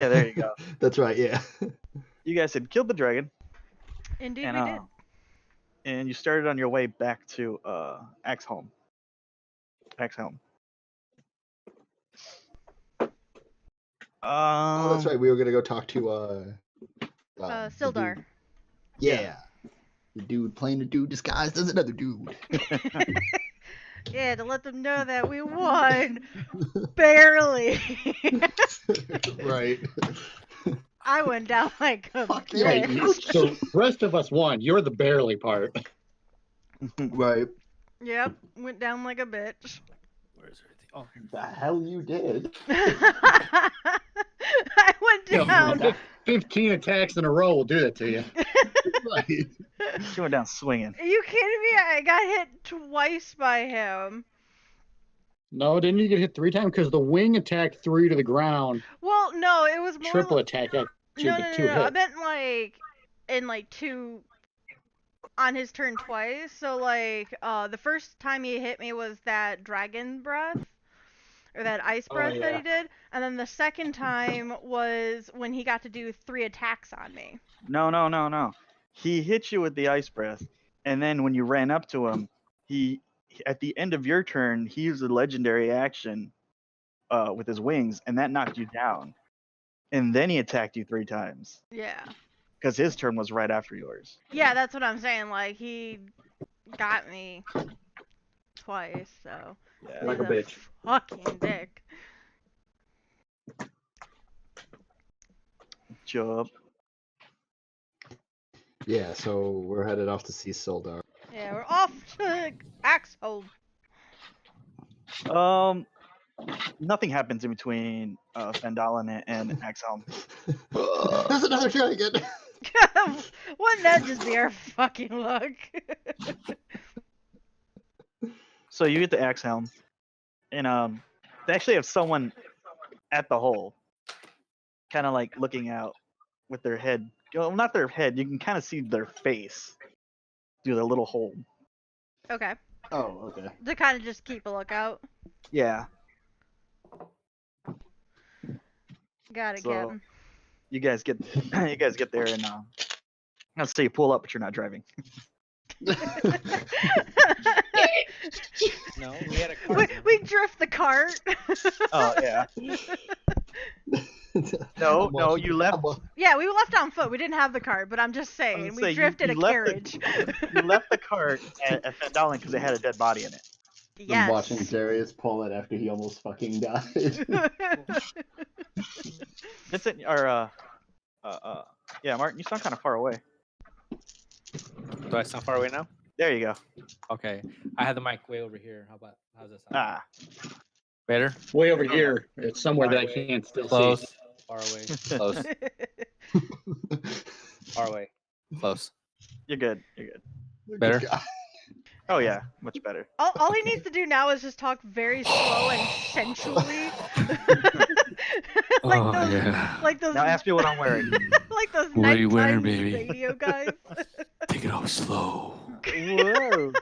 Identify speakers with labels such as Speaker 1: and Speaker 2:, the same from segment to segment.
Speaker 1: Yeah, there you go.
Speaker 2: That's right. Yeah.
Speaker 1: You guys had killed the dragon,
Speaker 3: Indeed,
Speaker 1: and
Speaker 3: we did.
Speaker 1: you started on your way back to Axe home. Axe home.
Speaker 2: Oh, that's right. We were gonna go talk to the
Speaker 3: Sildar.
Speaker 2: dude.
Speaker 1: Yeah.
Speaker 2: The dude playing a dude disguised as another dude.
Speaker 3: Yeah, to let them know that we won. Barely.
Speaker 2: Right.
Speaker 3: I went down like a
Speaker 2: Fuck
Speaker 3: bitch.
Speaker 2: yeah,
Speaker 4: Right. So the rest of us won. You're the barely part.
Speaker 2: Right.
Speaker 3: Yep, went down like a bitch.
Speaker 5: Where's everything? Oh, here.
Speaker 2: The hell you did.
Speaker 3: I went down.
Speaker 4: 15 attacks in a row will do that to you.
Speaker 2: Right.
Speaker 1: She went down swinging.
Speaker 3: Are you kidding me? I got hit twice by him.
Speaker 4: No, didn't you get hit 3 times? Because the wing attack threw you to the ground.
Speaker 3: Well, no, it was more.
Speaker 4: Triple attack at you
Speaker 3: No,
Speaker 4: with
Speaker 3: no, no,
Speaker 4: 2
Speaker 3: no. I
Speaker 4: hits.
Speaker 3: meant like in like two on his turn twice. So like the first time he hit me was that dragon breath or that ice breath that he did, and then the second time was when he got to do 3 attacks on me.
Speaker 1: No. He hit you with the ice breath, and then when you ran up to him, he at the end of your turn, he used a legendary action with his wings, and that knocked you down. And then he attacked you 3 times
Speaker 3: Yeah.
Speaker 1: because his turn was right after yours.
Speaker 3: Yeah, that's what I'm saying. Like he got me twice, so
Speaker 1: Yeah.
Speaker 4: Like a
Speaker 3: he's
Speaker 4: bitch.
Speaker 3: fucking dick.
Speaker 1: Job.
Speaker 2: Yeah, so we're headed off to see Sildar.
Speaker 3: Yeah, we're off to Axhold.
Speaker 1: Nothing happens in between Phadalin and Axhelm.
Speaker 2: There's another dragon.
Speaker 3: Wouldn't that just be our fucking luck?
Speaker 1: So you get the Axhelm, and they actually have someone at the hole, kind of like looking out with their head. Well, not their head. You can kind of see their face through the little hole.
Speaker 3: Okay.
Speaker 2: Oh, okay.
Speaker 3: To kind of just keep a lookout.
Speaker 1: Yeah.
Speaker 3: Got it,
Speaker 1: So
Speaker 3: Captain.
Speaker 1: you guys get there, and let's say you pull up, but you're not driving.
Speaker 5: No, we had a cart.
Speaker 3: we drift the cart.
Speaker 1: Oh yeah. No, you left.
Speaker 3: Yeah, we left on foot. We didn't have the cart, but I'm just saying we drifted a carriage.
Speaker 1: You left the cart at Phadalin because it had a dead body in it.
Speaker 3: Yes.
Speaker 2: I'm watching Darius pull it after he almost fucking died.
Speaker 1: Vincent, or yeah, Martin, you sound kind of far away.
Speaker 5: Do I sound far away now?
Speaker 1: There you go.
Speaker 5: Okay. I had the mic way over here. How's that sound?
Speaker 1: Ah,
Speaker 5: Better?
Speaker 4: Way over here. It's somewhere that I can't still
Speaker 5: Close.
Speaker 4: see.
Speaker 5: Far away. Close. Far away. Close.
Speaker 1: you're good. You're good.
Speaker 5: Better?
Speaker 1: Oh yeah, much better.
Speaker 3: All he needs to do now is just talk very slow and sensually. like
Speaker 5: Oh,
Speaker 3: those,
Speaker 5: yeah.
Speaker 3: like those,
Speaker 1: Now ask me what I'm wearing.
Speaker 3: like those
Speaker 5: What are you wearing,
Speaker 3: nighttime
Speaker 5: baby?
Speaker 3: radio guys.
Speaker 5: Take it off slow.
Speaker 1: Whoa.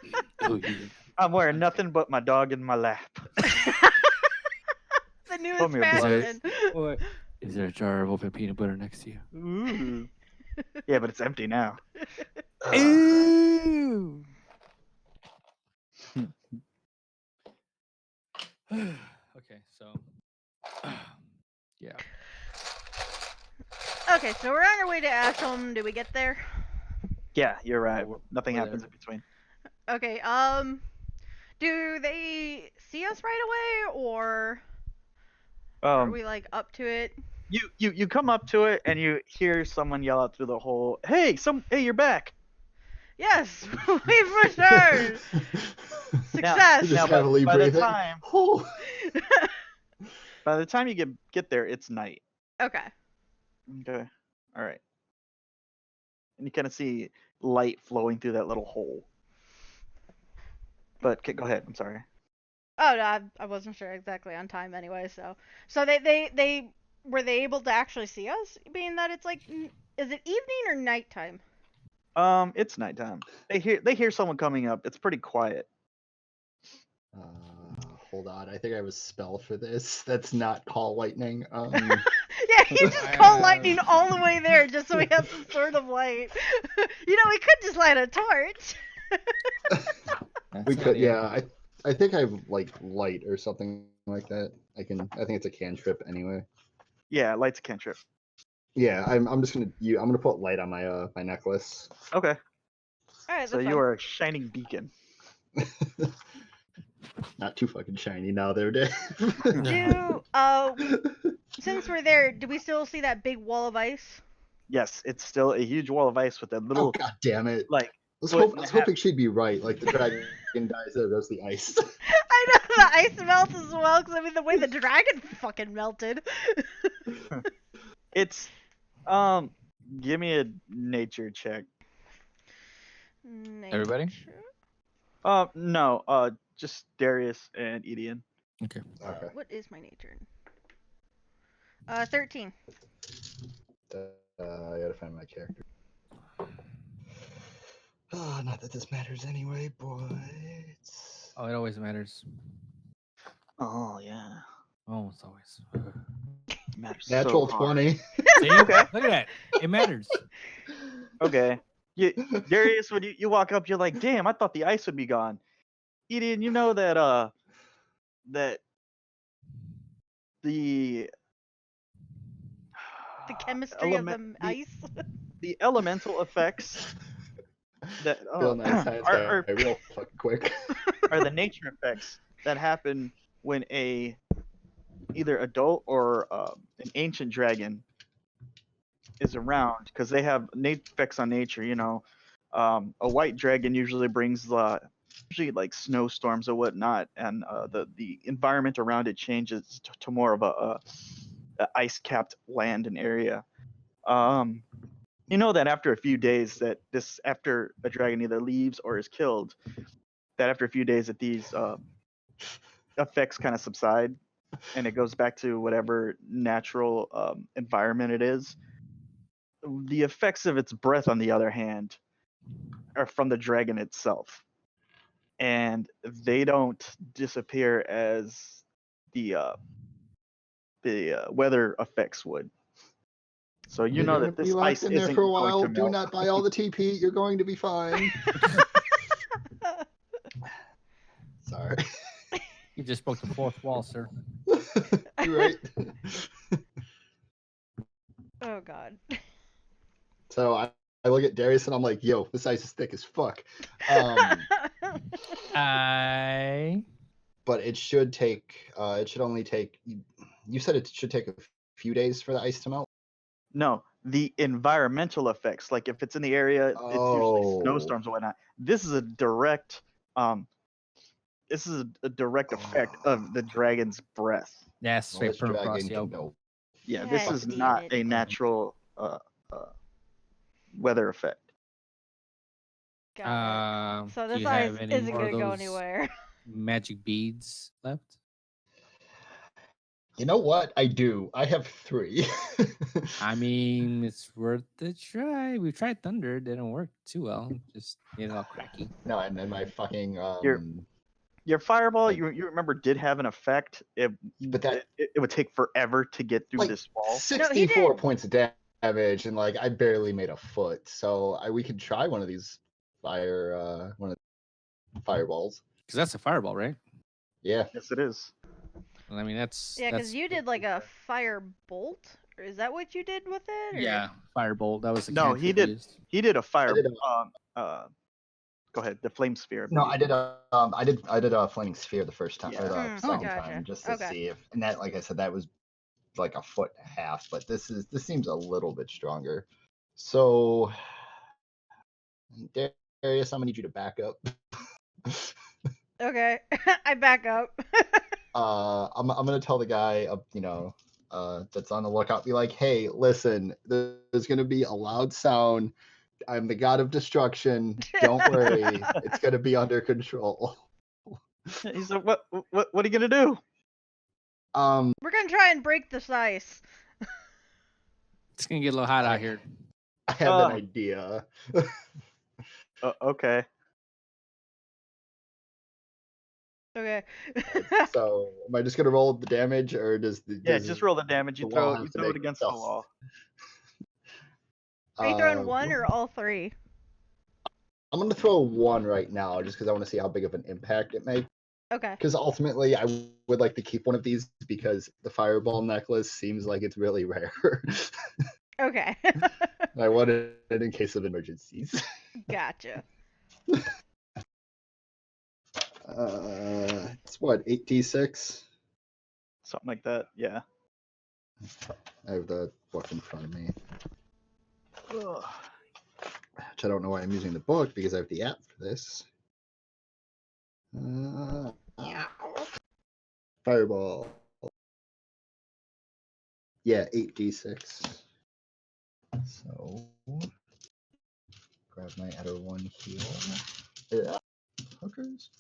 Speaker 5: Oh, yeah.
Speaker 1: I'm wearing nothing but my dog in my lap.
Speaker 3: The newest
Speaker 1: Come here, brother.
Speaker 3: fashion.
Speaker 5: What? Is there a jar of open peanut butter next to you?
Speaker 1: Ooh. Yeah, but it's empty now.
Speaker 5: Ew. Okay, so yeah.
Speaker 3: Okay, so we're on our way to Ashholm. Did we get there?
Speaker 1: Yeah, you're right. Nothing
Speaker 5: we're
Speaker 1: happens
Speaker 5: there.
Speaker 1: in between.
Speaker 3: Okay, do they see us right away, or are we like up to it?
Speaker 1: You come up to it and you hear someone yell out through the hole, hey, you're back.
Speaker 3: Yes, we've returned. Success.
Speaker 2: Just heavily
Speaker 1: by the
Speaker 2: breathing.
Speaker 1: time
Speaker 2: Oh.
Speaker 1: by the time you get there, it's night.
Speaker 3: Okay.
Speaker 1: Okay. All right. And you kind of see light flowing through that little hole. But go ahead. I'm sorry.
Speaker 3: Oh no, I wasn't sure exactly on time anyway. So they were they able to actually see us? Being that it's like, is it evening or nighttime?
Speaker 1: It's nighttime. They hear someone coming up. It's pretty quiet.
Speaker 2: Hold on, I think I have a spell for this. That's not call lightning.
Speaker 3: Yeah, you just call lightning all the way there just so we have some sort of light. You know, we could just light a torch.
Speaker 5: That's
Speaker 2: We
Speaker 5: an
Speaker 2: could,
Speaker 5: idea.
Speaker 2: yeah. I think I have like light or something like that. I think it's a cantrip anyway.
Speaker 1: Yeah, light's a cantrip.
Speaker 2: Yeah, I'm just gonna I'm gonna put light on my my necklace.
Speaker 1: Okay.
Speaker 3: Alright,
Speaker 1: So
Speaker 3: that's
Speaker 1: you
Speaker 3: fine.
Speaker 1: are a shining beacon.
Speaker 2: Not too fucking shiny now, there, Dave.
Speaker 3: Do since we're there, do we still see that big wall of ice?
Speaker 1: Yes, it's still a huge wall of ice with a
Speaker 2: Oh
Speaker 1: little
Speaker 2: god damn it!
Speaker 1: like
Speaker 2: I
Speaker 1: foot and
Speaker 2: was
Speaker 1: a half.
Speaker 2: hoping she'd be right. Like the dragon dies, there goes the ice.
Speaker 3: I know the ice melts as well, because I mean the way the dragon fucking melted.
Speaker 1: It's give me a nature check.
Speaker 5: Everybody?
Speaker 3: Nature?
Speaker 1: No, just Darius and Edian.
Speaker 5: Okay.
Speaker 2: Okay.
Speaker 3: What is my nature? 13.
Speaker 2: I gotta find my character. Oh, not that this matters anyway, but
Speaker 5: Oh, it always matters.
Speaker 1: Oh yeah,
Speaker 5: Almost always.
Speaker 1: matters
Speaker 2: natural
Speaker 1: so hard.
Speaker 2: 20.
Speaker 5: See?
Speaker 1: Okay.
Speaker 5: Look at that. It matters.
Speaker 1: Okay, Darius, when you walk up, you're like, damn, I thought the ice would be gone. Edian, you know that that the
Speaker 3: The chemistry of the ice.
Speaker 1: the elemental effects that
Speaker 2: Bill Nye Science guy
Speaker 1: are
Speaker 2: real fucking quick.
Speaker 1: are the nature effects that happen when a either adult or an ancient dragon is around, because they have effects on nature. You know, a white dragon usually brings usually like snowstorms or whatnot, and the environment around it changes to more of a ice capped land and area. Um, you know that after a few days after a dragon either leaves or is killed, that after a few days that these effects kind of subside and it goes back to whatever natural environment it is. The effects of its breath, on the other hand, are from the dragon itself, and they don't disappear as the weather effects would. So you
Speaker 2: You're
Speaker 1: know
Speaker 2: gonna
Speaker 1: that
Speaker 2: be
Speaker 1: this
Speaker 2: locked
Speaker 1: ice
Speaker 2: in there
Speaker 1: isn't
Speaker 2: for a
Speaker 1: going
Speaker 2: while.
Speaker 1: to
Speaker 2: Do
Speaker 1: melt.
Speaker 2: not buy all the TP. You're going to be fine. Sorry.
Speaker 5: You just broke the fourth wall, sir.
Speaker 2: You're right.
Speaker 3: Oh god.
Speaker 2: So I look at Darius and I'm like, yo, this ice is thick as fuck. But it should take it should only take you said it should take a few days for the ice to melt?
Speaker 1: No, the environmental effects, like if it's in the area, it's usually
Speaker 2: Oh.
Speaker 1: snowstorms or whatnot. This is a direct effect of the dragon's breath.
Speaker 5: Yeah,
Speaker 2: Well,
Speaker 5: straight
Speaker 2: this
Speaker 5: from across
Speaker 2: dragon
Speaker 5: the
Speaker 2: can
Speaker 5: open.
Speaker 2: go.
Speaker 1: Yeah,
Speaker 3: God
Speaker 1: this is
Speaker 3: damn
Speaker 1: not
Speaker 3: it.
Speaker 1: a natural weather effect.
Speaker 3: Got it. So
Speaker 5: Do
Speaker 3: this
Speaker 5: you
Speaker 3: ice
Speaker 5: have any
Speaker 3: isn't
Speaker 5: more
Speaker 3: gonna
Speaker 5: of
Speaker 3: go
Speaker 5: those
Speaker 3: anywhere.
Speaker 5: magic beads left?
Speaker 2: You know what? I do. I have 3.
Speaker 5: I mean, it's worth a try. We tried thunder; it didn't work too well. Just made it all cracky.
Speaker 2: No, and then my fucking
Speaker 1: Your fireball,
Speaker 2: Like-
Speaker 1: you remember, did have an effect.
Speaker 2: but that
Speaker 1: It would take forever to get through
Speaker 2: like
Speaker 1: this wall.
Speaker 2: 64
Speaker 3: did.
Speaker 2: points of damage, and like I barely made a foot. So we could try one of these one of the fireballs.
Speaker 5: Because that's a fireball, right?
Speaker 2: Yeah.
Speaker 1: Yes, it is.
Speaker 5: Well, I mean, that's
Speaker 3: Yeah, because
Speaker 5: that's
Speaker 3: you did like a fire bolt. Or is that what you did with it? Or?
Speaker 5: yeah, firebolt. That was the
Speaker 1: No, he
Speaker 5: cantrip
Speaker 1: did.
Speaker 5: used.
Speaker 1: He did a fire.
Speaker 2: did
Speaker 1: Go ahead. The flame sphere.
Speaker 2: No, I did a flaming sphere the first time or the
Speaker 1: Yeah.
Speaker 2: second
Speaker 3: Gotcha.
Speaker 2: time just to
Speaker 3: Okay.
Speaker 2: see if, and that, like I said, that was like a foot and a half, but this seems a little bit stronger. So Darius, I'm gonna need you to back up.
Speaker 3: Okay, I back up.
Speaker 2: I'm gonna tell the guy, that's on the lookout, be like, hey, listen, there's gonna be a loud sound. I'm the god of destruction. Don't worry, it's gonna be under control.
Speaker 1: He said, "What are you gonna do?"
Speaker 3: We're gonna try and break this ice.
Speaker 5: It's gonna get a little hot out here.
Speaker 2: I have an idea.
Speaker 1: Okay.
Speaker 3: Okay.
Speaker 2: So am I just gonna roll the damage, or does
Speaker 1: Yeah, just roll the damage. You
Speaker 2: the wall
Speaker 1: throw
Speaker 2: have to
Speaker 1: it
Speaker 2: make
Speaker 1: against the
Speaker 2: itself?
Speaker 1: wall.
Speaker 3: Are you throwing one or all three?
Speaker 2: I'm gonna throw 1 right now, just because I want to see how big of an impact it makes.
Speaker 3: Okay.
Speaker 2: Because ultimately, I would like to keep one of these because the fireball necklace seems like it's really rare.
Speaker 3: Okay.
Speaker 2: I wanted it in case of emergencies.
Speaker 3: Gotcha.
Speaker 2: It's what, 8d6?
Speaker 1: Something like that. Yeah.
Speaker 2: I have the book in front of me,
Speaker 1: Ugh.
Speaker 2: which I don't know why I'm using the book because I have the app for this. Fireball. Yeah, 8d6. So grab my other one here. Yeah. Hookers.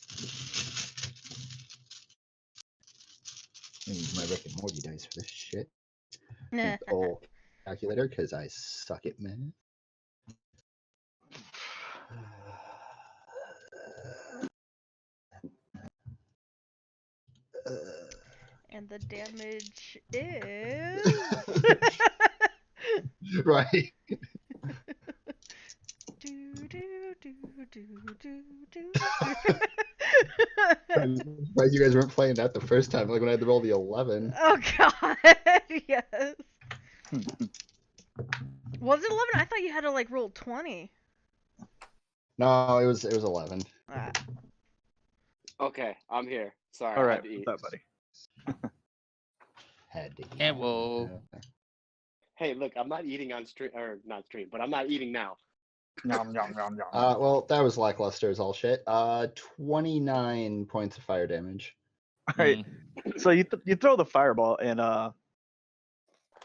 Speaker 2: I use my Rick and Morty dice for this shit. And old calculator because I suck at math.
Speaker 3: And the damage is.
Speaker 2: Right.
Speaker 3: Do, do, do, do, do, do.
Speaker 2: I'm surprised you guys weren't playing that the first time, like when I had to roll the 11.
Speaker 3: Oh god, yes. Was it 11? I thought you had to like roll 20.
Speaker 2: No, it was 11.
Speaker 3: Ah.
Speaker 6: Okay, I'm here. Sorry,
Speaker 1: All
Speaker 6: I
Speaker 1: right,
Speaker 6: had to eat.
Speaker 1: what's up, buddy?
Speaker 2: Had to eat.
Speaker 5: And whoa.
Speaker 6: Hey, look, I'm not eating on stream, or not stream, but I'm not eating now.
Speaker 1: Nom, nom, nom, nom.
Speaker 2: Well, that was lackluster as all shit. 29 points of fire damage.
Speaker 1: All right. So you throw the fireball and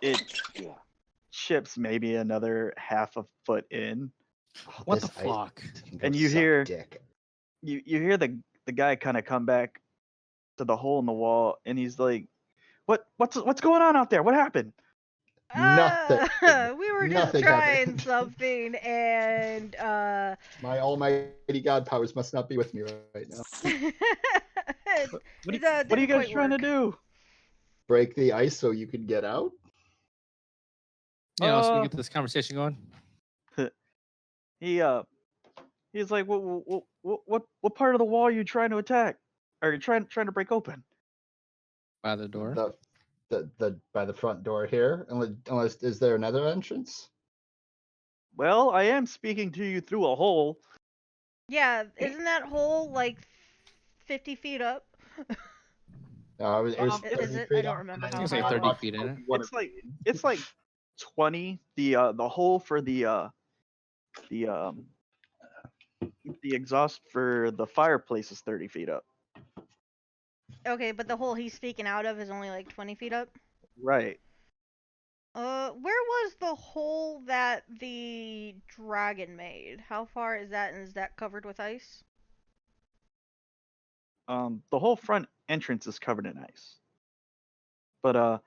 Speaker 1: it
Speaker 6: Yeah.
Speaker 1: chips maybe another half a foot in.
Speaker 5: What the
Speaker 2: This ice
Speaker 5: fuck?
Speaker 2: can go
Speaker 1: And you
Speaker 2: suck
Speaker 1: hear-
Speaker 2: dick.
Speaker 1: You hear the guy kind of come back to the hole in the wall, and he's like, "What's going on out there? What happened?"
Speaker 2: Nothing.
Speaker 3: We were just
Speaker 2: Nothing
Speaker 3: trying
Speaker 2: happened.
Speaker 3: something, and
Speaker 2: My almighty god powers must not be with me right now.
Speaker 1: What are you guys trying to do?
Speaker 2: Break the ice so you can get out?
Speaker 5: So we get this conversation going.
Speaker 1: He's like, what part of the wall are you trying to attack? Are you trying to break open?
Speaker 5: By the door.
Speaker 2: The by the front door here. Unless is there another entrance?
Speaker 1: Well, I am speaking to you through a hole.
Speaker 3: yeah, isn't that hole like 50 feet up?
Speaker 2: No, it was
Speaker 1: Is
Speaker 2: 30
Speaker 3: it?
Speaker 2: feet
Speaker 3: I don't
Speaker 2: up,
Speaker 3: remember
Speaker 2: and
Speaker 3: how
Speaker 2: then
Speaker 5: It's like
Speaker 3: high it
Speaker 5: 30
Speaker 3: was.
Speaker 5: feet in it.
Speaker 1: It's like 20. The hole for the exhaust for the fireplace is 30 feet up.
Speaker 3: Okay, but the hole he's speaking out of is only like 20 feet up?
Speaker 1: Right.
Speaker 3: Where was the hole that the dragon made? How far is that, and is that covered with ice?
Speaker 1: The whole front entrance is covered in ice. But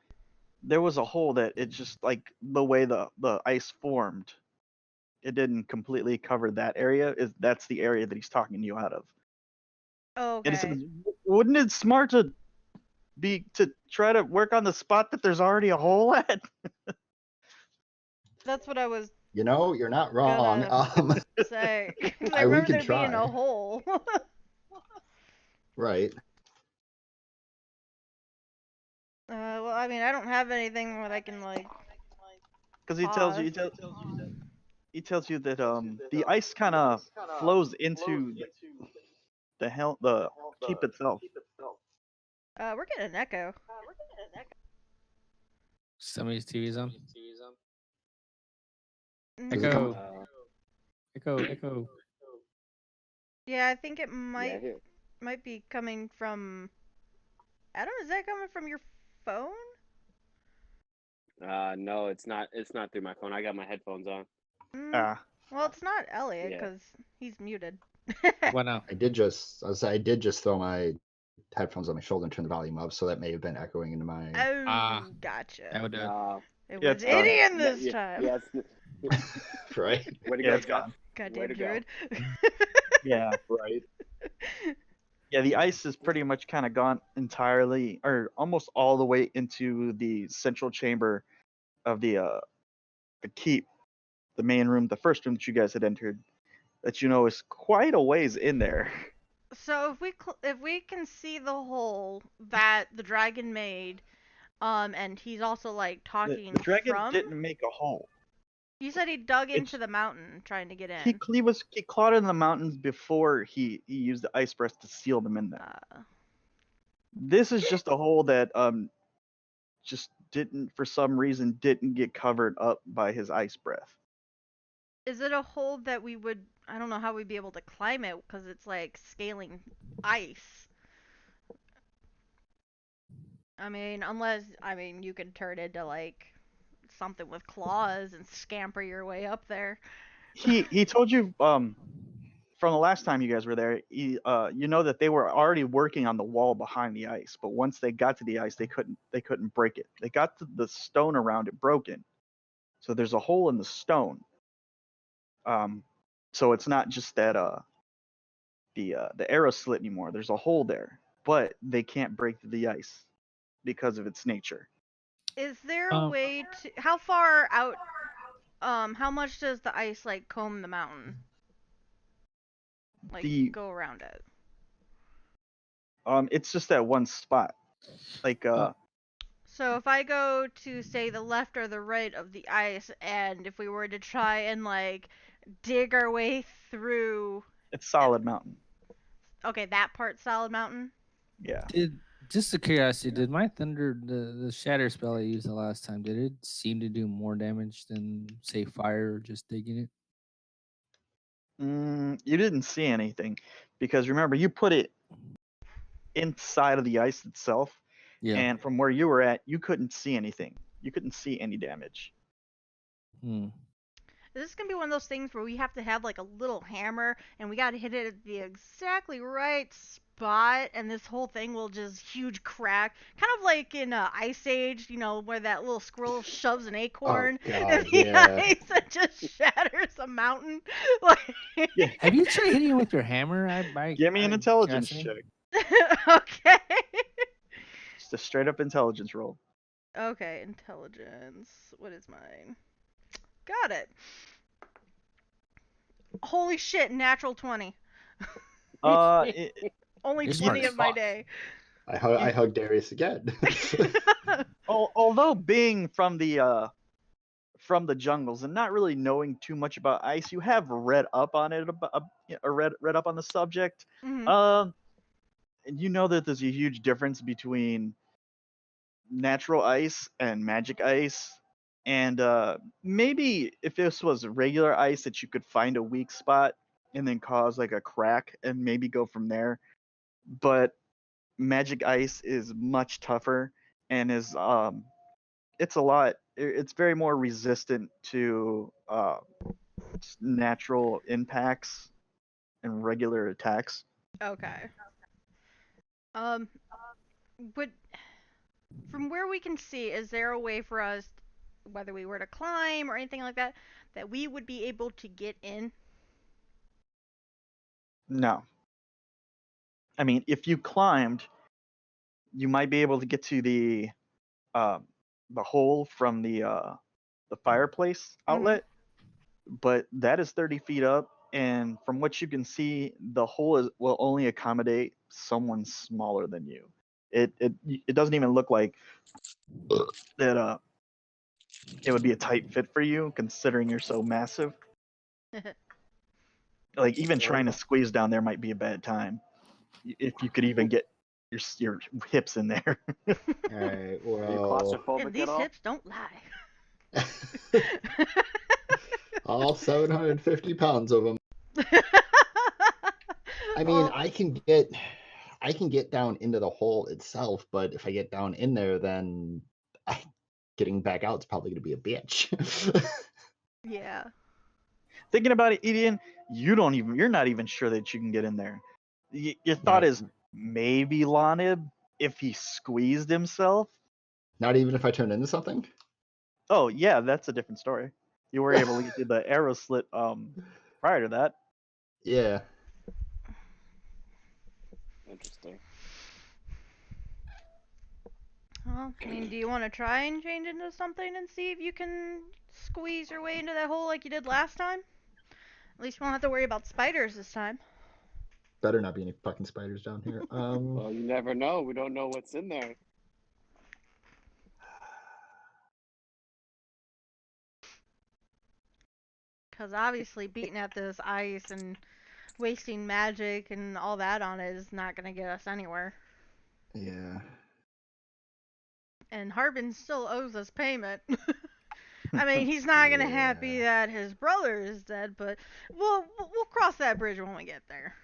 Speaker 1: there was a hole that it just like the way the ice formed, it didn't completely cover that area. That's the area that he's talking to you out of.
Speaker 3: Oh,
Speaker 1: And it
Speaker 3: okay.
Speaker 1: says, wouldn't it smart to try to work on the spot that there's already a hole at?
Speaker 3: That's what I was
Speaker 2: You know, you're not wrong.
Speaker 3: gonna say. 'Cause I
Speaker 2: we
Speaker 3: remember
Speaker 2: can
Speaker 3: there being
Speaker 2: try.
Speaker 3: a hole.
Speaker 2: Right.
Speaker 3: Well, I mean, I don't have anything that I can like.
Speaker 1: Because he tells you, he tells you that the ice kind of flows into the keep itself.
Speaker 3: We're getting an echo.
Speaker 5: Somebody's TV's on.
Speaker 3: Mm,
Speaker 2: Does it come-
Speaker 5: Echo.
Speaker 3: Yeah, I think it
Speaker 6: Yeah, here.
Speaker 3: might be coming from. Adam, is that coming from your phone?
Speaker 6: No, it's not. It's not through my phone. I got my headphones on.
Speaker 3: Mm, well, it's not Elliot
Speaker 6: Yeah.
Speaker 3: because he's muted.
Speaker 5: What now?
Speaker 2: I did just throw my headphones on my shoulder and turn the volume up, so that may have been echoing into my.
Speaker 3: Oh, gotcha.
Speaker 5: That would do it.
Speaker 3: It
Speaker 1: Yeah,
Speaker 3: was
Speaker 1: it's gone.
Speaker 3: Idiot this time.
Speaker 6: Yes.
Speaker 2: Right.
Speaker 6: Way to
Speaker 1: Yeah,
Speaker 6: go,
Speaker 1: it's
Speaker 6: Jeff.
Speaker 1: gone.
Speaker 3: Goddamn
Speaker 6: Way to go.
Speaker 3: druid.
Speaker 1: Yeah.
Speaker 2: Right.
Speaker 1: Yeah, the ice has pretty much kind of gone entirely, or almost all the way into the central chamber of the keep, the main room, the first room that you guys had entered. That is quite a ways in there.
Speaker 3: So if we can see the hole that the dragon made, and he's also like
Speaker 1: The
Speaker 3: talking
Speaker 1: dragon
Speaker 3: from.
Speaker 1: didn't make a hole.
Speaker 3: You said he dug
Speaker 1: It's
Speaker 3: into the mountain trying to get
Speaker 1: he
Speaker 3: in.
Speaker 1: he clawed in the mountains before he used the ice breath to seal them in there. This is just a hole that just didn't, for some reason, didn't get covered up by his ice breath.
Speaker 3: Is it a hole that we would? I don't know how we'd be able to climb it because it's like scaling ice. Unless you can turn into like something with claws and scamper your way up there.
Speaker 1: He told you from the last time you guys were there, you know that they were already working on the wall behind the ice, but once they got to the ice, they couldn't break it. They got to the stone around it broken, so there's a hole in the stone. So it's not just that the arrow slit anymore. There's a hole there, but they can't break the ice because of its nature.
Speaker 3: Is there a way to? How far out? How much does the ice like comb the mountain? Like
Speaker 1: The
Speaker 3: go around it.
Speaker 1: It's just that one spot. Like
Speaker 3: So if I go to say the left or the right of the ice, and if we were to try and like dig our way through,
Speaker 1: it's solid mountain.
Speaker 3: okay, that part's solid mountain.
Speaker 1: Yeah.
Speaker 5: Just a curiosity, did my thunder the shatter spell I used the last time, did it seem to do more damage than say fire or just digging it?
Speaker 1: You didn't see anything because remember you put it inside of the ice itself,
Speaker 5: Yeah.
Speaker 1: and from where you were at, you couldn't see anything. You couldn't see any damage.
Speaker 5: Hmm.
Speaker 3: Is this gonna be one of those things where we have to have like a little hammer and we gotta hit it at the exactly right spot, and this whole thing will just huge crack, kind of like in Ice Age, where that little squirrel shoves an acorn
Speaker 2: Oh,
Speaker 3: in
Speaker 2: God,
Speaker 3: the
Speaker 2: yeah.
Speaker 3: ice and just shatters a mountain. Like,
Speaker 1: Yeah.
Speaker 5: Have you tried hitting it with your hammer?
Speaker 1: Give me an intelligence
Speaker 5: curiosity?
Speaker 1: check.
Speaker 3: okay.
Speaker 1: Just a straight up intelligence roll.
Speaker 3: Okay, intelligence. What is mine? Got it. Holy shit, natural 20.
Speaker 1: It,
Speaker 3: Only
Speaker 5: You're
Speaker 3: 20
Speaker 5: smart as
Speaker 3: of my
Speaker 5: fuck.
Speaker 3: day.
Speaker 2: I hug Darius again.
Speaker 1: although being from the jungles and not really knowing too much about ice, you have read up on it, or read up on the subject.
Speaker 3: Mhm.
Speaker 1: And you know that there's a huge difference between natural ice and magic ice. And maybe if this was regular ice, that you could find a weak spot and then cause like a crack and maybe go from there. But magic ice is much tougher and it's very more resistant to natural impacts and regular attacks.
Speaker 3: Okay. Um, would from where we can see, is there a way for us, whether we were to climb or anything like that, that we would be able to get in?
Speaker 1: No. I mean, if you climbed, you might be able to get to um, the hole from the fireplace outlet, but that is 30 feet up, and from what you can see, the hole will only accommodate someone smaller than you. It doesn't even look like that it would be a tight fit for you, considering you're so massive. Like even trying to squeeze down there might be a bad time if you could even get your hips in there.
Speaker 2: All right,
Speaker 6: Are you
Speaker 2: well,
Speaker 6: claustrophobic
Speaker 3: And these
Speaker 6: at all?
Speaker 3: hips don't lie.
Speaker 2: all 750 pounds of them. I mean,
Speaker 3: Oh,
Speaker 2: I can get down into the hole itself, but if I get down in there, then getting back out is probably going to be a bitch.
Speaker 3: yeah.
Speaker 1: Thinking about it, Ian, you're not even sure that you can get in there. Your thought
Speaker 2: Not,
Speaker 1: is maybe Lanib if he squeezed himself.
Speaker 2: not even if I turn into something.
Speaker 1: Oh yeah, that's a different story. You were able to get through the arrow slit prior to that.
Speaker 2: Yeah.
Speaker 6: Interesting.
Speaker 3: Well, I mean, do you want to try and change into something and see if you can squeeze your way into that hole like you did last time? At least you won't have to worry about spiders this time.
Speaker 2: Better not be any fucking spiders down here.
Speaker 6: Well, you never know. We don't know what's in there.
Speaker 3: Because obviously beating at this ice and wasting magic and all that on it is not going to get us anywhere.
Speaker 2: Yeah.
Speaker 3: And Harbin still owes us payment. I mean, he's not going to happy
Speaker 2: Yeah.
Speaker 3: that his brother is dead, but we'll cross that bridge when we get there.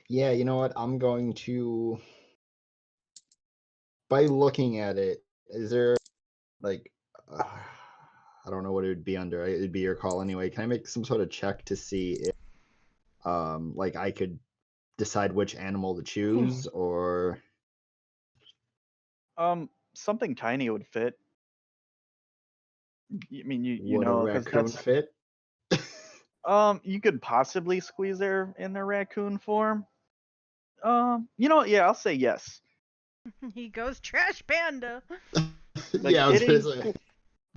Speaker 2: Yeah, you know what? I'm going to, by looking at it, is there like, I don't know what it would be under. It'd be your call anyway. Can I make some sort of check to see if, like I could decide which animal to choose, or
Speaker 1: Something tiny would fit. I mean, you
Speaker 2: would a
Speaker 1: know, because
Speaker 2: raccoon
Speaker 1: that's
Speaker 2: fit?
Speaker 1: you could possibly squeeze their in their raccoon form. Yeah, I'll say yes.
Speaker 3: He goes trash panda.
Speaker 1: Like
Speaker 2: Yeah, I was gonna
Speaker 1: getting
Speaker 2: say.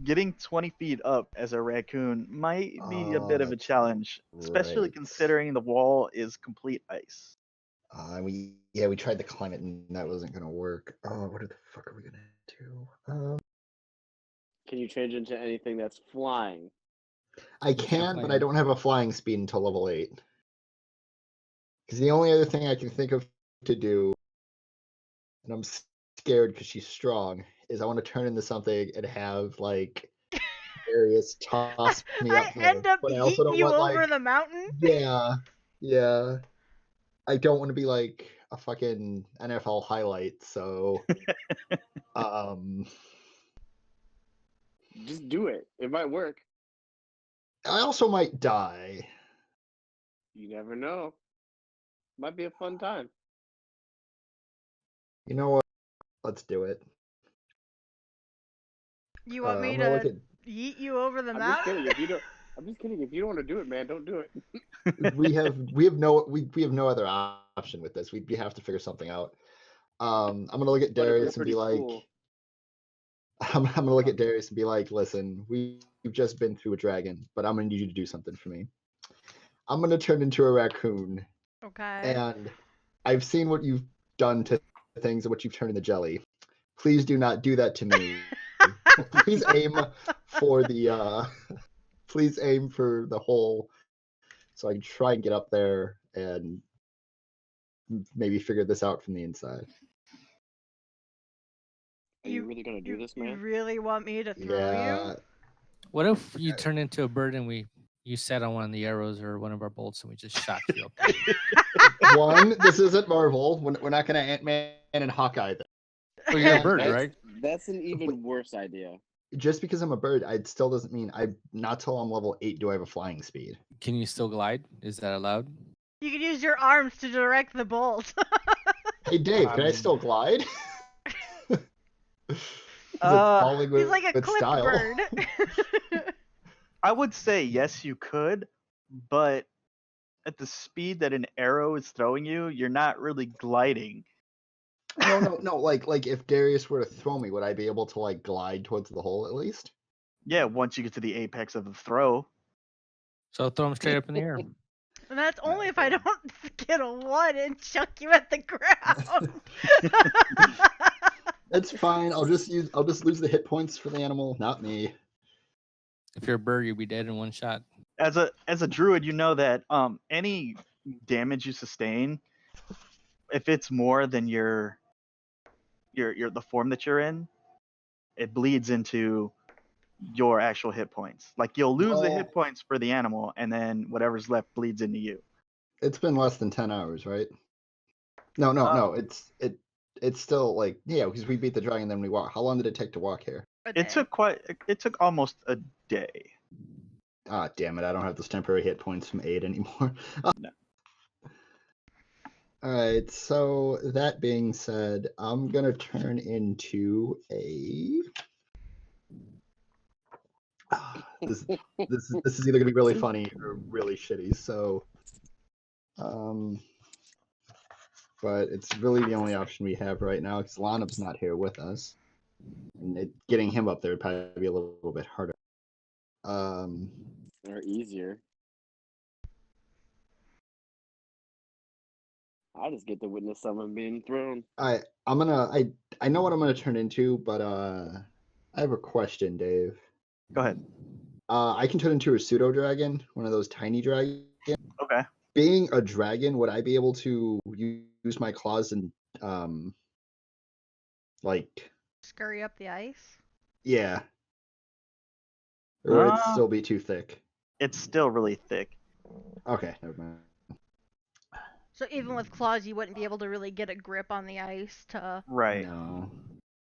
Speaker 1: getting 20 feet up as a raccoon might be a bit of a
Speaker 2: That's
Speaker 1: challenge, especially
Speaker 2: right.
Speaker 1: considering the wall is complete ice.
Speaker 2: We tried the climate and that wasn't gonna work. Oh, what the fuck are we gonna do?
Speaker 6: Can you change into anything that's flying?
Speaker 2: I
Speaker 5: What's your
Speaker 2: can, but I
Speaker 5: plan?
Speaker 2: don't have a flying speed until level 8. Because the only other thing I can think of to do, and I'm scared because she's strong, is I want to turn into something and have like Darius toss me
Speaker 3: I
Speaker 2: up there.
Speaker 3: end up
Speaker 2: But I also
Speaker 3: yeeting
Speaker 2: don't
Speaker 3: you
Speaker 2: want
Speaker 3: over
Speaker 2: like,
Speaker 3: the mountain.
Speaker 2: yeah. I don't want to be like a fucking NFL highlight. So,
Speaker 6: Just do it. It might work.
Speaker 2: I also might die.
Speaker 6: You never know. Might be a fun time.
Speaker 2: You know what? Let's do it.
Speaker 3: You want me
Speaker 2: I'm gonna look
Speaker 3: to
Speaker 2: at.
Speaker 3: yeet you over the
Speaker 6: I'm just
Speaker 3: mountain?
Speaker 6: kidding. If you don't, I'm just kidding. If you don't want to do it, man, don't do it.
Speaker 2: We have no other option with this. We have to figure something out. I'm gonna look at
Speaker 6: But it'd be
Speaker 2: Darius and be
Speaker 6: pretty
Speaker 2: like,
Speaker 6: cool.
Speaker 2: I'm gonna look at Darius and be like, listen, we've just been through a dragon, but I'm gonna need you to do something for me. I'm gonna turn into a raccoon,
Speaker 3: Okay.
Speaker 2: and I've seen what you've done to things and what you've turned into jelly. Please do not do that to me. Please aim for the please aim for the hole so I can try and get up there and maybe figure this out from the inside.
Speaker 6: Are you really gonna do this,
Speaker 3: You
Speaker 6: man?
Speaker 3: really want me to throw
Speaker 2: Yeah.
Speaker 3: you?
Speaker 5: What if you turn into a bird and you sat on one of the arrows or one of our bolts and we just shot you up there?
Speaker 2: One, this isn't Marvel. We're not gonna Ant-Man and Hawkeye this.
Speaker 5: Well, you're a
Speaker 2: And
Speaker 5: bird,
Speaker 6: That's,
Speaker 5: right?
Speaker 6: that's an even worse idea.
Speaker 2: just because I'm a bird, it still doesn't mean I not till I'm level 8 do I have a flying speed.
Speaker 5: Can you still glide? Is that allowed?
Speaker 3: You can use your arms to direct the bolt.
Speaker 2: Hey Dave,
Speaker 1: I
Speaker 2: can I
Speaker 1: mean-
Speaker 2: still glide? Is it
Speaker 1: Uh,
Speaker 2: falling
Speaker 3: He's
Speaker 2: with,
Speaker 3: like a
Speaker 2: with
Speaker 3: clipped
Speaker 2: style?
Speaker 3: bird.
Speaker 1: I would say yes, you could, but at the speed that an arrow is throwing you, you're not really gliding.
Speaker 2: No. Like if Darius were to throw me, would I be able to like glide towards the hole at least?
Speaker 1: Yeah, once you get to the apex of the throw.
Speaker 5: So throw them straight up in the air.
Speaker 3: And that's only if I
Speaker 2: Okay.
Speaker 3: don't get a one and chuck you at the ground.
Speaker 2: That's fine. I'll just lose the hit points for the animal, not me.
Speaker 5: If you're a bird, you'd be dead in one shot.
Speaker 1: As a druid, you know that any damage you sustain, if it's more than your the form that you're in, it bleeds into your actual hit points. Like you'll lose the
Speaker 2: Well,
Speaker 1: hit points for the animal, and then whatever's left bleeds into you.
Speaker 2: it's been less than 10 hours, right? No. It's still like, yeah, because we beat the dragon, then we walk. How long did it take to walk here?
Speaker 1: It took almost a day.
Speaker 2: Ah, damn it! I don't have those temporary hit points from 8 anymore.
Speaker 1: No.
Speaker 2: All right. So that being said, I'm gonna turn into a. This is either gonna be really funny or really shitty. So But it's really the only option we have right now because Lanab's not here with us, and getting him up there would probably be a little bit harder.
Speaker 6: Or easier. I just get to witness someone being thrown.
Speaker 2: I know what I'm gonna turn into, but I have a question, Dave.
Speaker 1: Go ahead.
Speaker 2: I can turn into a pseudo dragon, one of those tiny dragons.
Speaker 1: Okay.
Speaker 2: Being a dragon, would I be able to use my claws and like
Speaker 3: Scurry up the ice.
Speaker 2: yeah, or would it
Speaker 1: Uh,
Speaker 2: still be too thick?
Speaker 1: It's still really thick.
Speaker 2: Okay, never mind.
Speaker 3: So even with claws, you wouldn't be able to really get a grip on the ice to.
Speaker 1: Right.
Speaker 2: No.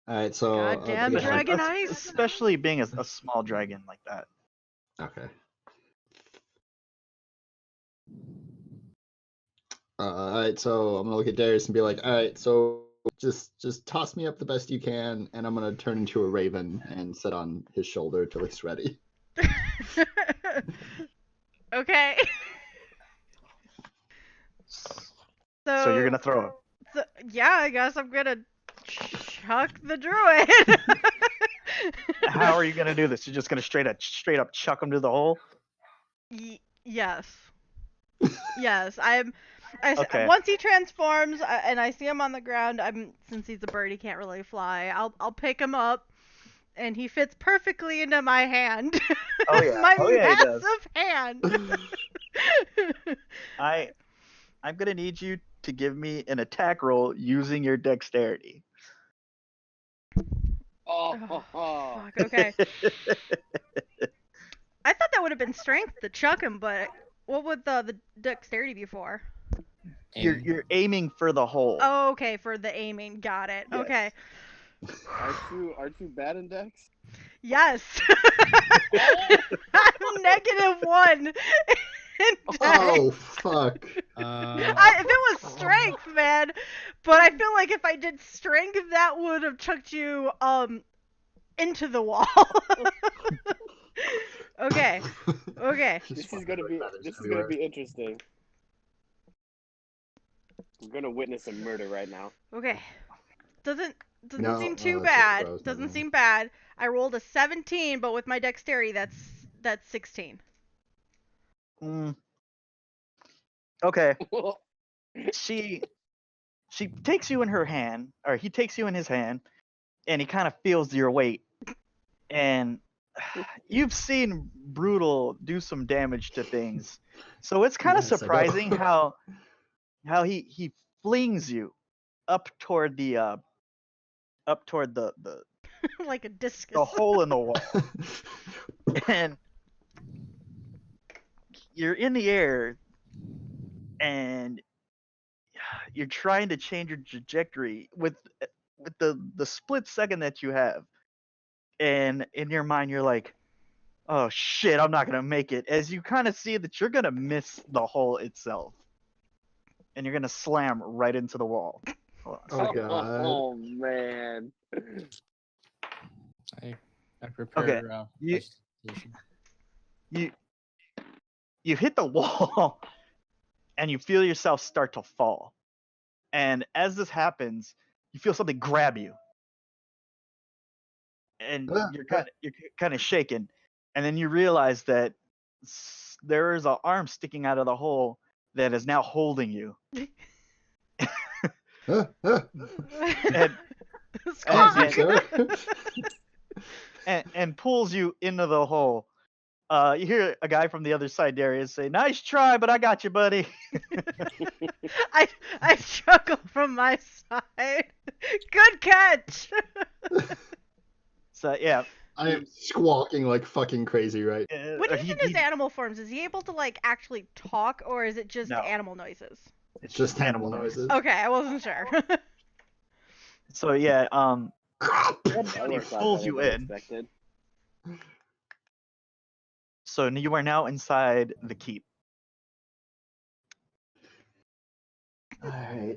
Speaker 2: All right, so
Speaker 3: Goddamn
Speaker 2: I guess, like,
Speaker 3: dragon ice.
Speaker 1: Especially being a small dragon like that.
Speaker 2: okay. All right, so I'm gonna look at Darius and be like, all right, so just toss me up the best you can, and I'm gonna turn into a raven and sit on his shoulder till he's ready.
Speaker 3: Okay.
Speaker 1: So you're gonna throw him.
Speaker 3: So, yeah, I guess I'm gonna chuck the druid.
Speaker 1: How are you gonna do this? You're just gonna straight up chuck him to the hole?
Speaker 3: Yes. Yes,
Speaker 1: Okay.
Speaker 3: Once he transforms and I see him on the ground, since he's a bird, he can't really fly. I'll pick him up, and he fits perfectly into my hand.
Speaker 1: Oh yeah.
Speaker 3: My
Speaker 1: Oh yeah, he does.
Speaker 3: massive hand.
Speaker 1: I'm gonna need you to give me an attack roll using your dexterity.
Speaker 6: Oh,
Speaker 3: Fuck. Okay. I thought that would have been strength to chuck him, but what would the dexterity be for?
Speaker 1: You're aiming for the hole.
Speaker 3: Oh, okay, for the aiming. Got it.
Speaker 1: Yes.
Speaker 3: Okay.
Speaker 6: aren't you bad in dex?
Speaker 3: Yes. I'm -1 in dex.
Speaker 2: Oh fuck!
Speaker 3: If it was strength, man, but I feel like if I did strength, that would have chucked you into the wall. Okay. Okay.
Speaker 6: This is gonna be interesting. We're gonna witness a murder right now.
Speaker 3: Okay. Doesn't
Speaker 2: No,
Speaker 3: seem too
Speaker 2: that's
Speaker 3: bad.
Speaker 2: what I was
Speaker 3: Doesn't
Speaker 2: wondering.
Speaker 3: seem bad. I rolled a 17, but with my dexterity, that's 16.
Speaker 1: Mm. Okay. She takes you in her hand, or he takes you in his hand, and he kind of feels your weight. And you've seen Brutal do some damage to things, so it's kind of
Speaker 2: Yes, I know.
Speaker 1: surprising how he flings you up toward the
Speaker 3: Like a discus.
Speaker 1: the hole in the wall, and you're in the air, and you're trying to change your trajectory with the split second that you have, and in your mind you're like, oh shit, I'm not gonna make it, as you kind of see that you're gonna miss the hole itself, and you're gonna slam right into the wall. Hold on a
Speaker 2: Oh
Speaker 1: second.
Speaker 2: god!
Speaker 6: Oh man.
Speaker 5: I prepared
Speaker 1: You-
Speaker 5: presentation.
Speaker 1: You hit the wall and you feel yourself start to fall, and as this happens you feel something grab you, and you're kind of shaken, and then you realize that there is an arm sticking out of the hole that is now holding you, and
Speaker 3: Squawk.
Speaker 2: Sir?
Speaker 1: and pulls you into the hole. You hear a guy from the other side, Darius, say, "Nice try, but I got you, buddy."
Speaker 3: I struggle from my side. Good catch.
Speaker 1: So yeah,
Speaker 2: I am squawking like fucking crazy right.
Speaker 3: When he's in his animal forms, is he able to like actually talk, or is it just
Speaker 1: No.
Speaker 3: animal noises?
Speaker 1: it's
Speaker 2: Just animal noises.
Speaker 3: Okay, I wasn't sure.
Speaker 1: So yeah,
Speaker 6: That
Speaker 1: and he
Speaker 6: works out
Speaker 1: pulls
Speaker 6: better
Speaker 1: you
Speaker 6: than
Speaker 1: in.
Speaker 6: expected.
Speaker 1: So you are now inside the keep.
Speaker 2: All right.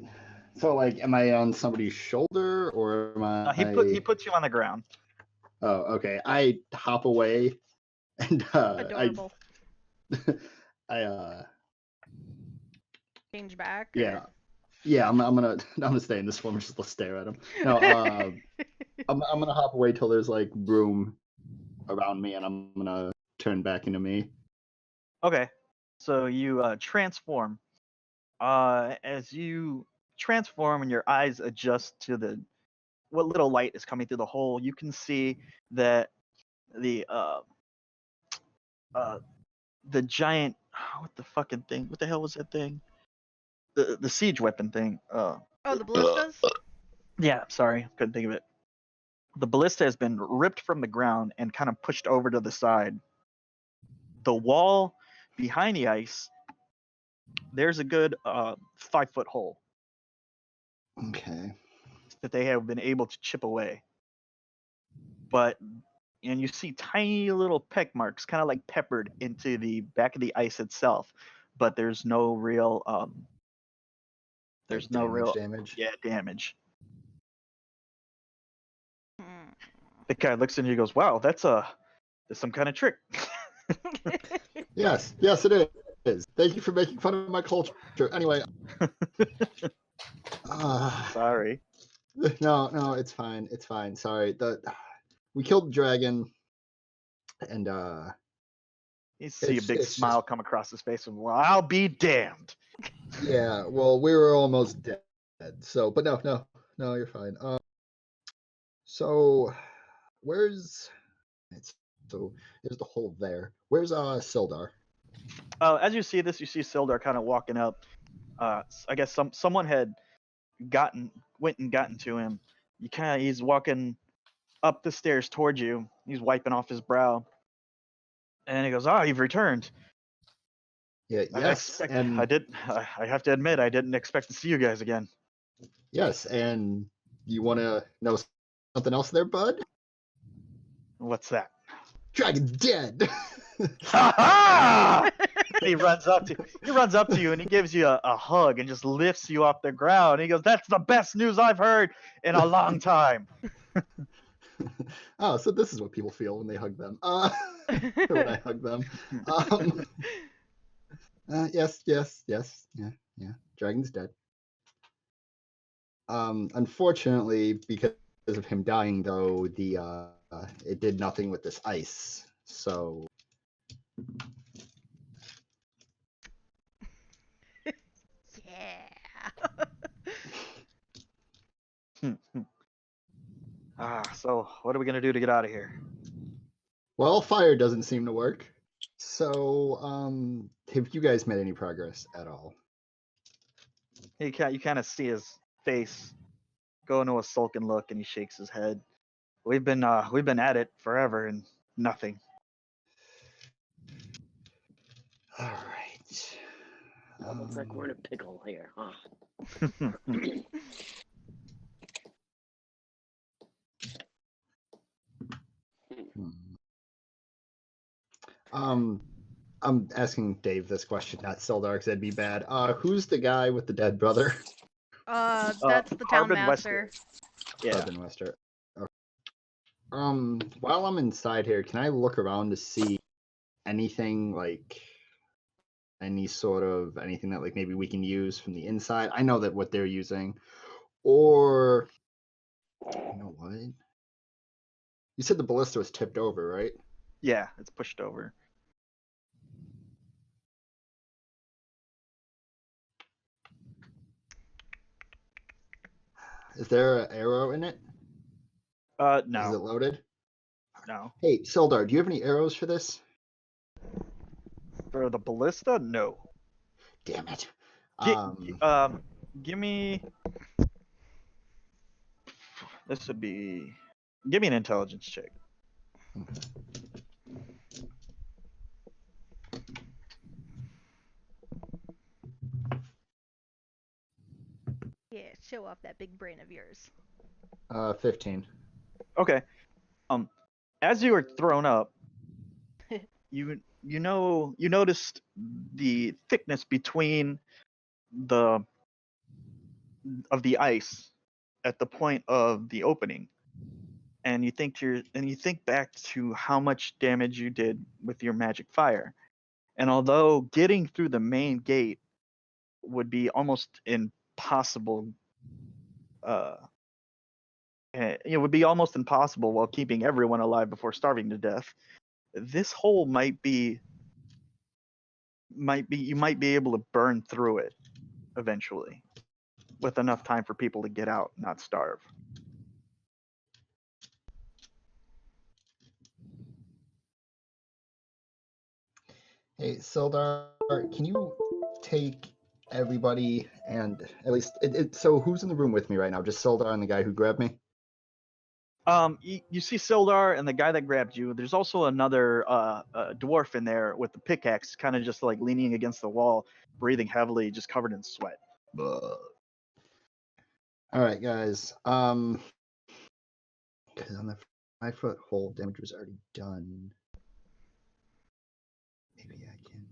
Speaker 2: So like, am I on somebody's shoulder or am I?
Speaker 1: He puts you on the ground.
Speaker 2: Oh, okay. I hop away, and
Speaker 3: Adorable.
Speaker 2: I
Speaker 3: change back?
Speaker 2: Yeah. Yeah, I'm gonna stay in this form and just stare at him. No, I'm gonna hop away till there's like room around me, and I'm gonna turn back into me.
Speaker 1: Okay, so you transform. As you transform and your eyes adjust to what little light is coming through the hole, you can see that the giant what the fucking thing? What the hell was that thing? The siege weapon thing.
Speaker 3: Oh, the ballistas?
Speaker 1: Yeah, sorry, couldn't think of it. The ballista has been ripped from the ground and kind of pushed over to the side. The wall behind the ice, there's a good 5-foot hole
Speaker 2: Okay.
Speaker 1: that they have been able to chip away. And you see tiny little peck marks, kind of like peppered into the back of the ice itself, but there's no real
Speaker 2: Damage.
Speaker 1: yeah, damage.
Speaker 3: Hmm.
Speaker 1: The guy looks and he goes, "Wow, that's some kind of trick."
Speaker 2: Yes, it is. Thank you for making fun of my culture. Anyway.
Speaker 1: Sorry.
Speaker 2: No, it's fine. It's fine. Sorry. We killed the dragon, and
Speaker 1: You see a big
Speaker 2: it's
Speaker 1: smile
Speaker 2: just,
Speaker 1: come across his face, and well, I'll be damned.
Speaker 2: yeah. Well, we were almost dead. So, but no, you're fine. So where's it's so there's the hole there. Where's Sildar?
Speaker 1: As you see this, you see Sildar kind of walking up. I guess someone had went and gotten to him. He's walking up the stairs towards you. He's wiping off his brow, and he goes, "Ah, you've returned."
Speaker 2: Yeah, yes, and
Speaker 1: I have to admit, I didn't expect to see you guys again.
Speaker 2: yes, and you want to know something else there, bud?
Speaker 1: What's that?
Speaker 2: Dragon's dead.
Speaker 1: Ha ha! He runs up to you and he gives you a hug and just lifts you off the ground. He goes, "That's the best news I've heard in a long time."
Speaker 2: Oh, so this is what people feel when they hug them. When I hug them. Yes, yeah. Dragon's dead. Unfortunately, because of him dying, though, it did nothing with this ice. So
Speaker 3: Yeah.
Speaker 1: So what are we gonna do to get out of here?
Speaker 2: well, fire doesn't seem to work. So, have you guys made any progress at all?
Speaker 1: You kind of see his face go into a sulken look, and he shakes his head. We've been at it forever and nothing.
Speaker 2: All right.
Speaker 6: Looks like we're in a pickle here, huh?
Speaker 2: I'm asking Dave this question, not Sildar, because that'd be bad. Who's the guy with the dead brother?
Speaker 3: That's the town
Speaker 1: Harbin
Speaker 3: master.
Speaker 1: Wester. Yeah.
Speaker 2: Harbin Wester. Okay. While I'm inside here, can I look around to see anything like anything that like maybe we can use from the inside? I know that what they're using, or you know what? You said the ballista was tipped over, right?
Speaker 1: Yeah, it's pushed over.
Speaker 2: Is there an arrow in it?
Speaker 1: No.
Speaker 2: Is it loaded?
Speaker 1: No.
Speaker 2: Hey, Sildar, do you have any arrows for this?
Speaker 1: For the ballista, no.
Speaker 2: Damn it.
Speaker 1: Give me. This would be. Give me an intelligence check.
Speaker 3: Yeah, show off that big brain of yours.
Speaker 2: 15.
Speaker 1: Okay. As you were thrown up, you noticed the thickness between the ice at the point of the opening, and you think back to how much damage you did with your magic fire, and although getting through the main gate would be almost impossible. It would be almost impossible while keeping everyone alive before starving to death. This hole might be you might be able to burn through it eventually with enough time for people to get out, not starve.
Speaker 2: Hey, Sildar, can you take everybody and at least so who's in the room with me right now? Just Sildar and the guy who grabbed me?
Speaker 1: You see Sildar and the guy that grabbed you. There's also another dwarf in there with the pickaxe, kind of just like leaning against the wall, breathing heavily, just covered in sweat.
Speaker 2: All right, guys. Because on the 5-foot hole, damage was already done. Maybe I can.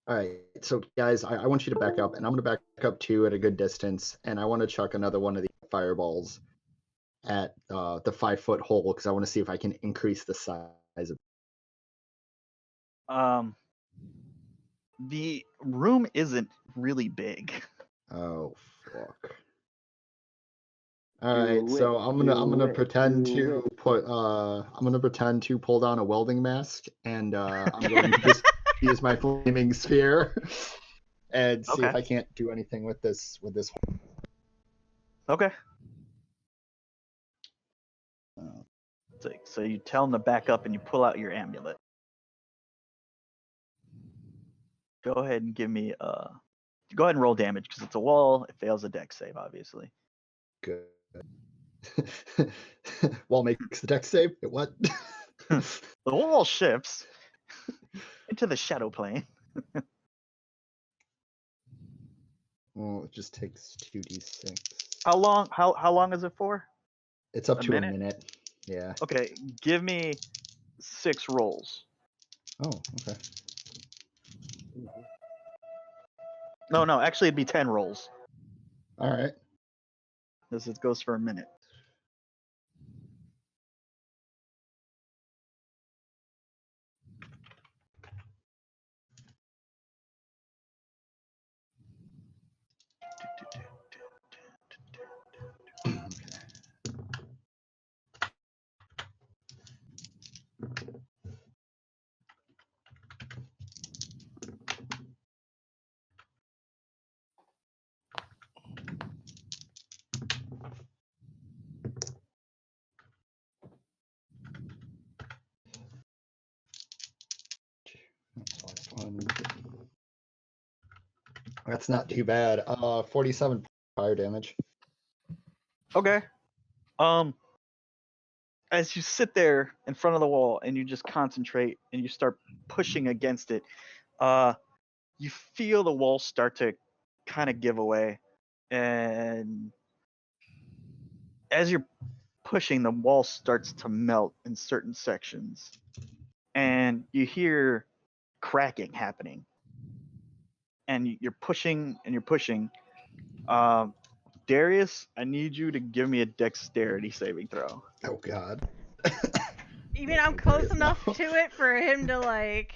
Speaker 2: All right, so guys, I want you to back up, and I'm going to back up too at a good distance, and I want to chuck another one of the fireballs at the 5-foot hole because I want to see if I can increase the size of.
Speaker 1: The room isn't really big.
Speaker 2: Oh fuck. All right, so I'm gonna pretend to pull down a welding mask, and I'm going to just use my flaming sphere and see if I can't do anything with this
Speaker 1: Okay. So you tell him to back up and you pull out your amulet. Go ahead and give me go ahead and roll damage because it's a wall. It fails a dex save, obviously.
Speaker 2: Good. Wall makes the dex save. What?
Speaker 1: The wall shifts into the shadow plane.
Speaker 2: Well, it just takes 2d6.
Speaker 1: How long is it for?
Speaker 2: It's up
Speaker 1: A
Speaker 2: to
Speaker 1: minute?
Speaker 2: a minute. Yeah.
Speaker 1: Okay, give me 6 rolls.
Speaker 2: Oh, okay.
Speaker 1: No, actually it'd be 10 rolls.
Speaker 2: All right.
Speaker 1: This it goes for a minute.
Speaker 2: That's not too bad. 47 fire damage.
Speaker 1: Okay. As you sit there in front of the wall and you just concentrate and you start pushing against it, you feel the wall start to kind of give away, and as you're pushing, the wall starts to melt in certain sections, and you hear cracking happening, and you're pushing and you're pushing. Darius, I need you to give me a dexterity saving throw.
Speaker 2: Oh God.
Speaker 3: You mean I'm close enough to it for him to like?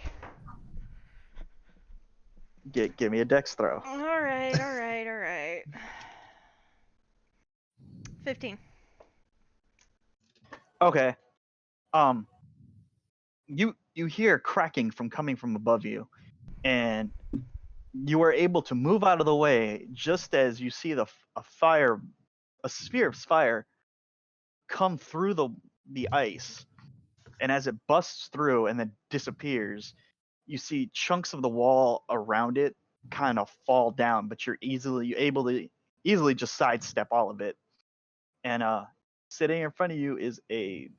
Speaker 1: Give me a dex throw.
Speaker 3: All right. 15.
Speaker 1: Okay. You hear cracking coming from above you, and you are able to move out of the way just as you see a sphere of fire come through the ice, and as it busts through and then disappears, you see chunks of the wall around it kind of fall down, but you're able to easily just sidestep all of it. And sitting in front of you is a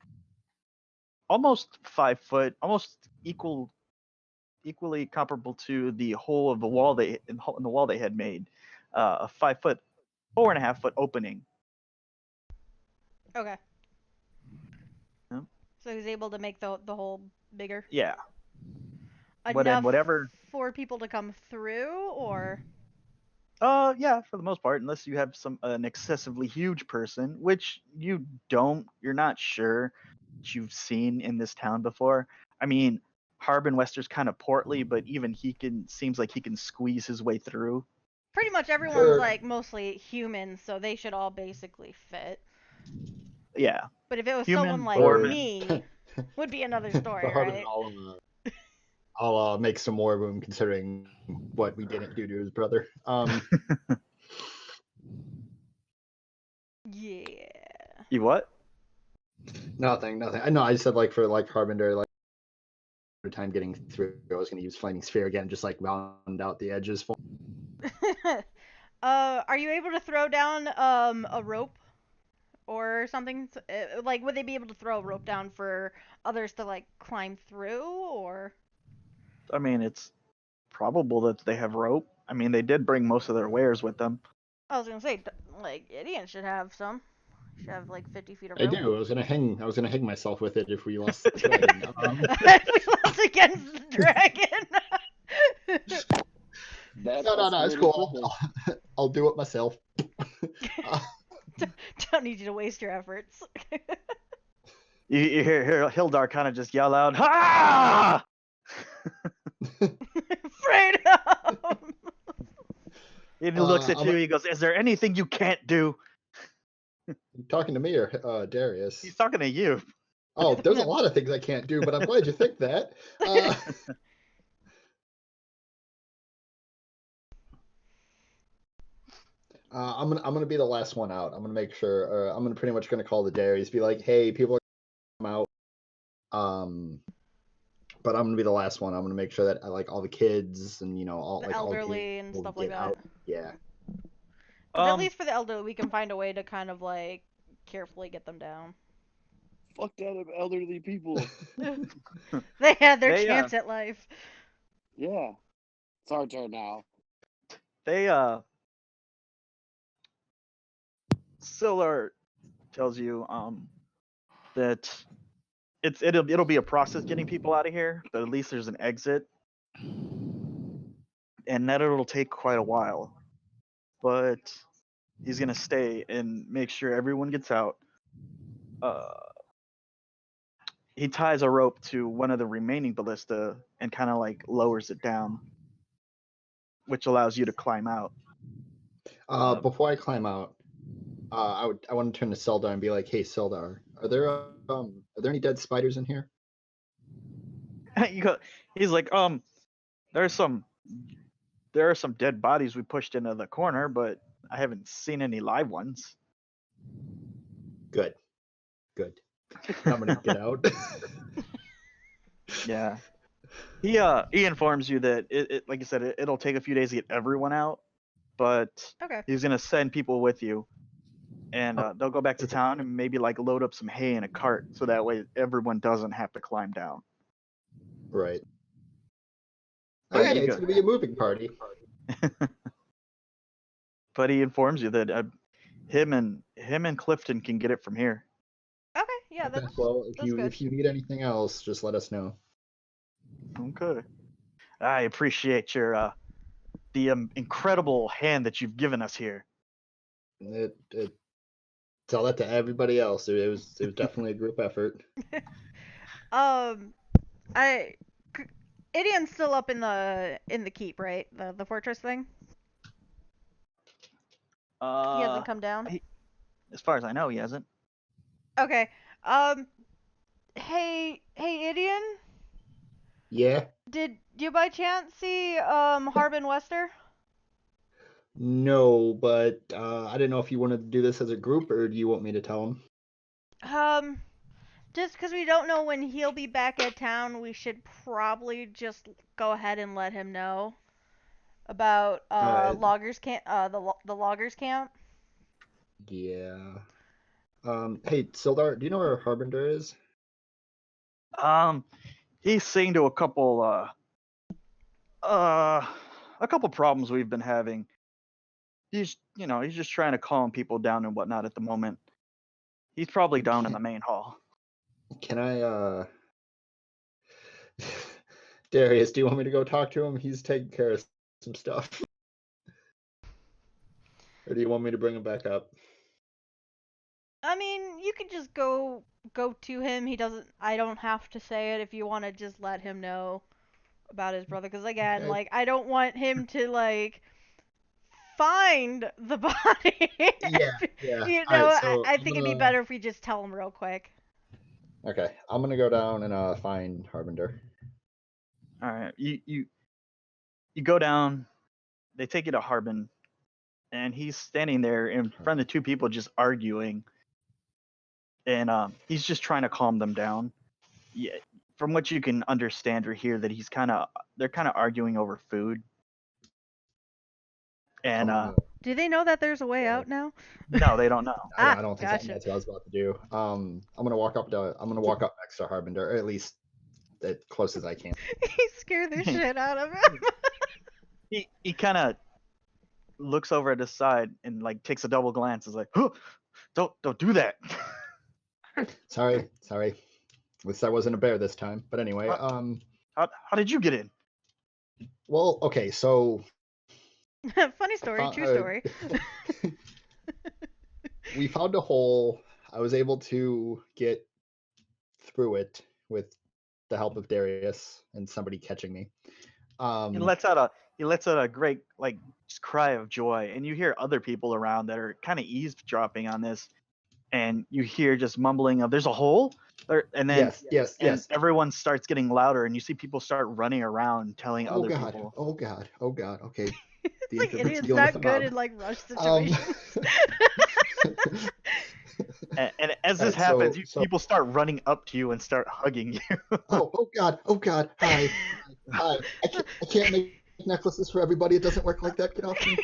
Speaker 1: almost 5 foot, almost equally comparable to the hole of the wall in the wall they had made, a 5 foot, 4.5 foot opening.
Speaker 3: Okay.
Speaker 1: Yeah.
Speaker 3: So he's able to make the hole bigger.
Speaker 1: Yeah.
Speaker 3: Enough
Speaker 1: Whatever.
Speaker 3: for people to come through, or?
Speaker 1: Yeah, for the most part, unless you have an excessively huge person, which you don't. You're not sure that you've seen in this town before. I mean, Harbin Wester's kind of portly, but even he seems like he can squeeze his way through.
Speaker 3: pretty much everyone's
Speaker 2: Sure.
Speaker 3: like mostly human, so they should all basically fit.
Speaker 1: Yeah.
Speaker 3: But if it was
Speaker 1: Human,
Speaker 3: someone like
Speaker 1: dwarven.
Speaker 3: me, would be another story,
Speaker 2: For Harbin,
Speaker 3: right?
Speaker 2: I'll make some more room considering what we didn't do to his brother.
Speaker 3: Yeah.
Speaker 1: You what?
Speaker 2: Nothing. I know. I said like for like Harbinger, like time getting through, I was gonna use Flaming Sphere again, just like round out the edges.
Speaker 3: Are you able to throw down a rope or something? Like, would they be able to throw a rope down for others to like climb through, or?
Speaker 1: I mean, it's probable that they have rope. I mean, they did bring most of their wares with them.
Speaker 3: I was gonna say, like, Idiot should have some. Should have like 50 feet of
Speaker 2: I
Speaker 3: rope.
Speaker 2: do. I was gonna hang myself with it if we lost the dragon.
Speaker 3: If we lost against the dragon.
Speaker 6: That
Speaker 2: No. It's
Speaker 6: escalated
Speaker 2: cool.
Speaker 6: quickly.
Speaker 2: I'll do it myself.
Speaker 3: Don't need you to waste your efforts.
Speaker 1: You hear Hildar kind of just yell out, "Ha!"
Speaker 3: Freedom!
Speaker 1: And he looks at
Speaker 2: I'm
Speaker 1: you. He goes, "Is there anything you can't do?"
Speaker 2: talking to me or Darius?
Speaker 1: He's talking to you.
Speaker 2: Oh, there's a lot of things I can't do, but I'm glad you think that. I'm gonna be the last one out. I'm gonna make sure. I'm gonna pretty much gonna call the Darius, be like, hey, people are gonna come out. But I'm gonna be the last one. I'm gonna make sure that I like all the kids and all
Speaker 3: The
Speaker 2: like
Speaker 3: elderly
Speaker 2: all
Speaker 3: and
Speaker 2: will
Speaker 3: stuff like
Speaker 2: get
Speaker 3: that.
Speaker 2: out. Yeah.
Speaker 3: But at least for the elderly, we can find a way to kind of like carefully get them down.
Speaker 6: Fuck that elderly people.
Speaker 3: They had their
Speaker 1: They,
Speaker 3: chance at life.
Speaker 6: Yeah. It's our turn now.
Speaker 1: they Siller tells you that it'll be a process getting people out of here, but at least there's an exit, and that it'll take quite a while. But he's gonna stay and make sure everyone gets out. He ties a rope to one of the remaining ballista and kind of like lowers it down, which allows you to climb out.
Speaker 2: Before I climb out, I want to turn to Seldar and be like, hey, Seldar, are there any dead spiders in here?
Speaker 1: He's like, there are some dead bodies we pushed into the corner, but I haven't seen any live ones.
Speaker 2: Good. I'm gonna get out.
Speaker 1: Yeah. He informs you that it like I said, it'll take a few days to get everyone out, but
Speaker 3: Okay.
Speaker 1: he's gonna send people with you, and they'll go back to town and maybe like load up some hay in a cart, so that way everyone doesn't have to climb down.
Speaker 2: Right.
Speaker 1: But
Speaker 2: Hey,
Speaker 1: you
Speaker 2: it's
Speaker 1: go-
Speaker 2: gonna be a moving party.
Speaker 1: But he informs you that him and Clifton can get it from here.
Speaker 3: Okay. Yeah,
Speaker 2: Okay,
Speaker 3: that's
Speaker 2: well,
Speaker 3: that's good.
Speaker 2: if you need anything else, just let us know.
Speaker 1: Okay. I appreciate your the incredible hand that you've given us here.
Speaker 2: Tell that to everybody else. It was definitely a group effort.
Speaker 3: I Idian's still up in the keep, right? The fortress thing. He hasn't come down.
Speaker 1: As far as I know, he hasn't.
Speaker 3: Okay. Hey, Idian.
Speaker 2: Yeah.
Speaker 3: Did you by chance see Harbin Wester?
Speaker 2: No, but I didn't know if you wanted to do this as a group or do you want me to tell him?
Speaker 3: Just because we don't know when he'll be back at town, we should probably just go ahead and let him know about loggers camp. The loggers camp.
Speaker 2: Yeah. Hey, Sildar, do you know where Harbinger is?
Speaker 1: He's seen to a couple problems we've been having. He's just trying to calm people down and whatnot at the moment. He's probably down in the main hall.
Speaker 2: Can I Darius, do you want me to go talk to him? He's taking care of some stuff. Or do you want me to bring him back up?
Speaker 3: I mean, you could just go to him. He doesn't. I don't have to say it if you want to just let him know about his brother. Because again,
Speaker 2: Okay.
Speaker 3: like, I don't want him to like find the body.
Speaker 2: Yeah.
Speaker 3: You
Speaker 2: All
Speaker 3: know,
Speaker 2: right, so
Speaker 3: I
Speaker 2: I'm
Speaker 3: think it'd be
Speaker 2: gonna-
Speaker 3: better if we just tell him real quick.
Speaker 2: Okay, I'm gonna go down and find Harbinger.
Speaker 1: All right, you go down. They take you to Harbin, and he's standing there in front of two people just arguing, and he's just trying to calm them down. Yeah, from what you can understand or hear, that they're kind of arguing over food, and
Speaker 3: Do they know that there's a way
Speaker 2: Yeah.
Speaker 3: out now?
Speaker 1: no, they don't know.
Speaker 2: I don't think
Speaker 3: gotcha.
Speaker 2: that's what I was about to do. I'm gonna walk up next to Harbinger, or at least as close as I can.
Speaker 3: He scared the shit out of him.
Speaker 1: He kind of looks over at his side and like takes a double glance. Is like, huh, don't do that.
Speaker 2: Sorry. At least I wasn't a bear this time. But anyway,
Speaker 1: How did you get in?
Speaker 2: well, okay, so
Speaker 3: Funny story, true
Speaker 2: uh,
Speaker 3: story.
Speaker 2: we found a hole. I was able to get through it with the help of Darius and somebody catching me.
Speaker 1: He lets out a great like just cry of joy, and you hear other people around that are kind of eavesdropping on this, and you hear just mumbling of "There's a hole," and then
Speaker 2: yes.
Speaker 1: everyone starts getting louder, and you see people start running around telling
Speaker 2: Oh
Speaker 1: other
Speaker 2: god.
Speaker 1: people.
Speaker 2: Oh god. Okay.
Speaker 3: It's
Speaker 2: The
Speaker 3: like
Speaker 2: internet's
Speaker 3: idiots
Speaker 2: dealing with
Speaker 3: not
Speaker 2: the
Speaker 3: good
Speaker 2: mob.
Speaker 3: in like rush
Speaker 2: Um,
Speaker 3: situations.
Speaker 1: And as this
Speaker 2: Alright,
Speaker 1: happens,
Speaker 2: so-
Speaker 1: people start running up to you and start hugging you.
Speaker 2: oh god. Hi. I can't make necklaces for everybody. It doesn't work like that. Get off me.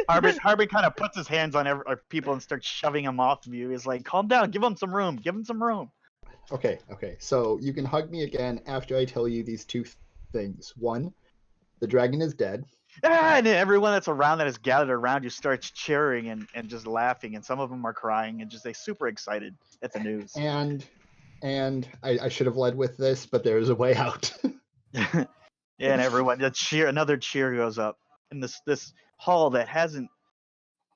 Speaker 1: Harbin kind of puts his hands on people and starts shoving them off of you. He's like, "Calm down, give him some room, give him some room."
Speaker 2: Okay. So you can hug me again after I tell you these two things. One, the dragon is dead.
Speaker 1: And then everyone that's around that is gathered around you starts cheering and just laughing, and some of them are crying and just they super excited at the news.
Speaker 2: And I should have led with this, but there is a way out.
Speaker 1: And everyone, another cheer goes up, and this hall that hasn't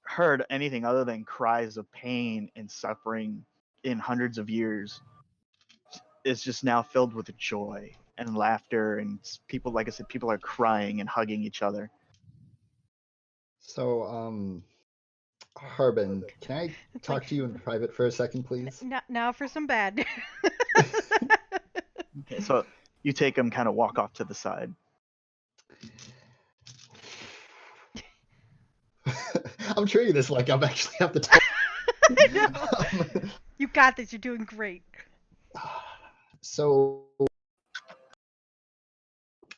Speaker 1: heard anything other than cries of pain and suffering in hundreds of years is just now filled with joy and laughter, and people, like I said, people are crying and hugging each other.
Speaker 2: So, Harbin, can I
Speaker 3: It's
Speaker 2: talk
Speaker 3: like-
Speaker 2: to you in private for a second, please?
Speaker 3: Now for some bad news.
Speaker 1: Okay, so you take him, kind of walk off to the side.
Speaker 2: I'm treating this like I'm actually have to tell.
Speaker 3: I know. You got this. You're doing great.
Speaker 2: So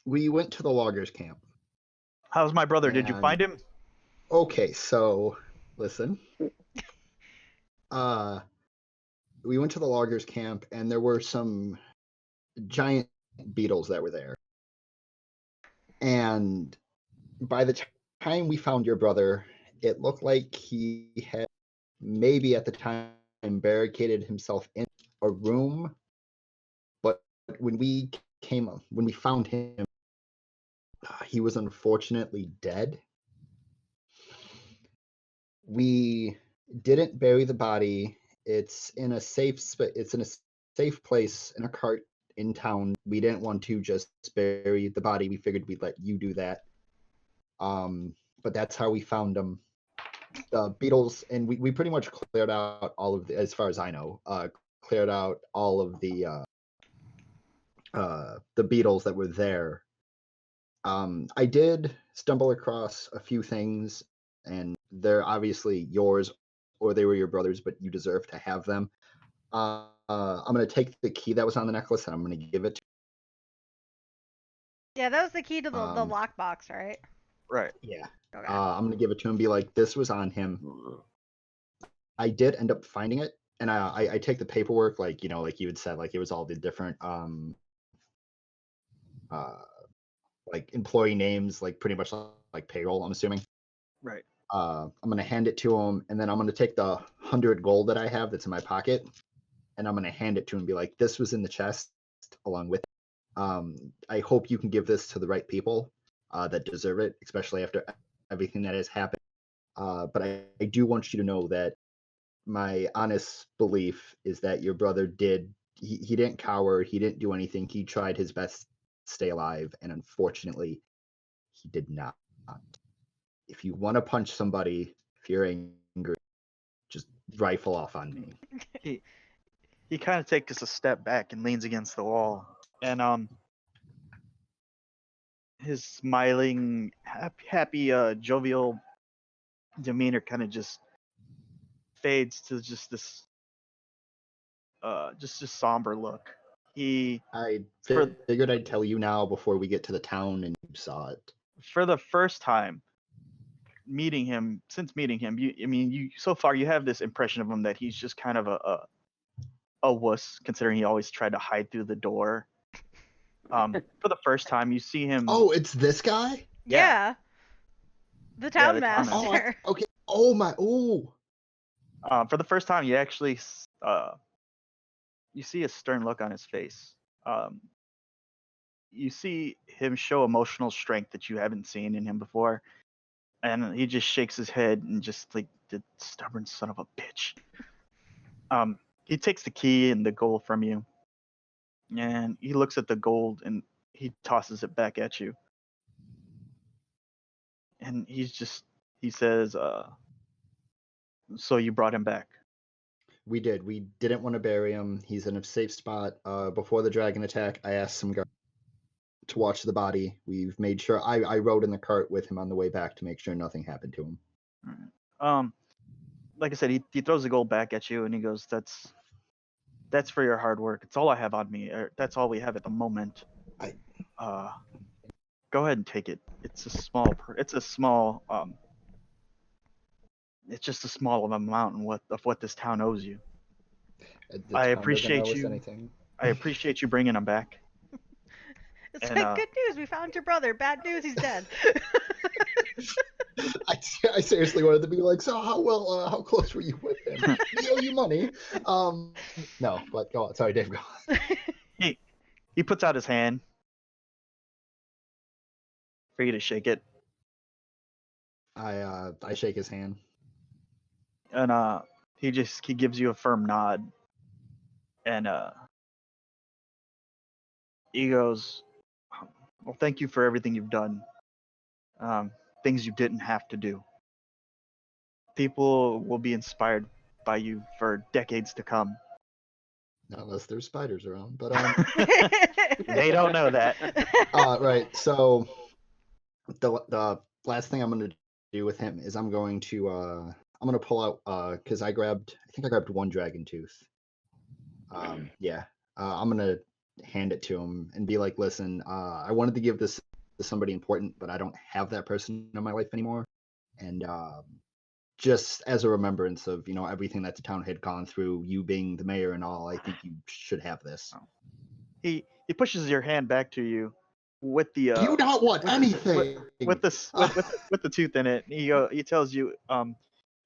Speaker 2: we went to the loggers camp.
Speaker 1: How's my brother? Did you
Speaker 2: And-
Speaker 1: find him?
Speaker 2: Okay, so listen. We went to the loggers camp, and there were some giant beetles that were there. And by the time we found your brother, it looked like he had maybe at the time barricaded himself in a room. But when we found him, he was unfortunately dead. We didn't bury the body. It's in a safe place in a cart in town. We didn't want to just bury the body. We figured we'd let you do that. But that's how we found him. The beetles, and we pretty much cleared out all of the, as far as I know, cleared out all of the beetles that were there. I did stumble across a few things, and they're obviously yours, or they were your brother's, but you deserve to have them. I'm gonna take the key that was on the necklace, and I'm gonna give it to.
Speaker 3: Yeah, that was the key to the
Speaker 2: Um,
Speaker 3: lockbox, right?
Speaker 1: Right.
Speaker 2: Yeah.
Speaker 3: Okay.
Speaker 2: I'm gonna give it to him. Be like, this was on him. I did end up finding it, and I take the paperwork, like like you had said, like it was all the different like employee names, like pretty much like payroll, I'm assuming.
Speaker 1: Right.
Speaker 2: I'm gonna hand it to him, and then I'm gonna take the 100 gold that I have that's in my pocket, and I'm gonna hand it to him and be like, this was in the chest along with it. I hope you can give this to the right people that deserve it, especially after everything that has happened. But I do want you to know that my honest belief is that your brother he didn't cower, he didn't do anything, he tried his best to stay alive, and unfortunately he did not. if you want to punch somebody, if you're angry, just rifle off on me.
Speaker 1: He kind of takes a step back and leans against the wall, and his smiling, happy, jovial demeanor kind of just fades to just this just a somber look.
Speaker 2: I
Speaker 1: For-
Speaker 2: figured I'd tell you now before we get to the town and you saw it.
Speaker 1: For the first time since meeting him, you so far you have this impression of him that he's just kind of a wuss, considering he always tried to hide through the door. For the first time you see him.
Speaker 2: Oh, it's this guy?
Speaker 3: Yeah. The town
Speaker 1: the town
Speaker 3: master.
Speaker 2: Okay. Oh my. Oh.
Speaker 1: For the first time you actually you see a stern look on his face. You see him show emotional strength that you haven't seen in him before, and he just shakes his head and just like, the stubborn son of a bitch. He takes the key and the gold from you, and he looks at the gold and he tosses it back at you, and he says, so you brought him back.
Speaker 2: We did. We didn't want to bury him. He's in a safe spot. Before the dragon attack, I asked some guards to watch the body. We've made sure. I rode in the cart with him on the way back to make sure nothing happened to him.
Speaker 1: Like I said, he throws the gold back at you and he goes, that's for your hard work. It's all I have on me. That's all we have at the moment. Go ahead and take it. It's just a small amount of what this town owes you. I appreciate you.
Speaker 2: Anything.
Speaker 1: I appreciate you bringing him back.
Speaker 3: It's
Speaker 1: And,
Speaker 3: like, good news, we found your brother. Bad news, he's dead.
Speaker 2: I seriously wanted to be like, so how close were you with him? We owe you money. No, but go on. Sorry, Dave, go on.
Speaker 1: He puts out his hand for you to shake it,
Speaker 2: I shake his hand.
Speaker 1: and he gives you a firm nod, and he goes, well, thank you for everything you've done. Things you didn't have to do. People will be inspired by you for decades to come.
Speaker 2: Not unless there's spiders around, but
Speaker 1: They don't know that.
Speaker 2: right. So the last thing I'm gonna do with him is I'm gonna pull out because I think I grabbed one dragon tooth. Yeah. I'm gonna hand it to him and be like, listen, I wanted to give this to somebody important, but I don't have that person in my life anymore. And just as a remembrance of, everything that the town had gone through, you being the mayor and all, I think you should have this.
Speaker 1: He pushes your hand back to you with the
Speaker 2: Do you not want anything
Speaker 1: with the tooth in it. He tells you,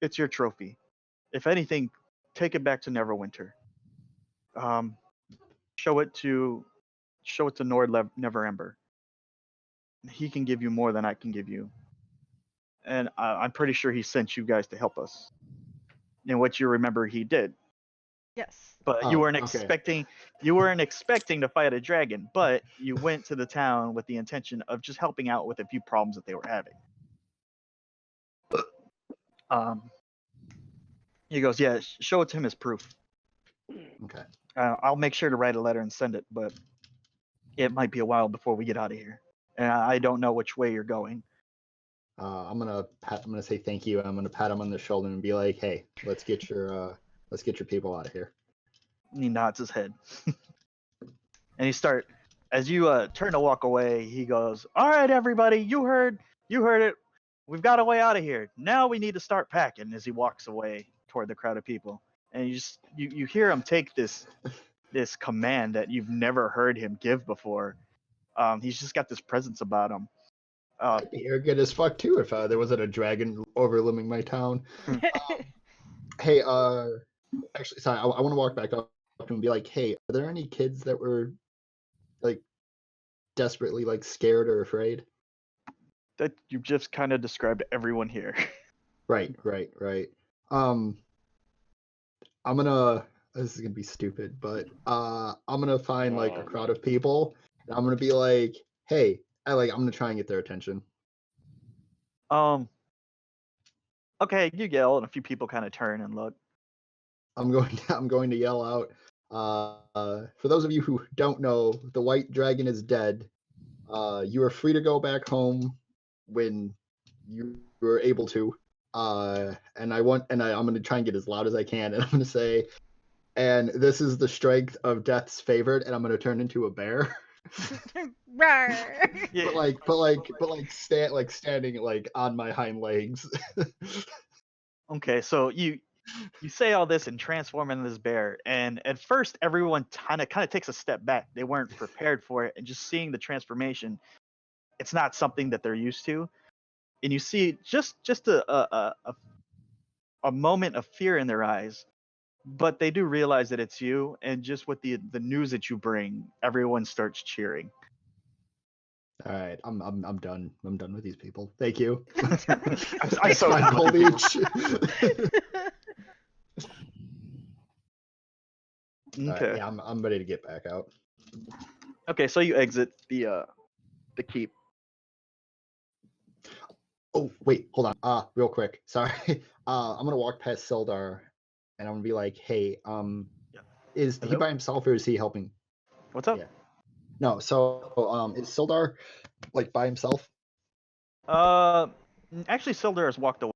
Speaker 1: it's your trophy. If anything, take it back to Neverwinter. Show it to Neverember. He can give you more than I can give you, and I'm pretty sure he sent you guys to help us. And what you remember, he did.
Speaker 3: Yes.
Speaker 1: But you weren't
Speaker 2: okay.
Speaker 1: expecting to fight a dragon, but you went to the town with the intention of just helping out with a few problems that they were having. He goes, yeah, show it to him as proof.
Speaker 2: Okay.
Speaker 1: I'll make sure to write a letter and send it, but it might be a while before we get out of here, and I don't know which way you're going.
Speaker 2: I'm gonna say thank you. I'm gonna pat him on the shoulder and be like, hey, let's get your people out of here.
Speaker 1: And he nods his head. And as you turn to walk away, he goes, all right, everybody, you heard it. We've got a way out of here. Now we need to start packing. As he walks away toward the crowd of people. And you hear him take this command that you've never heard him give before. He's just got this presence about him.
Speaker 2: I'd be arrogant as fuck too if there wasn't a dragon overlooming my town. Hey, actually, sorry, I want to walk back up to him and be like, hey, are there any kids that were like desperately like scared or afraid?
Speaker 1: That you've just kind of described everyone here.
Speaker 2: Right. I'm gonna. This is gonna be stupid, but I'm gonna find like a crowd of people, and I'm gonna be like, hey, I'm gonna try and get their attention.
Speaker 1: Okay, you yell, and a few people kind of turn and look.
Speaker 2: I'm going to yell out. For those of you who don't know, the white dragon is dead. You are free to go back home when you are able to. I'm going to try and get as loud as I can, and I'm going to say, and this is the strength of death's favorite, and I'm going to turn into a bear.
Speaker 3: Rawr.
Speaker 1: Yeah.
Speaker 2: but standing like on my hind legs.
Speaker 1: Okay, so you say all this and transform into this bear, and at first everyone kind of takes a step back. They weren't prepared for it, and just seeing the transformation, it's not something that they're used to. And you see just a moment of fear in their eyes, but they do realize that it's you, and just with the news that you bring, everyone starts cheering.
Speaker 2: All right, I'm done. I'm done with these people. Thank you.
Speaker 1: I'm so
Speaker 2: My
Speaker 1: done with you
Speaker 2: foliage. All right,
Speaker 1: Okay.
Speaker 2: yeah, I'm ready to get back out.
Speaker 1: Okay, so you exit the keep.
Speaker 2: Oh wait, hold on. Real quick. Sorry. I'm gonna walk past Sildar, and I'm gonna be like, "Hey,
Speaker 1: Yeah.
Speaker 2: is he
Speaker 1: Hello?
Speaker 2: by himself or is he helping?"
Speaker 1: What's up?
Speaker 2: Yeah. No. So, is Sildar like by himself?
Speaker 1: Uh, Actually, Sildar has walked away.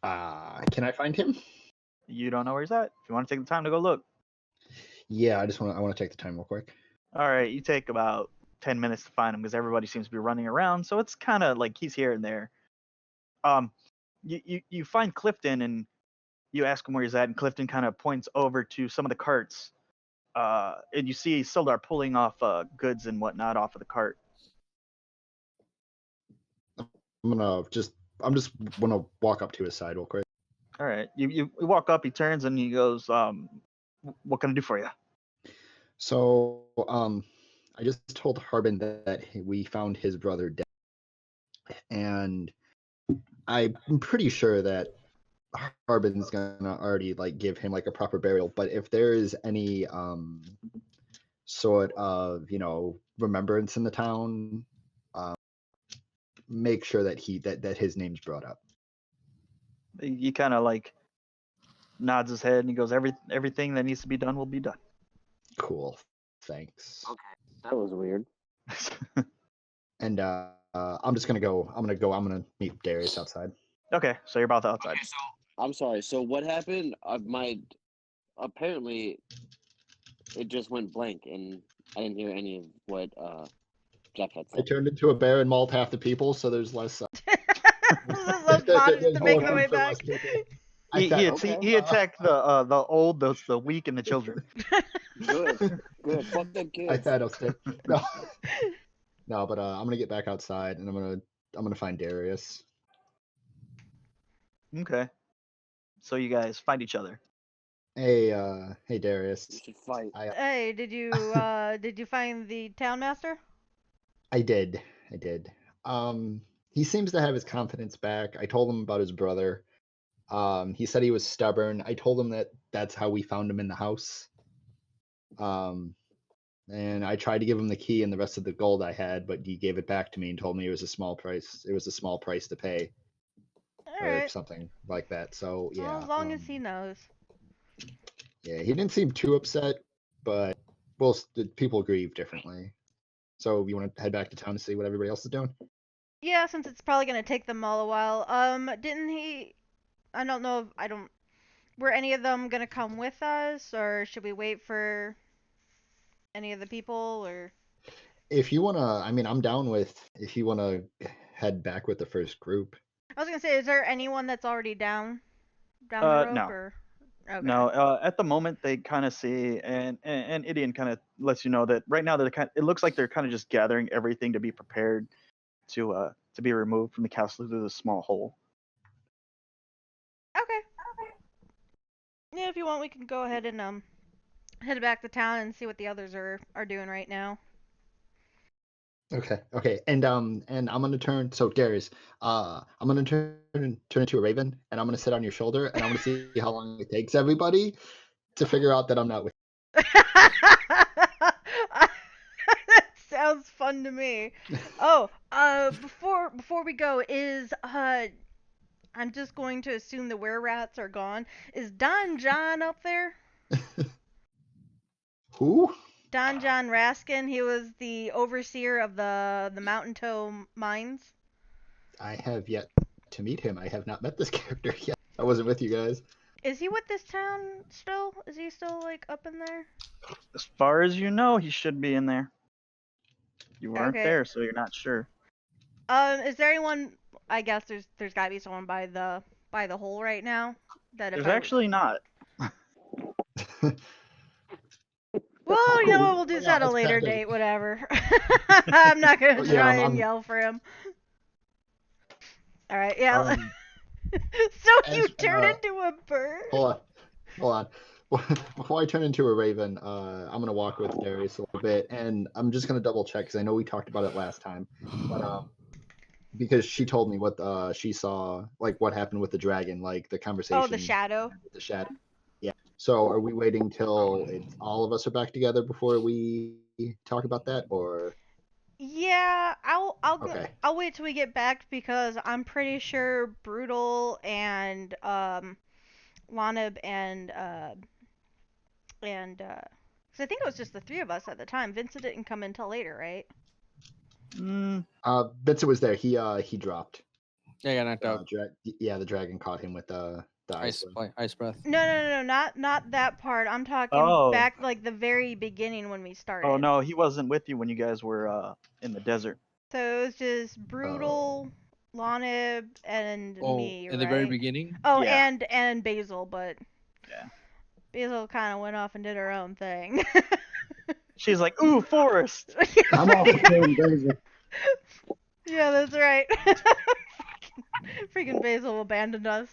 Speaker 2: Can I find him?
Speaker 1: You don't know where he's at. If you want to take the time to go look.
Speaker 2: Yeah, I want to take the time real quick.
Speaker 1: All right, you take about 10 minutes to find him because everybody seems to be running around, so it's kind of like he's here and there. Um, you find Clifton and you ask him where he's at, and Clifton kind of points over to some of the carts. And you see Sildar pulling off goods and whatnot off of the cart.
Speaker 2: I'm just gonna walk up to his side real quick.
Speaker 1: All right, you walk up, he turns and he goes, "What can I do for you?"
Speaker 2: So, I just told Harbin that we found his brother dead, and I'm pretty sure that Harbin's gonna already like give him like a proper burial. But if there is any sort of remembrance in the town, make sure that that his name's brought up.
Speaker 1: He kind of like nods his head and he goes, Everything that needs to be done will be done."
Speaker 2: Cool, thanks.
Speaker 6: That was weird.
Speaker 2: And I'm just gonna go. I'm gonna meet Darius outside.
Speaker 1: Okay, so you're about outside.
Speaker 6: Okay, so I'm sorry. So what happened? Apparently it just went blank, and I didn't hear any of what Jeff had
Speaker 2: I
Speaker 6: said.
Speaker 2: turned into a bear and mauled half the people, so there's less.
Speaker 3: Those bodies to make their way back.
Speaker 1: He attacked the old, the weak, and the children.
Speaker 6: Good. Fuck them kids.
Speaker 2: I Thanos did. No, but I'm gonna get back outside and I'm gonna find Darius.
Speaker 1: Okay, so you guys find each other.
Speaker 2: Hey Darius.
Speaker 6: You should fight.
Speaker 3: Hey, did you find the town master?
Speaker 2: I did. He seems to have his confidence back. I told him about his brother. He said he was stubborn. I told him that that's how we found him in the house. And I tried to give him the key and the rest of the gold I had, but he gave it back to me and told me it was a small price. It was a small price to pay,
Speaker 3: All
Speaker 2: or
Speaker 3: right.
Speaker 2: something like that. So yeah.
Speaker 3: Well, as long as he knows.
Speaker 2: Yeah, he didn't seem too upset, but people grieve differently. So you want to head back to town to see what everybody else is doing?
Speaker 3: Yeah, since it's probably gonna take them all a while. Didn't he? I don't know. Were any of them gonna come with us, or should we wait for any of the people, or?
Speaker 2: If you wanna, I mean, I'm down with if you wanna head back with the first group.
Speaker 3: I was gonna say, is there anyone that's already down the rope,
Speaker 1: No.
Speaker 3: or? Okay.
Speaker 1: No, at the moment they kind of see, and Idian kind of lets you know that right now it looks like they're kind of just gathering everything to be prepared to be removed from the castle through the small hole.
Speaker 3: Okay. Yeah, if you want, we can go ahead and head back to town and see what the others are doing right now.
Speaker 2: Okay, and I'm gonna turn. So Darius, I'm gonna turn into a raven, and I'm gonna sit on your shoulder, and I'm gonna see how long it takes everybody to figure out that I'm not with.
Speaker 3: That sounds fun to me. Oh, before we go, is I'm just going to assume the were-rats are gone. Is Don John up there?
Speaker 2: Who?
Speaker 3: Don John Raskin. He was the overseer of the Mountain Toe mines.
Speaker 2: I have yet to meet him. I have not met this character yet. I wasn't with you guys.
Speaker 3: Is he with this town still? Is he still like up in there?
Speaker 1: As far as you know, he should be in there. You weren't
Speaker 3: Okay.
Speaker 1: there, so you're not sure.
Speaker 3: Is there anyone? I guess there's gotta be someone by the hole right now. That if
Speaker 1: There's
Speaker 3: I
Speaker 1: actually not.
Speaker 3: Well, you know what? We'll do
Speaker 2: Yeah,
Speaker 3: this at a
Speaker 2: let's
Speaker 3: later
Speaker 2: pack it.
Speaker 3: date, whatever. I'm not gonna
Speaker 2: Oh, yeah,
Speaker 3: try
Speaker 2: I'm-
Speaker 3: and yell for him. All right, yeah.
Speaker 2: Um,
Speaker 3: So you
Speaker 2: as,
Speaker 3: turn into a bird?
Speaker 2: Hold on. Before I turn into a raven, I'm gonna walk with Darius a little bit, and I'm just gonna double check because I know we talked about it last time, but because she told me what she saw, like what happened with the dragon, like the conversation.
Speaker 3: Oh, the shadow.
Speaker 2: With the shadow. Yeah. So are we waiting till all of us are back together before we talk about that, or?
Speaker 3: Yeah,
Speaker 2: Okay.
Speaker 3: I'll wait till we get back because I'm pretty sure Brutal and Lanib and cause I think it was just the three of us at the time. Vincent didn't come until later, right?
Speaker 2: Vincent was there. He dropped.
Speaker 5: Yeah, I got knocked out.
Speaker 2: The dragon caught him with the ice.
Speaker 5: Ice breath.
Speaker 3: No, not that part. I'm talking
Speaker 1: Oh.
Speaker 3: back like the very beginning when we started.
Speaker 1: Oh no, he wasn't with you when you guys were in the desert.
Speaker 3: So it was just Brutal, Lanib, and me,
Speaker 5: in
Speaker 3: right?
Speaker 5: the very beginning.
Speaker 3: Oh,
Speaker 1: Yeah.
Speaker 3: and Basil, but
Speaker 1: Yeah.
Speaker 3: Basil kind of went off and did her own thing.
Speaker 1: She's like, ooh, forest.
Speaker 4: I'm off the same crazy.
Speaker 3: Yeah, that's right. Freaking Basil abandoned us.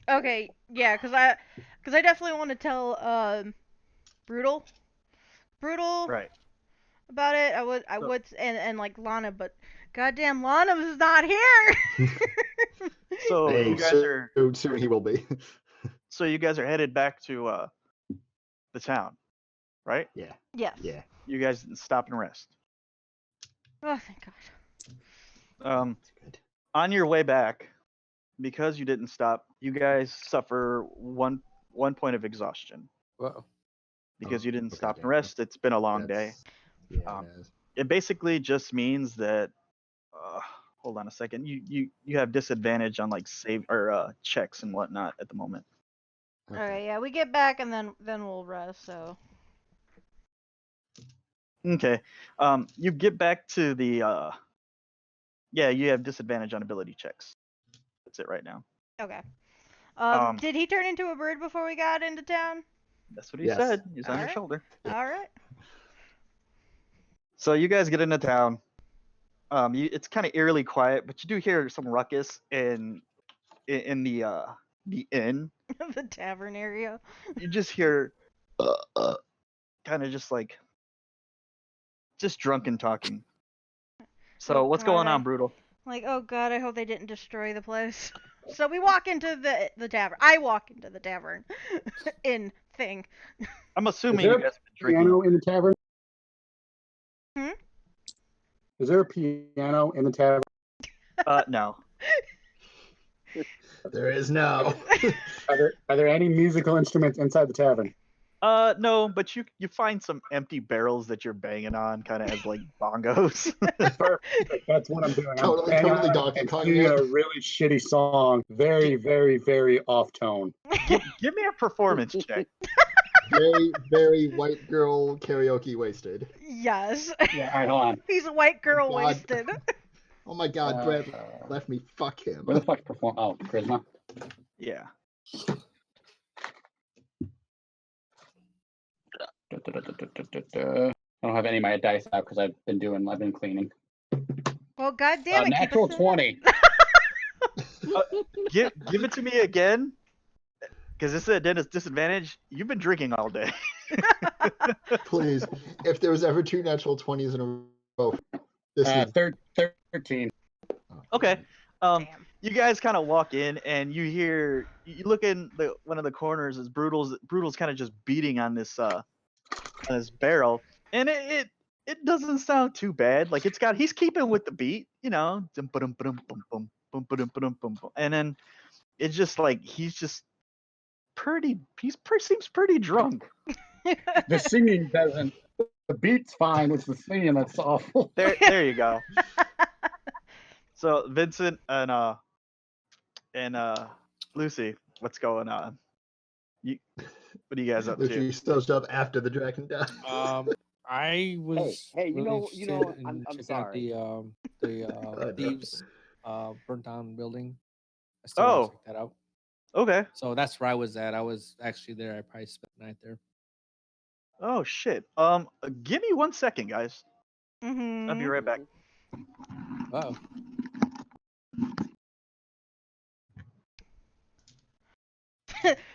Speaker 3: Okay, yeah, cause I definitely want to tell Brutal
Speaker 1: Right.
Speaker 3: about it. I would, and like Lana, but goddamn, Lana is not here.
Speaker 1: So
Speaker 2: Hey,
Speaker 1: you guys are
Speaker 2: soon he will be.
Speaker 1: you guys are headed back to the town, right?
Speaker 2: Yeah.
Speaker 3: Yes.
Speaker 2: Yeah.
Speaker 1: You guys didn't stop and rest.
Speaker 3: Oh, thank God.
Speaker 2: That's good.
Speaker 1: On your way back, because you didn't stop, you guys suffer one point of exhaustion
Speaker 5: Whoa.
Speaker 1: because you didn't
Speaker 2: okay,
Speaker 1: stop and
Speaker 2: damn.
Speaker 1: rest. It's been a long day.
Speaker 2: Yeah,
Speaker 1: Um,
Speaker 2: it is.
Speaker 1: It basically just means that hold on a second. You have disadvantage on like save or checks and whatnot at the moment.
Speaker 2: Okay.
Speaker 3: All right, yeah, we get back and then we'll rest. So.
Speaker 1: Okay. You get back to the yeah, you have disadvantage on ability checks. That's it right now.
Speaker 3: Okay.
Speaker 1: Um,
Speaker 3: Did he turn into a bird before we got into town?
Speaker 1: That's what he
Speaker 2: Yes.
Speaker 1: said. He's on your
Speaker 3: Alright.
Speaker 1: shoulder.
Speaker 3: All right.
Speaker 1: So you guys get into town. It's kind of eerily quiet, but you do hear some ruckus in the inn.
Speaker 3: The tavern area.
Speaker 1: You just hear kind of just like just drunken talking. So
Speaker 3: Oh,
Speaker 1: what's
Speaker 3: God,
Speaker 1: going on, Brutal?
Speaker 3: Like, oh God, I hope they didn't destroy the place. So we walk into the tavern. I walk into the tavern. In thing.
Speaker 1: I'm
Speaker 4: Is
Speaker 1: assuming
Speaker 4: there
Speaker 1: you guys have been
Speaker 4: a piano
Speaker 1: drinking.
Speaker 4: in the tavern?
Speaker 3: Hmm?
Speaker 4: Is there a piano in the tavern?
Speaker 1: No.
Speaker 2: There is no.
Speaker 4: Are there any musical instruments inside the tavern?
Speaker 1: No, but you find some empty barrels that you're banging on, kind of as like bongos.
Speaker 4: Perfect. That's what I'm doing.
Speaker 2: Totally
Speaker 4: I'm banging on
Speaker 2: Donkey
Speaker 4: and
Speaker 2: Kong
Speaker 4: singing
Speaker 2: it.
Speaker 4: a really shitty song. Very, very, very off tone.
Speaker 1: Give me a performance check.
Speaker 2: Very, very white girl karaoke wasted.
Speaker 3: Yes.
Speaker 4: Yeah, all right, hold on.
Speaker 3: He's a white girl
Speaker 2: God.
Speaker 3: wasted.
Speaker 2: Oh my God, Brad left me. Fuck him.
Speaker 4: Where the fuck perform? Oh, charisma.
Speaker 1: Yeah.
Speaker 4: I don't have any of my dice out because I've been cleaning.
Speaker 3: Well, God damn it. keep
Speaker 4: Natural
Speaker 3: us in-
Speaker 4: 20.
Speaker 1: Give it to me again. Because this is a dentist disadvantage. You've been drinking all day.
Speaker 2: Please. If there was ever 2 natural 20s in a row, this is
Speaker 4: 13.
Speaker 1: Okay.
Speaker 3: Damn.
Speaker 1: You guys kind of walk in and you look in one of the corners is Brutal's kind of just beating on this barrel, and it doesn't sound too bad. Like he's keeping with the beat, you know. Dum, ba-dum, ba-dum, bum, bum. boom, boom, boom, boom, boom, and then it's just like seems pretty drunk.
Speaker 4: The singing doesn't. The beat's fine. It's the singing that's awful.
Speaker 1: There you go. So Vincent and Lucy, what's going on? What are you guys up to?
Speaker 2: Lucy still showed up after the dragon died.
Speaker 5: I was
Speaker 6: hey, you
Speaker 5: really
Speaker 6: know,
Speaker 5: interested in
Speaker 6: I'm
Speaker 5: checking out
Speaker 6: sorry.
Speaker 5: the
Speaker 2: no.
Speaker 5: thieves burnt down building. I still want
Speaker 1: Oh,
Speaker 5: to check that out.
Speaker 1: okay.
Speaker 5: So that's where I was at. I was actually there. I probably spent the night there.
Speaker 1: Oh shit. Give me 1 second, guys. I'll be right back.
Speaker 5: Wow.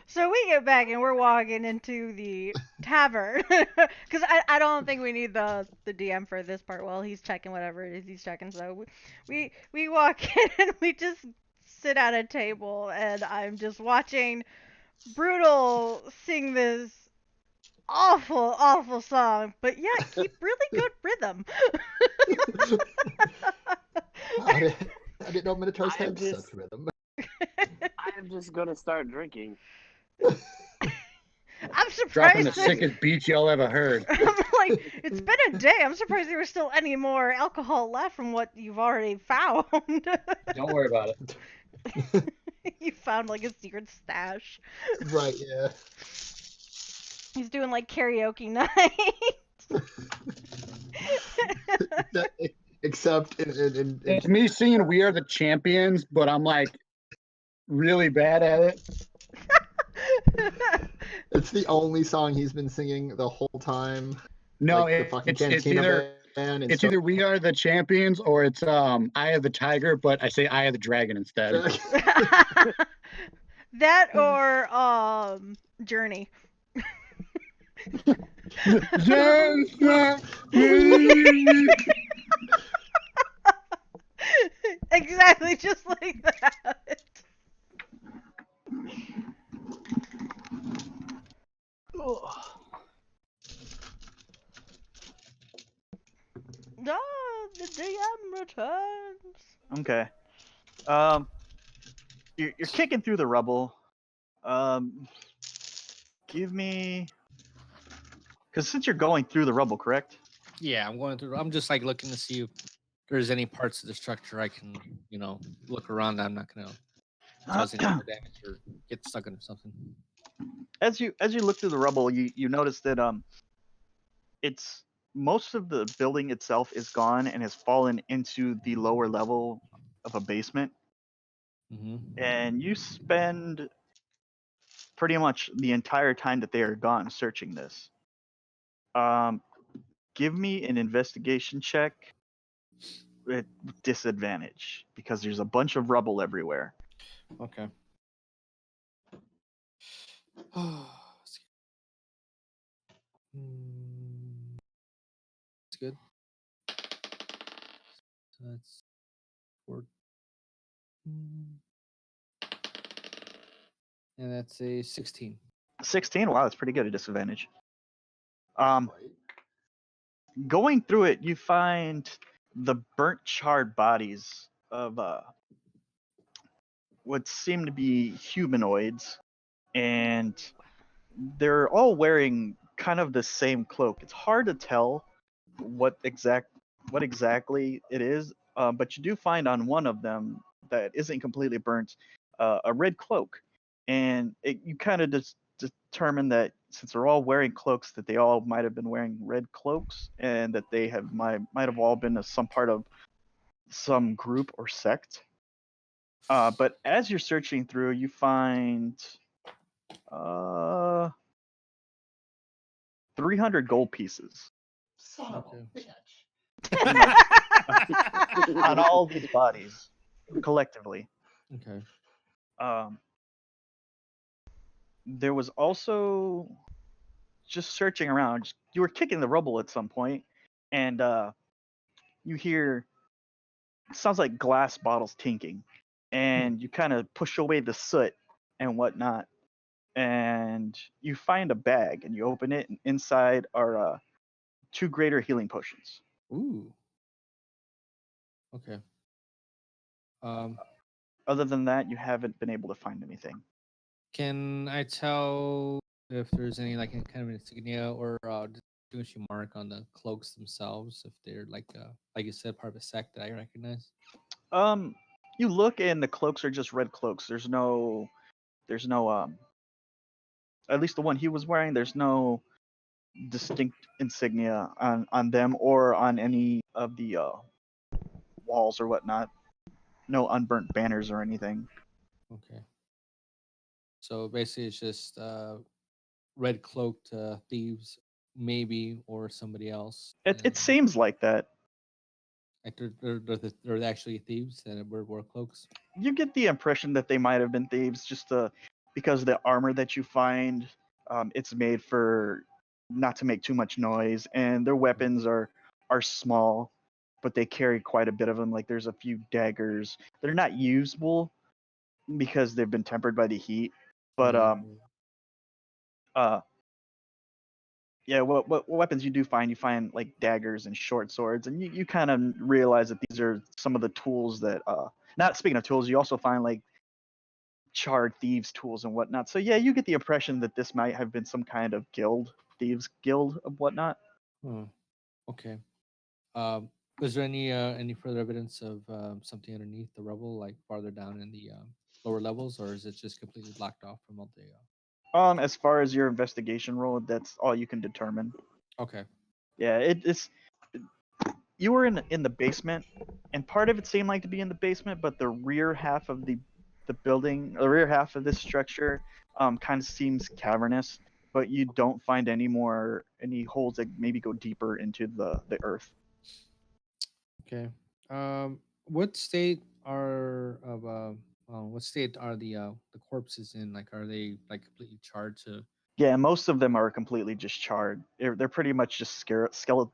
Speaker 3: So we get back and we're walking into the tavern because I don't think we need the DM for this part. Well, he's checking whatever it is he's checking. So we walk in and we just sit at a table and I'm just watching Brutal sing this awful song, but yet keep really good rhythm.
Speaker 2: I didn't know Minotaurs
Speaker 6: I'm
Speaker 2: had
Speaker 6: just-
Speaker 2: such rhythm.
Speaker 6: I'm just gonna start drinking.
Speaker 3: I'm
Speaker 4: Dropping
Speaker 3: surprised.
Speaker 4: the sickest beat y'all ever heard.
Speaker 3: I'm like, it's been a day. I'm surprised there was still any more alcohol left from what you've already found.
Speaker 4: Don't worry about it.
Speaker 3: You found like a secret stash.
Speaker 2: Right, yeah.
Speaker 3: He's doing like karaoke night.
Speaker 2: Except in
Speaker 4: It's me singing "We Are the Champions," but I'm like really bad at it.
Speaker 2: it's the only song he's been singing the whole time.
Speaker 4: No,
Speaker 2: Like the fucking
Speaker 4: it's
Speaker 2: Cantina
Speaker 4: either
Speaker 2: band and
Speaker 4: it's either "We Are the Champions" or it's "Eye of the Tiger," but I say "Eye of the Dragon" instead.
Speaker 3: That or Journey. Exactly, just like that. The DM returns.
Speaker 1: Okay. You're kicking through the rubble. Give me, because since you're going through the rubble, correct?
Speaker 5: Yeah, I'm going through. I'm just like looking to see if there's any parts of the structure I can, look around. I'm not gonna cause any more damage or get stuck into something.
Speaker 1: As you look through the rubble, you notice that it's most of the building itself is gone and has fallen into the lower level of a basement,
Speaker 5: Mm-hmm.
Speaker 1: and you spend pretty much the entire time that they are gone searching this. Give me an investigation check with disadvantage because there's a bunch of rubble everywhere.
Speaker 5: Okay. That's good. So that's 14. And that's a 16.
Speaker 1: 16. Wow, that's pretty good at disadvantage. Going through it, you find the burnt, charred bodies of what seem to be humanoids, and they're all wearing kind of the same cloak. It's hard to tell what exactly it is, but you do find on one of them that isn't completely burnt a red cloak, and you kind of just determine that since they're all wearing cloaks, that they all might have been wearing red cloaks, and that they might have all been some part of some group or sect. But as you're searching through, you find 300 gold pieces
Speaker 2: Son of a
Speaker 5: Okay.
Speaker 2: bitch.
Speaker 1: on all these bodies collectively.
Speaker 5: Okay.
Speaker 1: There was also just searching around. You were kicking the rubble at some point, and you hear it sounds like glass bottles tinking, and you kind of push away the soot and whatnot, and you find a bag, and you open it, and inside are 2 greater healing potions.
Speaker 5: Ooh. Okay.
Speaker 1: Other than that, you haven't been able to find anything.
Speaker 5: Can I tell if there's any like any kind of insignia or distinguishing mark on the cloaks themselves? If they're like you said, part of a sect that I recognize.
Speaker 1: Um, you look and the cloaks are just red cloaks. There's no at least the one he was wearing. There's no distinct insignia on them or on any of the walls or whatnot. No unburnt banners or anything.
Speaker 5: Okay. So basically, it's just red cloaked thieves, maybe, or somebody else.
Speaker 1: It seems like that.
Speaker 5: Like they're actually thieves that wear cloaks.
Speaker 1: You get the impression that they might have been thieves just because the armor that you find, it's made for not to make too much noise, and their weapons are small, but they carry quite a bit of them. Like there's a few daggers. They're not usable because they've been tempered by the heat, but uh yeah, what weapons you do find? You find like daggers and short swords, and you kind of realize that these are some of the tools that. Not speaking of tools, you also find like charred thieves' tools and whatnot. So yeah, you get the impression that this might have been some kind of guild, thieves guild of whatnot.
Speaker 5: Hmm. Okay. Um, is there any further evidence of something underneath the rubble, like farther down in the lower levels, or is it just completely blocked off from all the?
Speaker 1: As far as your investigation roll, that's all you can determine.
Speaker 5: Okay.
Speaker 1: Yeah, it's you were in the basement, and part of it seemed like to be in the basement, but the rear half of the building, the rear half of this structure, kind of seems cavernous. But you don't find any holes that maybe go deeper into the earth.
Speaker 5: Okay. What state what state are the corpses in? Like, are they like completely charred to?
Speaker 1: Yeah, most of them are completely just charred. They're pretty much just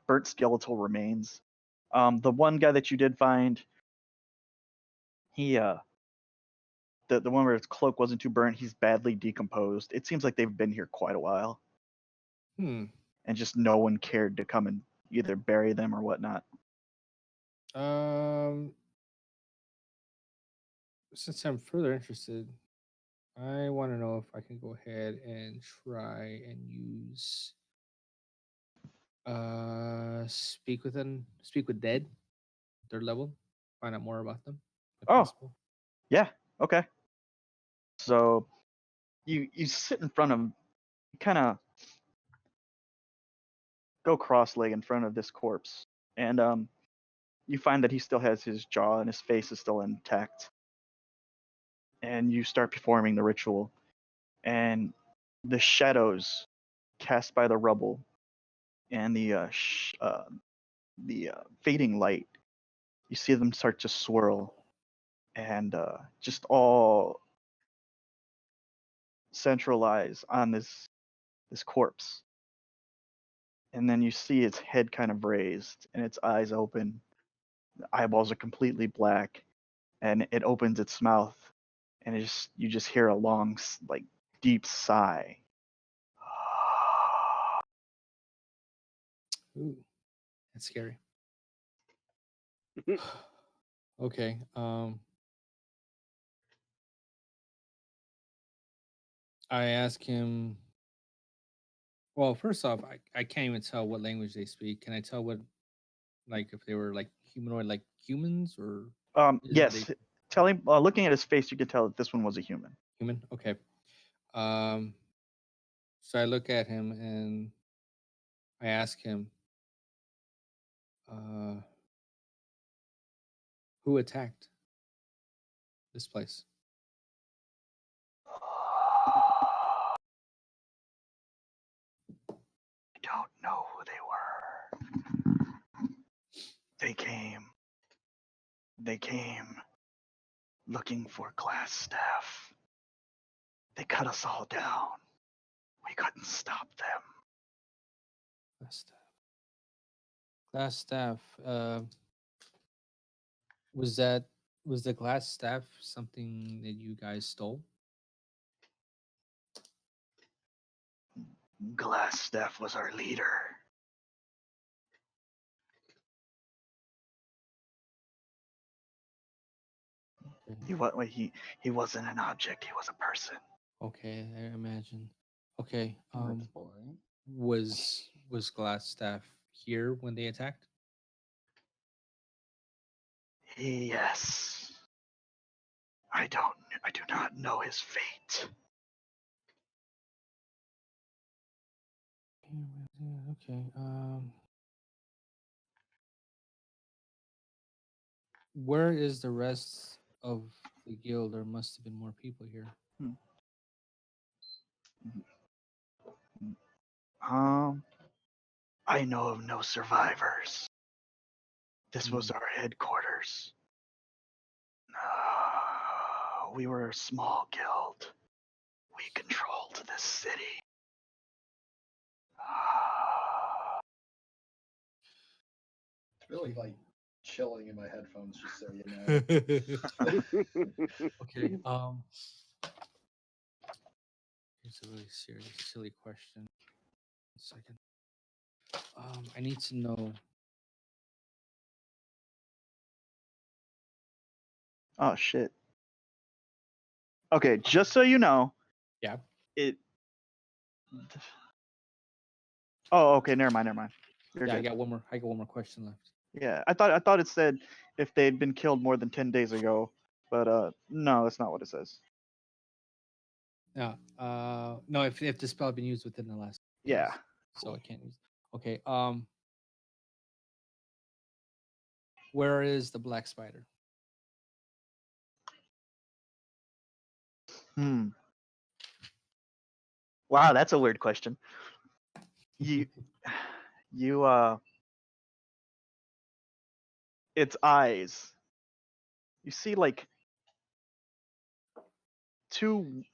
Speaker 1: burnt skeletal remains. The one guy that you did find, he the one where his cloak wasn't too burnt, he's badly decomposed. It seems like they've been here quite a while,
Speaker 5: Hmm.
Speaker 1: and just no one cared to come and either bury them or whatnot.
Speaker 5: Um. Since I'm further interested, I want to know if I can go ahead and try and use speak with dead, third level, find out more about them if
Speaker 1: Oh,
Speaker 5: possible.
Speaker 1: yeah, okay. So you sit in front of, kind of go cross-leg in front of this corpse, and you find that he still has his jaw and his face is still intact. And you start performing the ritual, and the shadows cast by the rubble and the fading light, you see them start to swirl and just all centralize on this corpse. And then you see its head kind of raised and its eyes open. The eyeballs are completely black, and it opens its mouth, and you just hear a long, like, deep sigh.
Speaker 5: Ooh, that's scary. Okay. I ask him. Well, first off, I can't even tell what language they speak. Can I tell what, like, if they were like humanoid, like humans, or are they
Speaker 1: Yes, telling looking at his face, you could tell that this one was a human.
Speaker 5: human? Okay. Um. So I look at him and I ask him, uh, who attacked this place?
Speaker 1: I don't know who they were. They came. They came looking for glass staff. They cut us all down. We couldn't stop them.
Speaker 5: Glass staff. Glass staff. Was that was the glass staff something that you guys stole?
Speaker 1: Glass staff was our leader. He wasn't an object. He was a person.
Speaker 5: Okay, I imagine. Okay.
Speaker 2: That's boring.
Speaker 5: Was Glassstaff here when they attacked?
Speaker 1: Yes. I do not know his fate.
Speaker 5: Okay. Where is the rest of the guild? There must have been more people here.
Speaker 1: I know of no survivors. This was our headquarters. We were a small guild. We controlled this city.
Speaker 2: It's really like chilling in my headphones, just so you know.
Speaker 5: Okay. Here's a really serious, silly question. 1 second. I need to know.
Speaker 1: Oh shit. Okay, just so you know.
Speaker 5: Yeah.
Speaker 1: Oh, okay. Never mind. You're
Speaker 5: Yeah,
Speaker 1: good.
Speaker 5: I got one more question left.
Speaker 1: Yeah, I thought it said if they'd been killed more than 10 days ago, but no, that's not what it says.
Speaker 5: Yeah. No, if the spell had been used within the last.
Speaker 1: Yeah.
Speaker 5: Days, so I can't use. Okay. Where is the black spider?
Speaker 1: Wow, that's a weird question. You its eyes. You see like two,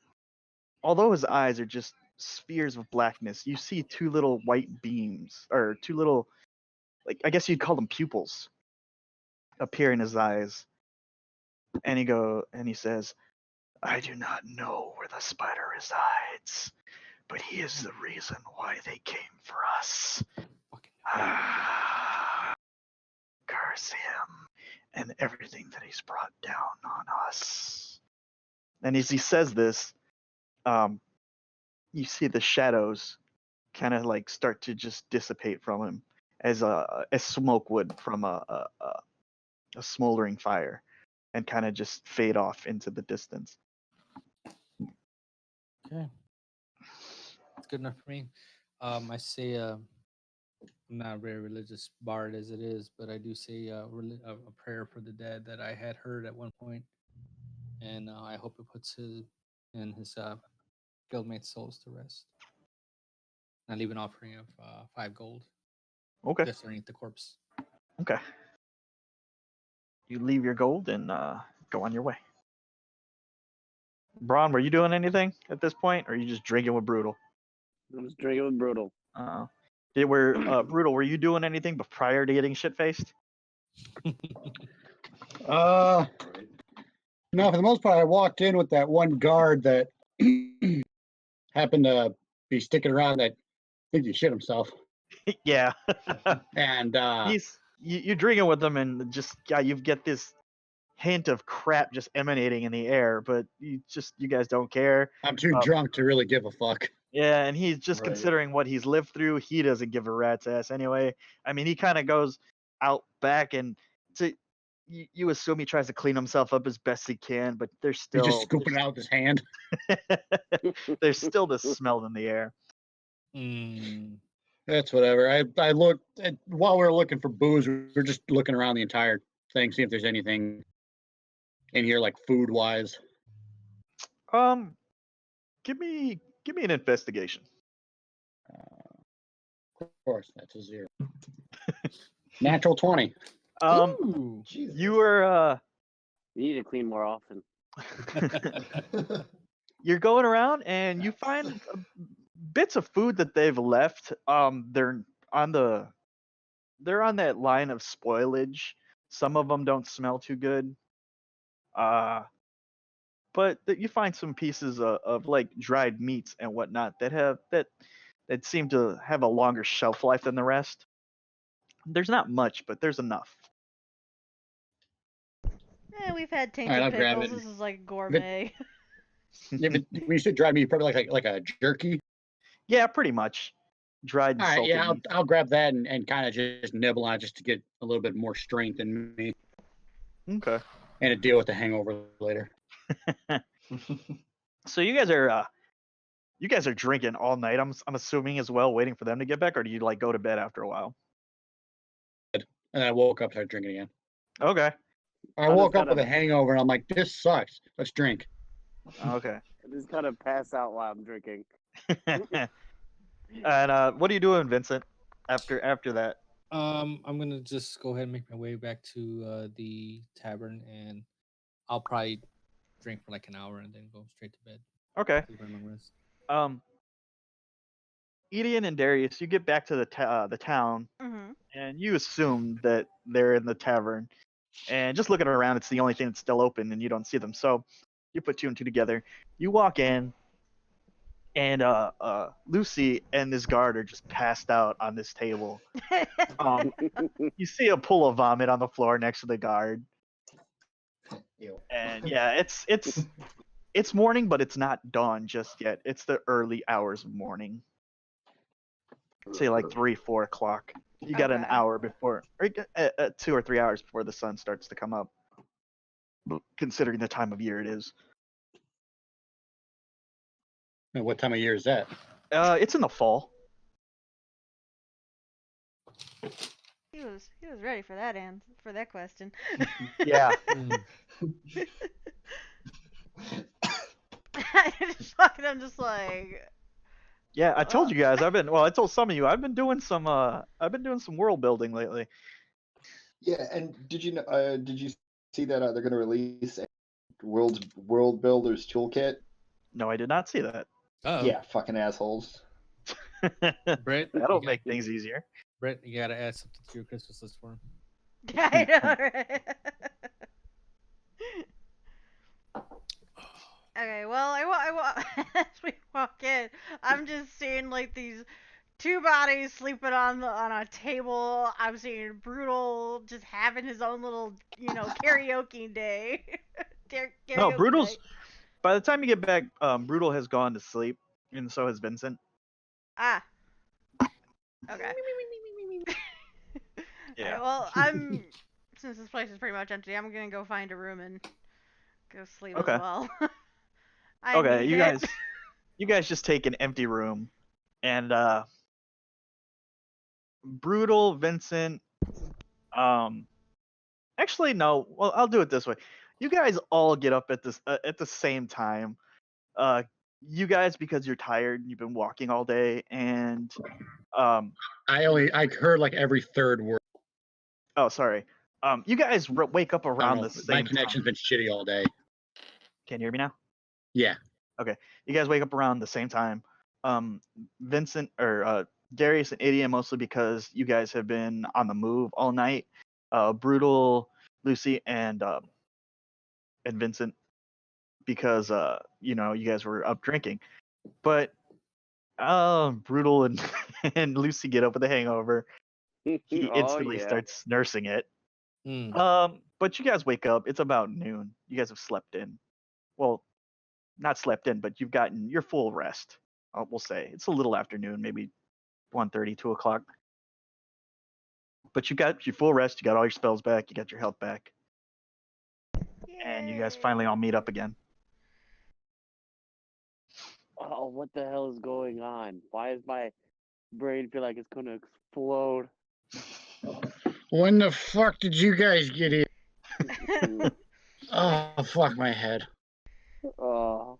Speaker 1: although his eyes are just spheres of blackness, you see two little white beams, or two little, like, I guess you'd call them pupils, appear in his eyes. And he says, I do not know where the spider resides, but he is the reason why they came for us. Curse him and everything that he's brought down on us. And as he says this, you see the shadows kind of like start to just dissipate from him, as smoke would from a smoldering fire, and kind of just fade off into the distance.
Speaker 5: Okay. That's good enough for me. I say I'm not a very religious bard as it is, but I do say a prayer for the dead that I had heard at one point, and I hope it puts his guildmates' souls to rest. I leave an offering of 5 gold.
Speaker 1: Okay.
Speaker 5: Just underneath the corpse.
Speaker 1: Okay. You leave your gold and go on your way. Braun, were you doing anything at this point, or are you just drinking with Brutal?
Speaker 6: I was drinking with Brutal.
Speaker 1: Brutal, were you doing anything prior to getting shit faced?
Speaker 4: No, for the most part, I walked in with that one guard that happened to be sticking around that thinks he shit himself.
Speaker 1: Yeah.
Speaker 4: And
Speaker 1: you're drinking with them, and just you get this hint of crap just emanating in the air, but you guys don't care.
Speaker 4: I'm too drunk to really give a fuck.
Speaker 1: Yeah, and he's just considering what he's lived through. He doesn't give a rat's ass anyway. I mean, he kind of goes out back, and you assume he tries to clean himself up as best he can, but there's still
Speaker 4: He's just scooping it out with his hand.
Speaker 1: There's still the smell in the air.
Speaker 4: That's whatever. I looked while we were looking for booze. We were just looking around the entire thing, see if there's anything in here, like food wise.
Speaker 1: Give me an investigation.
Speaker 4: Of course, that's a 0. Natural 20.
Speaker 1: You were
Speaker 6: You need to clean more often.
Speaker 1: You're going around and you find bits of food that they've left. They're on that line of spoilage. Some of them don't smell too good. But you find some pieces of like dried meats and whatnot that seem to have a longer shelf life than the rest. There's not much, but there's enough.
Speaker 3: we've had
Speaker 4: All right,
Speaker 3: tainted
Speaker 4: I'll grab
Speaker 3: pickles.
Speaker 4: it.
Speaker 3: This is like gourmet.
Speaker 4: When you said dried meat, probably like a jerky.
Speaker 1: Yeah, pretty much. Dried and
Speaker 4: All right,
Speaker 1: salted
Speaker 4: yeah,
Speaker 1: meat.
Speaker 4: I'll grab that and kind of just nibble on it just to get a little bit more strength in me
Speaker 1: Okay.
Speaker 4: and to deal with the hangover later.
Speaker 1: So you guys are drinking all night. I'm assuming as well, waiting for them to get back, or do you like go to bed after a while?
Speaker 4: And then I woke up, started drinking again.
Speaker 1: Okay.
Speaker 4: I
Speaker 6: just
Speaker 4: woke up with
Speaker 6: kinda-
Speaker 4: a hangover and I'm like, this sucks. Let's drink.
Speaker 1: Okay.
Speaker 6: I just kind of pass out while I'm drinking.
Speaker 1: And what are you doing, Vincent? After that?
Speaker 5: I'm gonna just go ahead and make my way back to the tavern, and I'll probably drink for like an hour and then go straight to bed.
Speaker 1: Okay.
Speaker 5: Take a long rest.
Speaker 1: Edian and Darius, you get back to the town,
Speaker 3: Mm-hmm.
Speaker 1: and you assume that they're in the tavern. And just looking around, it's the only thing that's still open, and you don't see them. So you put two and two together. You walk in, and Lucy and this guard are just passed out on this table. You see a pool of vomit on the floor next to the guard.
Speaker 2: Ew.
Speaker 1: And yeah, it's morning, but it's not dawn just yet. It's the early hours of morning. Say like 3-4 o'clock. You got an
Speaker 3: Okay.
Speaker 1: hour before, or 2 or 3 hours before the sun starts to come up. Considering the time of year it is.
Speaker 4: And what time of year is that?
Speaker 1: It's in the fall.
Speaker 3: He was ready for that for that question.
Speaker 1: Yeah.
Speaker 3: I'm just like.
Speaker 1: Yeah, I told you guys. I told some of you I've been doing some world building lately.
Speaker 2: Yeah, and did you see that they're going to release a World Builders Toolkit?
Speaker 1: No, I did not see that.
Speaker 5: Oh,
Speaker 2: Yeah, fucking assholes.
Speaker 5: Brett,
Speaker 1: That'll make things easier.
Speaker 5: Brett, you gotta add something to your Christmas list for him.
Speaker 3: I know, right? Okay, well, as we walk in, I'm just seeing like these two bodies sleeping on a table. I'm seeing Brutal just having his own little, karaoke day.
Speaker 1: No,
Speaker 3: Karaoke
Speaker 1: Brutal's.
Speaker 3: night.
Speaker 1: By the time you get back, Brutal has gone to sleep, and so has Vincent.
Speaker 3: Ah. Okay.
Speaker 1: Yeah.
Speaker 3: Alright, well, since this place is pretty much empty, I'm gonna go find a room and go sleep
Speaker 1: Okay.
Speaker 3: as well. I
Speaker 1: Okay,
Speaker 3: need
Speaker 1: you
Speaker 3: it.
Speaker 1: guys just take an empty room, and Brutal, Vincent, actually no. Well, I'll do it this way. You guys all get up at the same time. You guys, because you're tired and you've been walking all day, and
Speaker 4: I heard like every third word.
Speaker 1: oh, sorry. You guys wake up
Speaker 4: I don't
Speaker 1: around
Speaker 4: know,
Speaker 1: the
Speaker 4: my
Speaker 1: same
Speaker 4: connection's
Speaker 1: time.
Speaker 4: been shitty all day.
Speaker 1: Can you hear me now?
Speaker 4: Yeah.
Speaker 1: You guys wake up around the same time. Vincent or Darius and Idiot mostly because you guys have been on the move all night. Brutal, Lucy, and Vincent because you guys were up drinking. But Brutal and and Lucy get up with a hangover. He instantly starts nursing it. But you guys wake up. It's about noon. You guys have slept in. Well, not slept in, but you've gotten your full rest. We'll say it's a little afternoon, maybe 1:30, 2 o'clock. But you got your full rest. You got all your spells back. You got your health back, and you guys finally all meet up again.
Speaker 6: Oh, what the hell is going on? Why does my brain feel like it's gonna explode?
Speaker 4: When the fuck did you guys get here? Oh, fuck my head.
Speaker 6: Oh,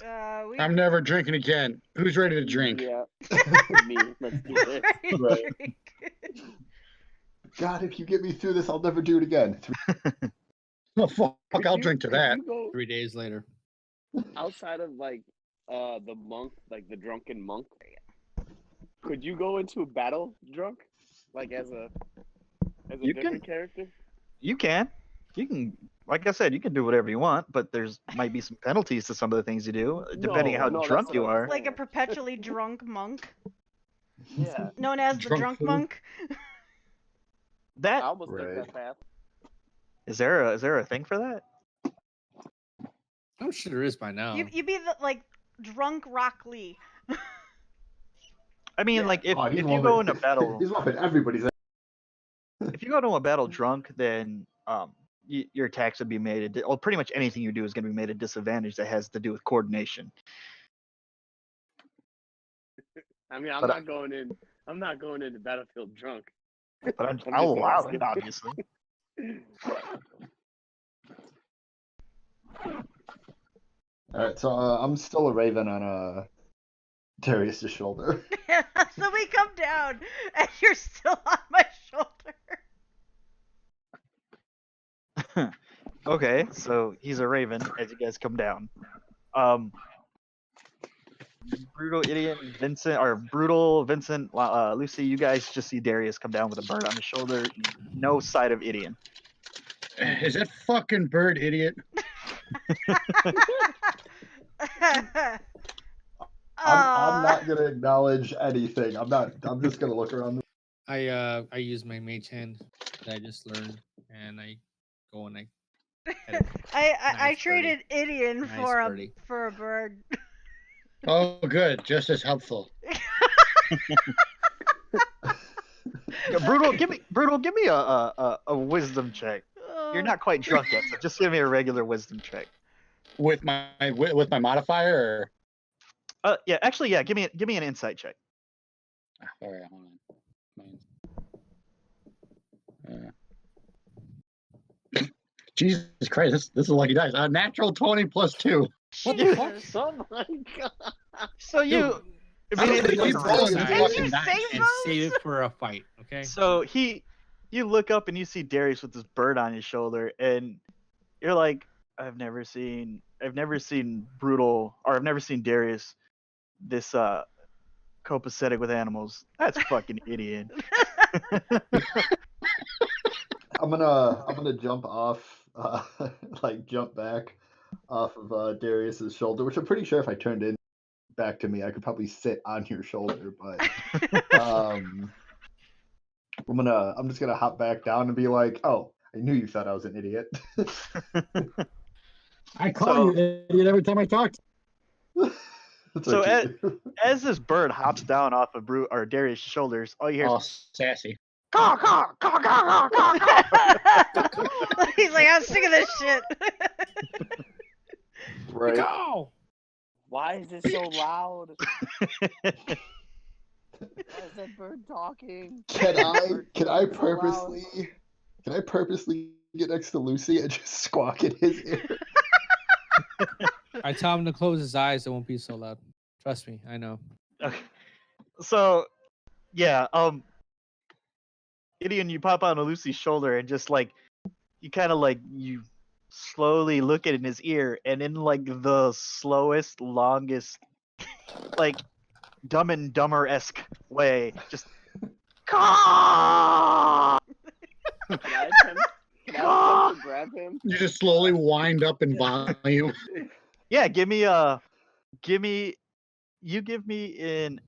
Speaker 4: I'm never drinking again. Who's ready to drink?
Speaker 6: yeah. Me. Let's do this.
Speaker 3: Right.
Speaker 2: God, if you get me through this, I'll never do it again.
Speaker 4: Oh, fuck, I'll
Speaker 6: you-
Speaker 4: drink to
Speaker 6: could
Speaker 4: that.
Speaker 6: you go
Speaker 5: 3 days later.
Speaker 6: outside of like the monk, like the drunken monk? Could you go into a battle drunk, like as a
Speaker 1: You
Speaker 6: different character?
Speaker 1: You can, like I said, you can do whatever you want, but there's might be some penalties to some of the things you do, depending on how
Speaker 6: No,
Speaker 1: drunk
Speaker 6: that's
Speaker 1: you
Speaker 6: what I'm
Speaker 1: are.
Speaker 3: Like a perpetually drunk monk,
Speaker 6: Yeah,
Speaker 3: known as the
Speaker 4: Drunk
Speaker 3: drunk
Speaker 4: food?
Speaker 3: monk.
Speaker 6: I
Speaker 1: That
Speaker 6: almost
Speaker 2: Right.
Speaker 6: took that path.
Speaker 1: Is there a thing for that?
Speaker 5: I'm sure there is by now.
Speaker 3: You be the like drunk Rock Lee.
Speaker 1: I mean,
Speaker 6: Yeah.
Speaker 1: like if
Speaker 2: Oh, he's
Speaker 1: you go in a battle,
Speaker 2: he's whooping everybody's.
Speaker 1: if you go to a battle drunk, then your attacks would be made. Well, pretty much anything you do is going to be made a disadvantage that has to do with coordination.
Speaker 6: I mean, I'm
Speaker 1: But,
Speaker 6: not going in. I'm not going into Battlefield drunk.
Speaker 1: But
Speaker 6: I'm
Speaker 1: I'll
Speaker 6: just
Speaker 1: allow
Speaker 6: asking.
Speaker 1: it, obviously.
Speaker 2: All right, so I'm still a Raven on Darius' shoulder.
Speaker 3: So we come down, and you're still on my shoulder.
Speaker 1: Okay, so he's a raven as you guys come down. Brutal Idiot, Vincent, or Brutal Vincent, Lucy, you guys just see Darius come down with a bird on his shoulder. No sight of Idiot.
Speaker 4: Is that fucking bird idiot?
Speaker 2: I'm not gonna acknowledge anything. I'm just gonna look around.
Speaker 5: I use my mage hand that I just learned, and I go and I.
Speaker 3: I
Speaker 5: Nice
Speaker 3: traded Idian
Speaker 5: Nice
Speaker 3: for
Speaker 5: birdie.
Speaker 3: a bird.
Speaker 4: Oh, good. Just as helpful.
Speaker 1: Yeah, Brutal, give me a wisdom check. You're not quite drunk yet, so just give me a regular wisdom check.
Speaker 4: With my modifier,
Speaker 1: Yeah, actually, yeah, give me an insight check.
Speaker 4: or... All right, hold on. Jesus Christ, this is lucky dice. Natural 20 plus 2.
Speaker 5: What the fuck?
Speaker 3: Jesus.
Speaker 6: Oh my god!
Speaker 1: So you
Speaker 4: How do
Speaker 1: immediately
Speaker 4: they keep
Speaker 1: look
Speaker 4: rolling
Speaker 1: around.
Speaker 4: these
Speaker 3: Did
Speaker 4: fucking
Speaker 3: you
Speaker 4: dice?
Speaker 3: save
Speaker 5: And save it for a fight, okay?
Speaker 1: So you look up and you see Darius with this bird on his shoulder, and you're like, I've never seen Brutal, or I've never seen Darius this copacetic with animals. That's fucking idiot.
Speaker 2: I'm gonna jump off, like jump back off of Darius's shoulder, which I'm pretty sure if I turned in back to me, I could probably sit on your shoulder. But I'm just gonna hop back down and be like, oh, I knew you thought I was an idiot.
Speaker 4: I call you idiot every time I talk.
Speaker 2: That's
Speaker 1: So
Speaker 2: what you do.
Speaker 1: as this bird hops down off of Darius' shoulders, all you hear
Speaker 4: Oh,
Speaker 1: is
Speaker 4: sassy.
Speaker 1: caw, caw, caw, caw, caw, caw, caw.
Speaker 3: He's like, I'm sick of this shit.
Speaker 2: Right.
Speaker 5: Go!
Speaker 6: Why is it so loud? Why is that bird talking?
Speaker 2: Can I
Speaker 6: It's so loud.
Speaker 2: purposely get next to Lucy and just squawk in his ear?
Speaker 5: I tell him to close his eyes, it won't be so loud. Trust me, I know.
Speaker 1: Okay. So, yeah, Idiot, you pop onto Lucy's shoulder and just like you kind of like you slowly look at in his ear, and in like the slowest, longest, like Dumb and Dumber-esque way, just caw.
Speaker 6: Can I attempt to grab him?
Speaker 4: You just slowly wind up in volume.
Speaker 1: Yeah, give me in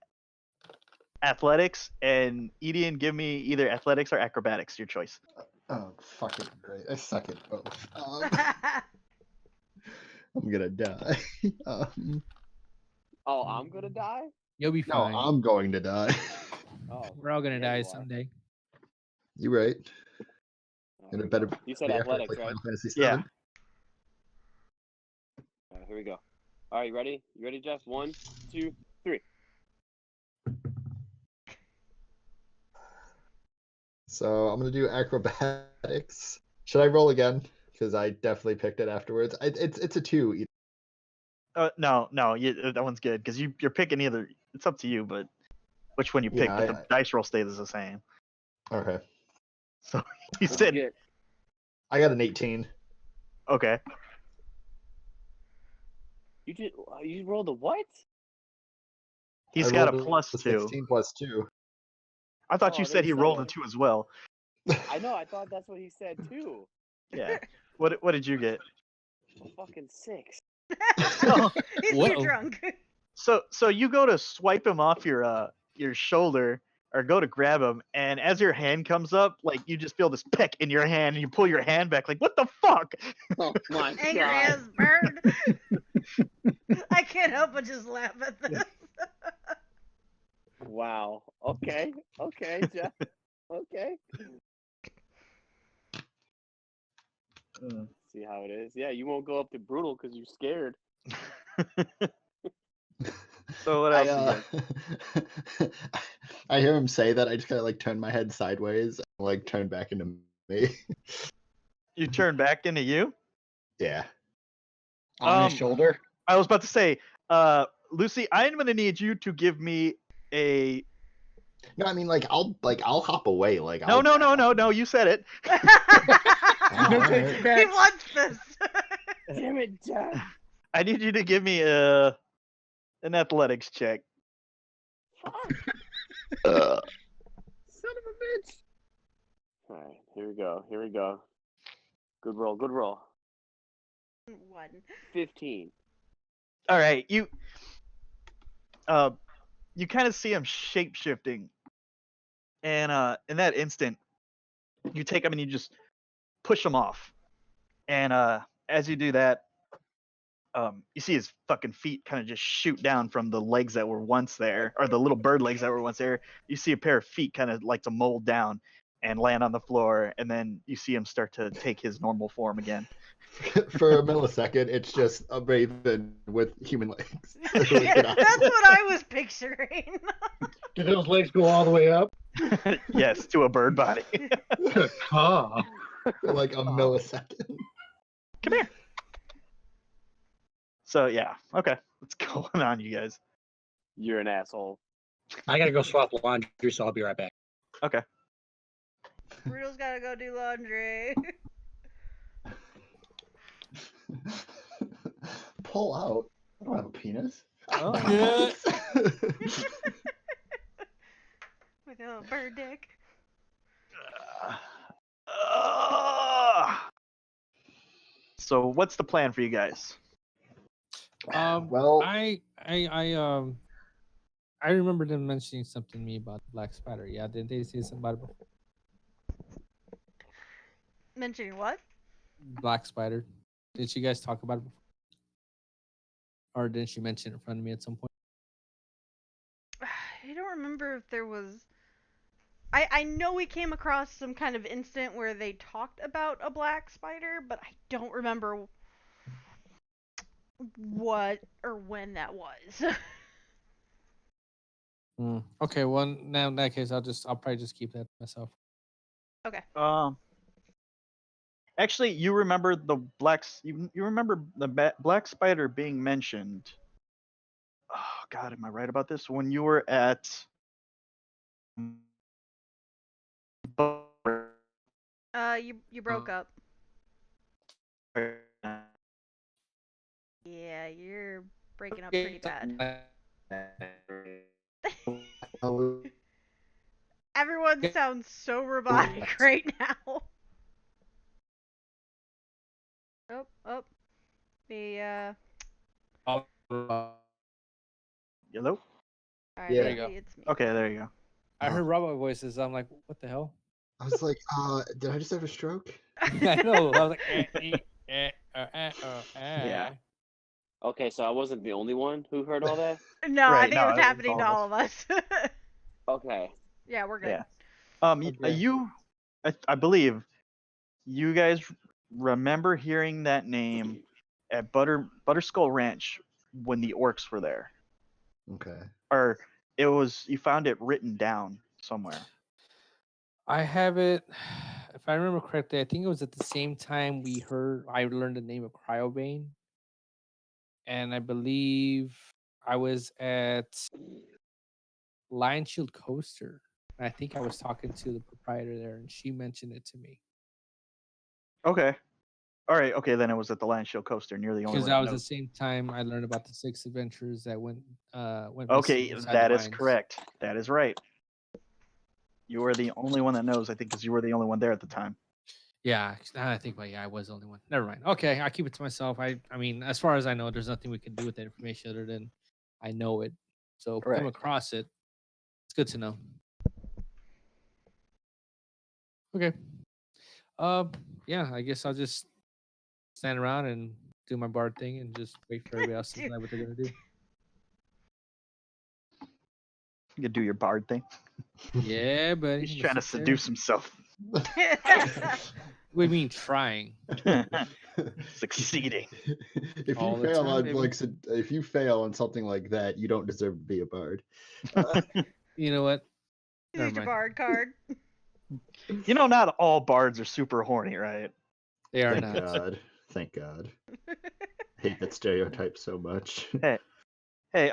Speaker 1: athletics, and Edian give me either athletics or acrobatics, your choice.
Speaker 2: Oh, fucking great! I suck at both. I'm gonna die.
Speaker 6: Oh, I'm gonna die?
Speaker 5: You'll be
Speaker 2: No,
Speaker 5: fine.
Speaker 2: I'm going to die.
Speaker 6: Oh,
Speaker 5: We're all gonna
Speaker 6: yeah,
Speaker 5: die
Speaker 6: you are.
Speaker 5: someday.
Speaker 2: You right?
Speaker 6: Oh,
Speaker 2: And it better
Speaker 6: you said
Speaker 2: be after I
Speaker 6: athletics,
Speaker 2: play
Speaker 6: right?
Speaker 2: Final Fantasy
Speaker 1: Yeah.
Speaker 2: 7.
Speaker 6: Alright, here we go. Alright, you ready? You ready, Jeff? 1, 2, 3.
Speaker 2: So I'm gonna do acrobatics. Should I roll again? Because I definitely picked it afterwards. It's a 2.
Speaker 1: No, that one's good because you're picking either. It's up to you, but which one you pick.
Speaker 2: Yeah,
Speaker 1: But the dice roll stays the same.
Speaker 2: Okay.
Speaker 1: So you
Speaker 6: What'd you
Speaker 1: said
Speaker 6: get?
Speaker 2: I got an 18.
Speaker 1: okay.
Speaker 6: You rolled a what?
Speaker 1: He's
Speaker 2: I
Speaker 1: got a
Speaker 2: rolled
Speaker 1: plus 2.
Speaker 2: 16 plus 2.
Speaker 1: I thought
Speaker 6: Oh,
Speaker 1: you
Speaker 6: I
Speaker 1: said he
Speaker 6: didn't say
Speaker 1: rolled a
Speaker 6: that.
Speaker 1: 2 as well.
Speaker 6: I know, I thought that's what he said too.
Speaker 1: Yeah. What did you get?
Speaker 6: A fucking 6.
Speaker 3: He's
Speaker 5: Whoa.
Speaker 3: too drunk.
Speaker 1: So you go to swipe him off your shoulder, or go to grab him, and as your hand comes up, like you just feel this peck in your hand, and you pull your hand back, like what the fuck?
Speaker 6: Oh my
Speaker 3: Angry
Speaker 6: god!
Speaker 3: as bird. I can't help but just laugh at this.
Speaker 6: Wow. Okay. Jeff. Okay. See how it is. Yeah, you won't go up to brutal because you're scared.
Speaker 1: So what else?
Speaker 2: I hear him say that. I just kind of like turn my head sideways and like turn back into me.
Speaker 1: You turn back into you?
Speaker 2: Yeah.
Speaker 4: On his shoulder.
Speaker 1: I was about to say, Lucy, I'm gonna need you to give me a.
Speaker 2: No, I mean I'll hop away. Like
Speaker 1: No, you said it.
Speaker 4: No takes
Speaker 3: He
Speaker 4: back.
Speaker 3: wants this.
Speaker 6: Damn it, Jeff.
Speaker 1: I need you to give me an athletics check.
Speaker 6: Son of a bitch. All right, here we go. Good roll. 15.
Speaker 1: All right, you kind of see him shape shifting, and in that instant, you take him and you just push him off, and as you do that, you see his fucking feet kind of just shoot down from the legs that were once there, or the little bird legs that were once there. You see a pair of feet kind of like to mold down and land on the floor, and then you see him start to take his normal form again.
Speaker 2: For a millisecond, it's just a raven with human legs.
Speaker 3: That's what I was picturing.
Speaker 4: Do those legs go all the way up?
Speaker 1: Yes, to a bird body.
Speaker 4: Huh.
Speaker 2: For like a millisecond.
Speaker 1: Come here. So yeah, okay. What's going on, you guys?
Speaker 6: You're an asshole.
Speaker 4: I gotta go swap laundry, so I'll be right back.
Speaker 1: Okay.
Speaker 3: Brutal's gotta go do laundry.
Speaker 2: Pull out. I don't have a penis.
Speaker 5: Oh, yeah.
Speaker 3: With a little bird dick.
Speaker 1: So what's the plan for you guys?
Speaker 2: Well,
Speaker 5: I remember them mentioning something to me about the black spider. Yeah, did they say something about it before?
Speaker 3: Mentioning what?
Speaker 5: Black spider. Did you guys talk about it before? Or didn't she mention it in front of me at some point?
Speaker 3: I don't remember if there was. I know we came across some kind of incident where they talked about a black spider, but I don't remember what or when that was.
Speaker 5: Okay, well now in that case I'll probably just keep that to myself.
Speaker 3: Okay.
Speaker 1: Actually, you remember the you remember the black spider being mentioned. Oh God, am I right about this? When you were at
Speaker 3: You broke up. Yeah, you're breaking up pretty bad. Everyone sounds so robotic right now. Oh. The
Speaker 1: Hello?
Speaker 3: Alright,
Speaker 2: Yeah.
Speaker 5: There you go.
Speaker 3: it's me.
Speaker 1: Okay, there you go.
Speaker 5: I heard robot voices. I'm like, what the hell?
Speaker 2: I was like, did I just have a stroke?
Speaker 5: I know. I was like,
Speaker 1: Yeah.
Speaker 6: Okay, so I wasn't the only one who heard all that?
Speaker 3: No, I
Speaker 1: Right,
Speaker 3: think
Speaker 1: no,
Speaker 3: it was
Speaker 1: it was
Speaker 3: happening to
Speaker 1: all
Speaker 3: all of us.
Speaker 6: Okay.
Speaker 3: Yeah, we're good.
Speaker 1: Yeah.
Speaker 6: Okay.
Speaker 1: I believe you guys remember hearing that name at Butterskull Ranch when the orcs were there,
Speaker 2: Okay.
Speaker 1: or you found it written down somewhere.
Speaker 5: I have it. If I remember correctly, I think it was at the same time I learned the name of Cryobane, and I believe I was at Lion Shield Coaster. And I think I was talking to the proprietor there, and she mentioned it to me.
Speaker 1: Okay. All right. Okay, then it was at the Lion Show Coaster. And you're the only
Speaker 5: Because
Speaker 1: one.
Speaker 5: that
Speaker 1: That
Speaker 5: was the
Speaker 1: knows.
Speaker 5: same time I learned about the 6 adventures that went
Speaker 1: Okay,
Speaker 5: missing inside
Speaker 1: that
Speaker 5: the
Speaker 1: is
Speaker 5: mines.
Speaker 1: correct. That is right. You are the only one that knows, I think, because you were the only one there at the time.
Speaker 5: Yeah, now that I think about it, yeah, I was the only one. Never mind. Okay, I keep it to myself. I mean, as far as I know, there's nothing we can do with that information other than I know it. So if we come
Speaker 1: Right.
Speaker 5: across it, it's good to know. Okay. Yeah, I guess I'll just stand around and do my bard thing and just wait for everybody else to decide what they're gonna do.
Speaker 1: You could do your bard thing.
Speaker 5: Yeah, buddy.
Speaker 1: He's
Speaker 5: I'm
Speaker 1: trying to
Speaker 5: sit there.
Speaker 1: seduce himself.
Speaker 5: What do you mean trying?
Speaker 1: Succeeding.
Speaker 2: If
Speaker 5: All
Speaker 2: you
Speaker 5: the
Speaker 2: fail
Speaker 5: time,
Speaker 2: on
Speaker 5: baby.
Speaker 2: if you fail on something like that, you don't deserve to be a bard.
Speaker 5: You know what?
Speaker 3: You
Speaker 5: Never
Speaker 3: need your
Speaker 5: mind.
Speaker 3: bard card.
Speaker 1: You know, not all bards are super horny, right?
Speaker 5: They are
Speaker 2: Thank
Speaker 5: not.
Speaker 2: God. Thank God. I hate that stereotype so much.
Speaker 1: Hey,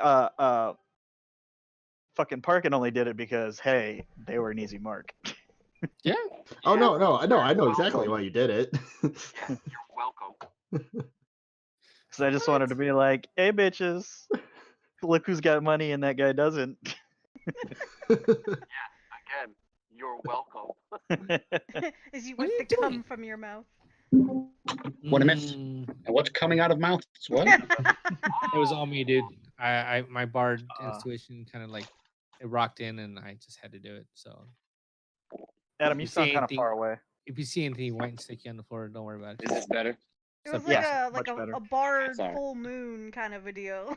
Speaker 1: fucking Parkin only did it because, hey, they were an easy mark.
Speaker 5: Yeah.
Speaker 2: Oh no, I know exactly why you did it.
Speaker 6: You're welcome.
Speaker 1: Because I just wanted to be like, hey, bitches, look who's got money and that guy doesn't.
Speaker 6: Again, you're welcome.
Speaker 3: As you
Speaker 5: What are
Speaker 3: whip
Speaker 5: you
Speaker 3: the
Speaker 5: doing?
Speaker 3: cum from your mouth.
Speaker 4: What I miss?
Speaker 5: Mm,
Speaker 4: And what's coming out of mouths? What?
Speaker 5: it was all me, dude. I my bard
Speaker 1: Uh.
Speaker 5: intuition kind of like it rocked in, and I just had to do it. So
Speaker 1: Adam, you
Speaker 5: You say
Speaker 1: sound kind of
Speaker 5: anything-
Speaker 1: far away.
Speaker 5: if you see anything white and sticky on the floor, don't worry about it.
Speaker 6: Is this better?
Speaker 3: It was
Speaker 5: Except-
Speaker 3: like
Speaker 1: Yeah,
Speaker 3: a
Speaker 1: much better.
Speaker 3: a bard
Speaker 6: Sorry.
Speaker 3: full moon kind of a deal.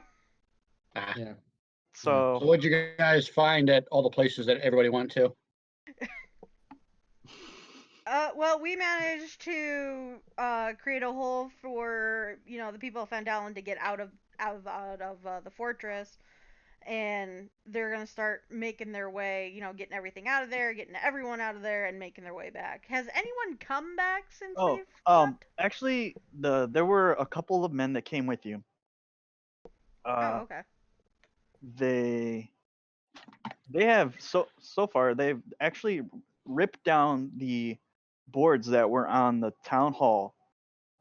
Speaker 4: Ah.
Speaker 5: Yeah.
Speaker 1: So,
Speaker 4: So what'd you guys find at all the places that everybody went to?
Speaker 3: Well, we managed to create a hole for the people of Phadalin to get out of the fortress, and they're gonna start making their way. Getting everything out of there, getting everyone out of there, and making their way back. Has anyone come back since we've left?
Speaker 1: actually, there were a couple of men that came with you.
Speaker 3: Oh, okay.
Speaker 1: They have so far they've actually ripped down the boards that were on the town hall,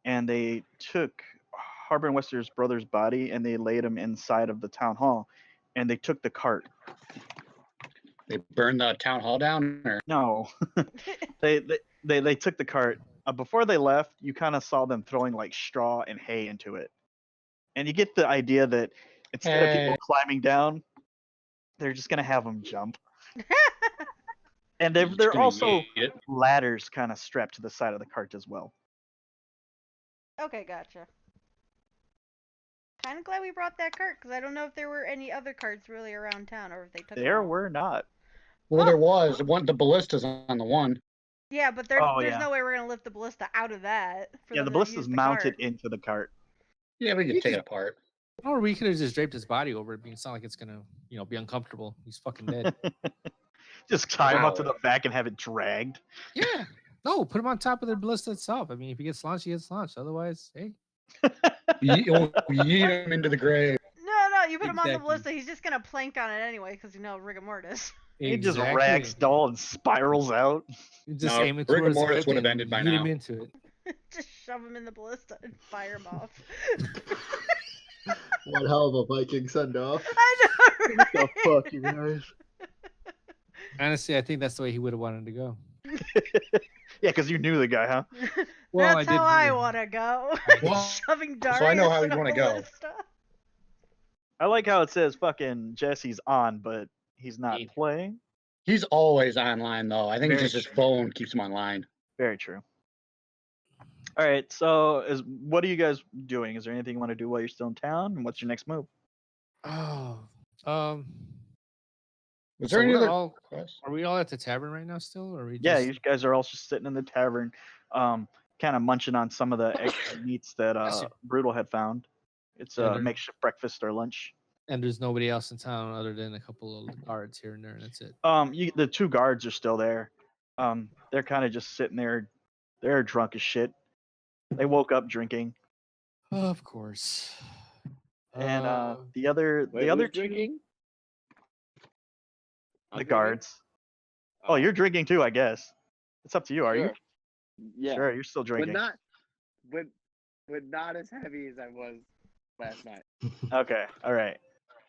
Speaker 1: and they took Harbin Wester's brother's body and they laid him inside of the town hall, and they took the cart.
Speaker 4: They burned the town hall down, or
Speaker 1: No, they took the cart. Before they left, you kind of saw them throwing like straw and hay into it, and you get the idea that instead of people climbing down, they're just gonna have them jump. And
Speaker 4: You're just
Speaker 1: they're
Speaker 4: gonna
Speaker 1: also
Speaker 4: eat it?
Speaker 1: ladders kind of strapped to the side of the cart as well.
Speaker 3: Okay, gotcha. Kind of glad we brought that cart because I don't know if there were any other carts really around town or if they took them
Speaker 1: There
Speaker 3: all.
Speaker 1: were not.
Speaker 4: Well, there was one. The ballista's on the one.
Speaker 3: Yeah, but there's no way we're gonna lift the ballista out of that. For
Speaker 1: Yeah,
Speaker 3: them
Speaker 1: the
Speaker 3: to
Speaker 1: ballista's
Speaker 3: use the
Speaker 1: mounted
Speaker 3: cart.
Speaker 1: into the cart.
Speaker 4: Yeah, we
Speaker 5: You
Speaker 4: could take
Speaker 5: just-
Speaker 4: it apart.
Speaker 5: Or we could have just draped his body over it. It's not like it's gonna, be uncomfortable. He's fucking dead.
Speaker 1: Just tie him up to
Speaker 4: Wow.
Speaker 1: the back and have it dragged.
Speaker 5: Yeah. No, put him on top of the ballista itself. I mean, if he gets launched, he gets launched. Otherwise, hey.
Speaker 4: Yeet him into the grave.
Speaker 3: No, you put him on the
Speaker 5: Exactly.
Speaker 3: ballista. He's just gonna plank on it anyway because rigor mortis.
Speaker 1: He just
Speaker 5: Exactly.
Speaker 1: ragdoll and spirals out.
Speaker 5: You just
Speaker 4: No,
Speaker 5: aim it
Speaker 4: rigor
Speaker 5: towards the
Speaker 4: mortis
Speaker 5: hip
Speaker 4: would have
Speaker 5: and
Speaker 4: ended by
Speaker 5: yeet him
Speaker 4: now.
Speaker 5: into it.
Speaker 3: Just shove him in the ballista and fire him off.
Speaker 2: One hell of a Viking send off.
Speaker 3: I know,
Speaker 1: What the
Speaker 3: right?
Speaker 1: fuck, you guys?
Speaker 5: Honestly, I think that's the way he would have wanted to go.
Speaker 1: Yeah, because you knew the guy, huh?
Speaker 5: Well,
Speaker 3: That's
Speaker 5: I
Speaker 3: how I
Speaker 5: did-
Speaker 3: want to go.
Speaker 4: Well,
Speaker 3: Shoving Darius
Speaker 4: so I know how
Speaker 3: in
Speaker 4: you'd
Speaker 3: a
Speaker 4: wanna go.
Speaker 3: ballista.
Speaker 1: I like how it says fucking Jesse's on, but he's not
Speaker 5: Yeah.
Speaker 1: playing.
Speaker 4: He's always online though. I think it's
Speaker 1: Very
Speaker 4: just his phone keeps him online.
Speaker 1: Very true. All right, so what are you guys doing? Is there anything you want to do while you're still in town? And what's your next move?
Speaker 5: Oh,
Speaker 4: Was
Speaker 5: so
Speaker 4: there any
Speaker 5: we're
Speaker 4: other
Speaker 5: all-
Speaker 4: quest?
Speaker 5: are we all at the tavern right now still, or are we just?
Speaker 1: Yeah, you guys are all just sitting in the tavern, kind of munching on some of the extra meats that
Speaker 5: see.
Speaker 1: Brutal had found. It's a
Speaker 5: Yeah.
Speaker 1: makeshift breakfast or lunch.
Speaker 5: And there's nobody else in town other than a couple of guards here and there, and that's it.
Speaker 1: The two guards are still there. They're kind of just sitting there. They're drunk as shit. They woke up drinking,
Speaker 5: Of course.
Speaker 1: and
Speaker 6: Wait,
Speaker 1: the other
Speaker 6: who's
Speaker 1: two,
Speaker 6: drinking?
Speaker 1: the
Speaker 6: I'm drinking?
Speaker 1: guards. Oh, you're drinking too, I guess. It's up to you. Are you?
Speaker 6: Sure. Yeah.
Speaker 1: Sure, you're still
Speaker 6: But
Speaker 1: drinking.
Speaker 6: not as heavy as I was last night.
Speaker 1: Okay, all right.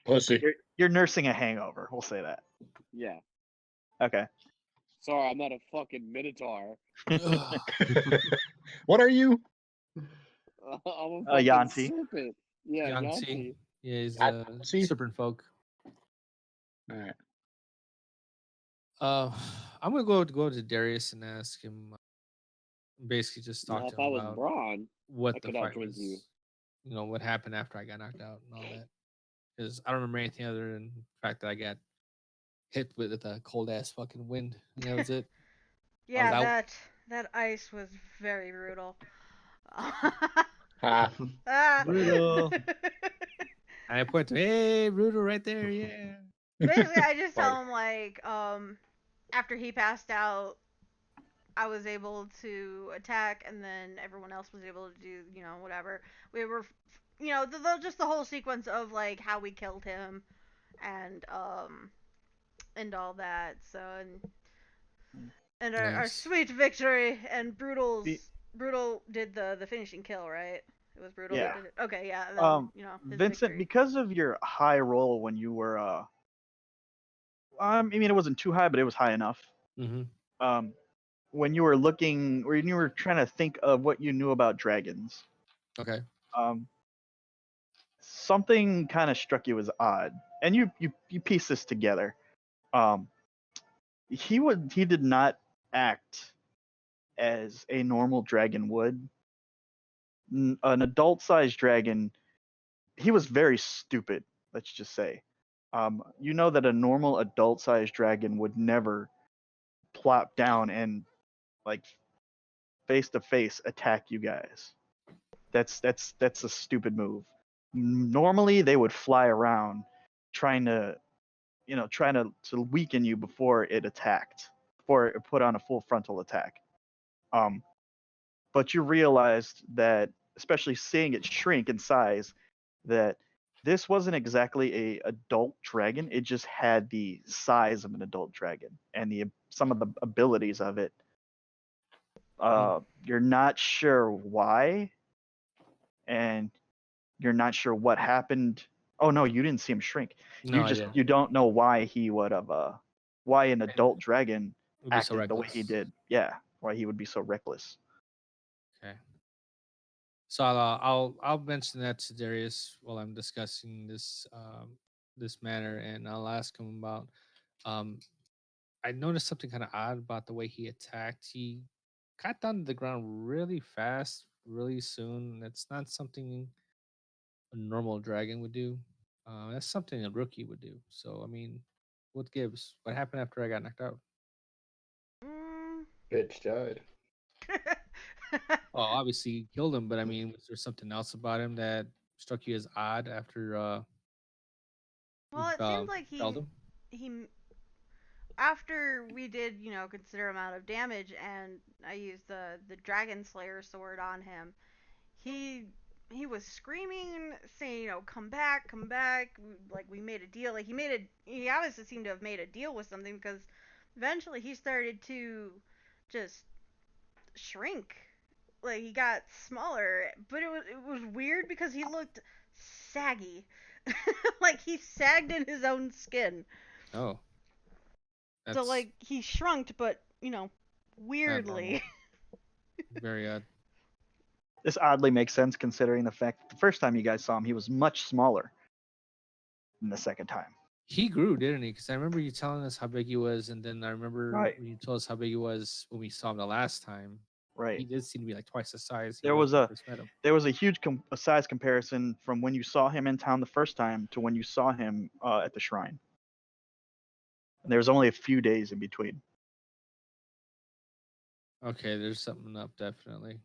Speaker 4: Pussy.
Speaker 1: You're nursing a hangover. We'll say that.
Speaker 6: Yeah.
Speaker 1: Okay.
Speaker 6: Sorry, I'm not a fucking minotaur.
Speaker 4: What are you?
Speaker 6: I'm a fucking
Speaker 1: Yanti.
Speaker 6: serpent. Yeah,
Speaker 5: Yanti.
Speaker 6: Yanti.
Speaker 5: Yeah, he's
Speaker 4: See?
Speaker 5: serpent folk.
Speaker 4: All right.
Speaker 5: I'm gonna go to Darius and ask him. Basically, just talk
Speaker 6: Now,
Speaker 5: to
Speaker 6: if
Speaker 5: him
Speaker 6: I was
Speaker 5: about
Speaker 6: Braun, I
Speaker 5: what the
Speaker 6: could
Speaker 5: fight
Speaker 6: outdrink you.
Speaker 5: was. You know what happened after I got knocked out and all that. Because I don't remember anything other than the fact that I got hit with a cold ass fucking wind, and that was it. I was
Speaker 3: Yeah,
Speaker 5: out.
Speaker 3: that ice was very brutal.
Speaker 4: Ha.
Speaker 3: Ah.
Speaker 5: Brutal. And I point to, hey, brutal right there, yeah.
Speaker 3: Basically, I just
Speaker 4: Fart.
Speaker 3: tell him like, after he passed out, I was able to attack, and then everyone else was able to do, whatever. We were, just the whole sequence of like how we killed him, and all that. So and our
Speaker 5: Nice.
Speaker 3: sweet victory, and
Speaker 1: The-
Speaker 3: Brutal did the finishing kill, right? It was Brutal
Speaker 1: Yeah.
Speaker 3: that did it. Okay, yeah. And then, his
Speaker 1: Vincent,
Speaker 3: victory.
Speaker 1: because of your high roll when you were I mean it wasn't too high, but it was high enough.
Speaker 5: Mm-hmm.
Speaker 1: When you were looking, when you were trying to think of what you knew about dragons,
Speaker 5: Okay.
Speaker 1: something kind of struck you as odd, and you piece this together. Um, he did not act as a normal dragon would. An adult-sized dragon, he was very stupid. Let's just say, you know that a normal adult-sized dragon would never plop down and like face to face attack you guys. That's a stupid move. Normally they would fly around trying to to weaken you before it attacked, before it put on a full frontal attack. Um, but you realized that, especially seeing it shrink in size, that this wasn't exactly a adult dragon. It just had the size of an adult dragon and some of the abilities of it. You're not sure why, and you're not sure what happened. Oh no, you didn't see him shrink.
Speaker 5: No, I didn't.
Speaker 1: You don't know why he would have why an adult dragon
Speaker 5: Would be so
Speaker 1: acted the way he
Speaker 5: reckless.
Speaker 1: did. Yeah, why he would be so reckless.
Speaker 5: Okay. So I'll mention that to Darius while I'm discussing this matter, and I'll ask him about. Um, I noticed something kind of odd about the way he attacked. He got down to the ground really fast, really soon. That's not something a normal dragon would do. That's something a rookie would do. So I mean, what gives? What happened after I got knocked out?
Speaker 3: Mm.
Speaker 2: Bitch died.
Speaker 5: Well, obviously you killed him, but I mean, was there something else about him that struck you as odd after
Speaker 3: Well, it seemed like
Speaker 5: felled him?
Speaker 3: he after we did, consider amount of damage, and I used the Dragon Slayer sword on him. He he was screaming, saying, come back, come back. Like, we made a deal. Like, he obviously seemed to have made a deal with something, because eventually he started to just shrink. Like, he got smaller, but it was weird because he looked saggy. Like, he sagged in his own skin.
Speaker 5: Oh,
Speaker 3: So,
Speaker 5: that's
Speaker 3: like, he shrunk, but,
Speaker 5: not normal.
Speaker 3: weirdly.
Speaker 5: Very odd.
Speaker 1: This oddly makes sense considering the fact that the first time you guys saw him, he was much smaller than the second time.
Speaker 5: He grew, didn't he? Because I remember you telling us how big he was, and then I remember
Speaker 1: Right.
Speaker 5: when you told us how big he was when we saw him the last time.
Speaker 1: Right.
Speaker 5: He did seem to be like twice the size he
Speaker 1: There
Speaker 5: was
Speaker 1: was
Speaker 5: when we
Speaker 1: a
Speaker 5: first met him.
Speaker 1: there was a huge size comparison from when you saw him in town the first time to when you saw him at the shrine. And there was only a few days in between.
Speaker 5: Okay, there's something up definitely.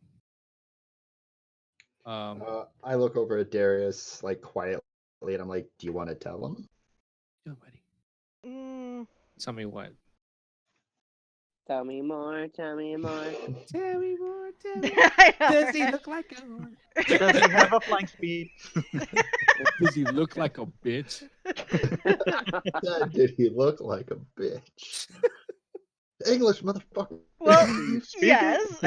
Speaker 2: I look over at Darius like quietly, and I'm like, "Do you want to tell him?"
Speaker 5: Yo, buddy.
Speaker 3: Mm.
Speaker 5: Tell me what.
Speaker 6: Tell me more. Tell me more.
Speaker 5: Tell me more. Tell me.
Speaker 3: I know,
Speaker 5: Does he
Speaker 3: right?
Speaker 5: look like a horse?
Speaker 1: Does he have a flying speed?
Speaker 5: Does he look like a bitch?
Speaker 2: Did he look like a bitch? English, motherfucker.
Speaker 3: Well,
Speaker 1: You speak it?
Speaker 3: yes.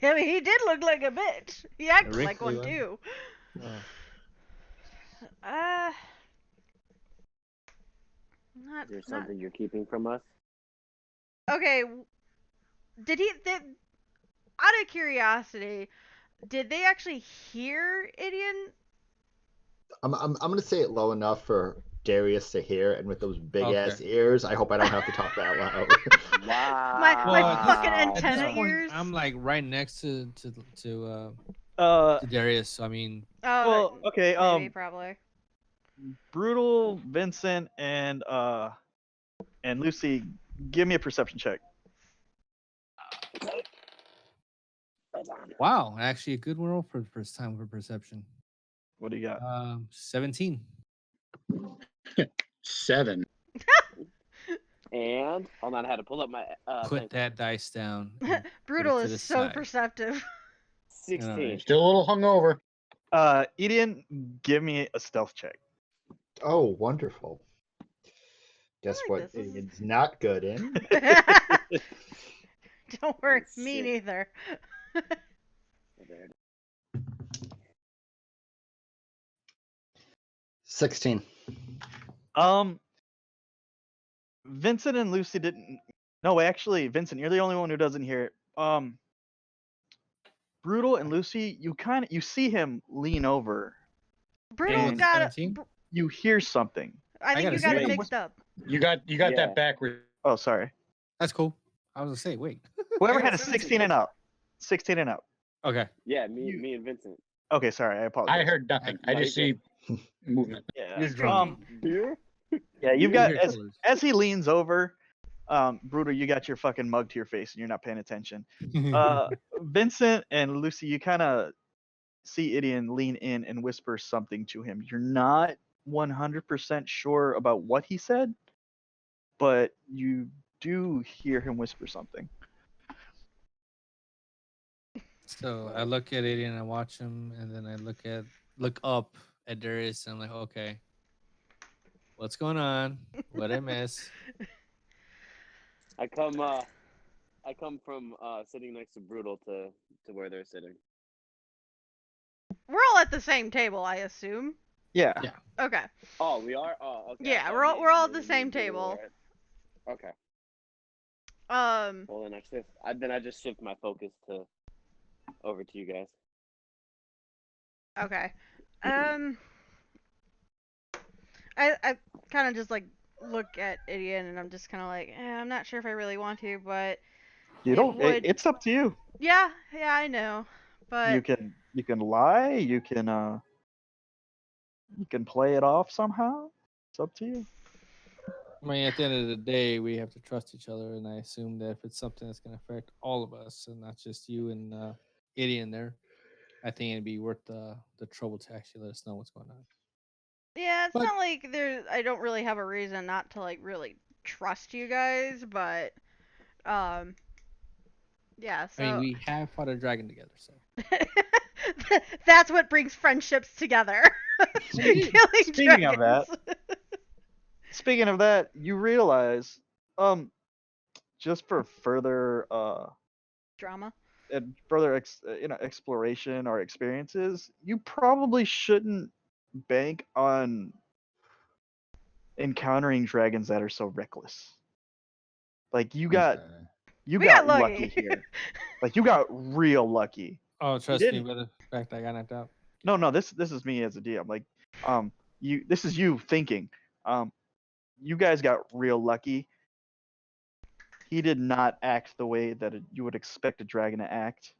Speaker 3: I mean, he did look like a bitch. He acted like
Speaker 5: wrinkly
Speaker 3: one
Speaker 5: one?
Speaker 3: too.
Speaker 5: Oh.
Speaker 3: Uh,
Speaker 6: Is there
Speaker 3: not.
Speaker 6: something you're keeping from us?
Speaker 3: Okay. Did he? Out of curiosity, did they actually hear Idion?
Speaker 2: I'm gonna say it low enough for Darius to hear, and with those big ass ears, I hope I don't have to talk that loud.
Speaker 6: Wow.
Speaker 3: My fucking
Speaker 5: At this
Speaker 3: antenna
Speaker 5: point,
Speaker 3: ears.
Speaker 5: I'm like right next to Darius. So I mean,
Speaker 1: well, okay.
Speaker 3: Maybe, probably.
Speaker 1: Brutal, Vincent, and Lucy, give me a perception check.
Speaker 5: wow, actually a good roll for the first time for perception.
Speaker 1: What do you got?
Speaker 5: 17.
Speaker 4: 7.
Speaker 6: And hold on, I had to pull up my
Speaker 5: Put that dice down.
Speaker 3: Brutal is so perceptive.
Speaker 6: 16.
Speaker 4: Still a little hungover.
Speaker 1: Edian, give me a stealth check.
Speaker 2: Oh, wonderful. Guess
Speaker 3: like
Speaker 2: what?
Speaker 3: this.
Speaker 2: It's not good in.
Speaker 3: Don't worry, me neither.
Speaker 2: 16.
Speaker 1: Vincent and Lucy didn't. No, actually, Vincent, you're the only one who doesn't hear it. Brutal and Lucy, you see him lean over.
Speaker 3: Brutal
Speaker 1: and
Speaker 3: got
Speaker 1: you hear something.
Speaker 3: I think you got it mixed up.
Speaker 4: You got that backwards.
Speaker 1: Oh, sorry.
Speaker 5: That's cool. I was gonna say, wait.
Speaker 1: Whoever had a 16 and up. 16 and up.
Speaker 5: Okay.
Speaker 6: Yeah, me and Vincent.
Speaker 1: Okay, sorry, I apologize.
Speaker 4: I heard nothing. I just see movement.
Speaker 1: Yeah.
Speaker 3: He's drinking.
Speaker 6: Beer?
Speaker 1: Yeah, you've got as he leans over, Brutal, you got your fucking mug to your face and you're not paying attention. Vincent and Lucy, you kind of see Idian lean in and whisper something to him. You're not 100% sure about what he said, but you do hear him whisper something.
Speaker 5: So I look at Idian and I watch him, and then I look up at Darius, and I'm like, okay, what's going on? What I miss?
Speaker 6: I come from sitting next to Brutal to where they're sitting.
Speaker 3: We're all at the same table, I assume.
Speaker 1: Yeah.
Speaker 3: Okay.
Speaker 6: Oh, we are. Oh, okay.
Speaker 3: Yeah, we're all at the same table.
Speaker 6: Okay.
Speaker 3: Well,
Speaker 6: then I just shift my focus over to you guys.
Speaker 3: Okay. I kind of just like look at Idian and I'm just kind of like, I'm not sure if I really want to, but
Speaker 1: you don't. It's up to you.
Speaker 3: Yeah, I know, but
Speaker 1: you can lie. You can play it off somehow. It's up to you.
Speaker 5: I mean, at the end of the day, we have to trust each other, and I assume that if it's something that's going to affect all of us, and not just you and Idian there, I think it'd be worth the trouble to actually let us know what's going on.
Speaker 3: Yeah, it's not like I don't really have a reason not to like really trust you guys, but yeah. So
Speaker 1: Oh.
Speaker 5: I mean, we have fought a dragon together, so
Speaker 3: that's what brings friendships together.
Speaker 1: Speaking of that, you realize, just for further
Speaker 3: drama
Speaker 1: and further exploration or experiences, you probably shouldn't bank on encountering dragons that are so reckless. Like you got lucky here. Like you got real lucky.
Speaker 5: Oh, trust me, by the fact I got knocked out.
Speaker 1: No, this is me as a DM. Like, this is you thinking. You guys got real lucky. He did not act the way that you would expect a dragon to act,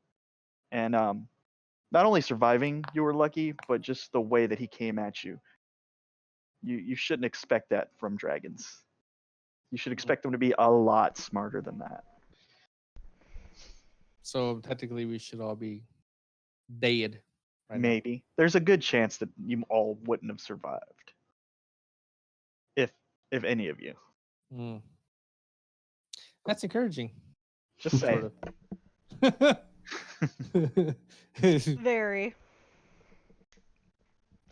Speaker 1: and not only surviving, you were lucky, but just the way that he came at you. You shouldn't expect that from dragons. You should expect them to be a lot smarter than that.
Speaker 5: So technically, we should all be dead.
Speaker 1: Maybe. Now. There's a good chance that you all wouldn't have survived. If any of you.
Speaker 5: Mm. That's encouraging.
Speaker 1: Just saying.
Speaker 3: Very.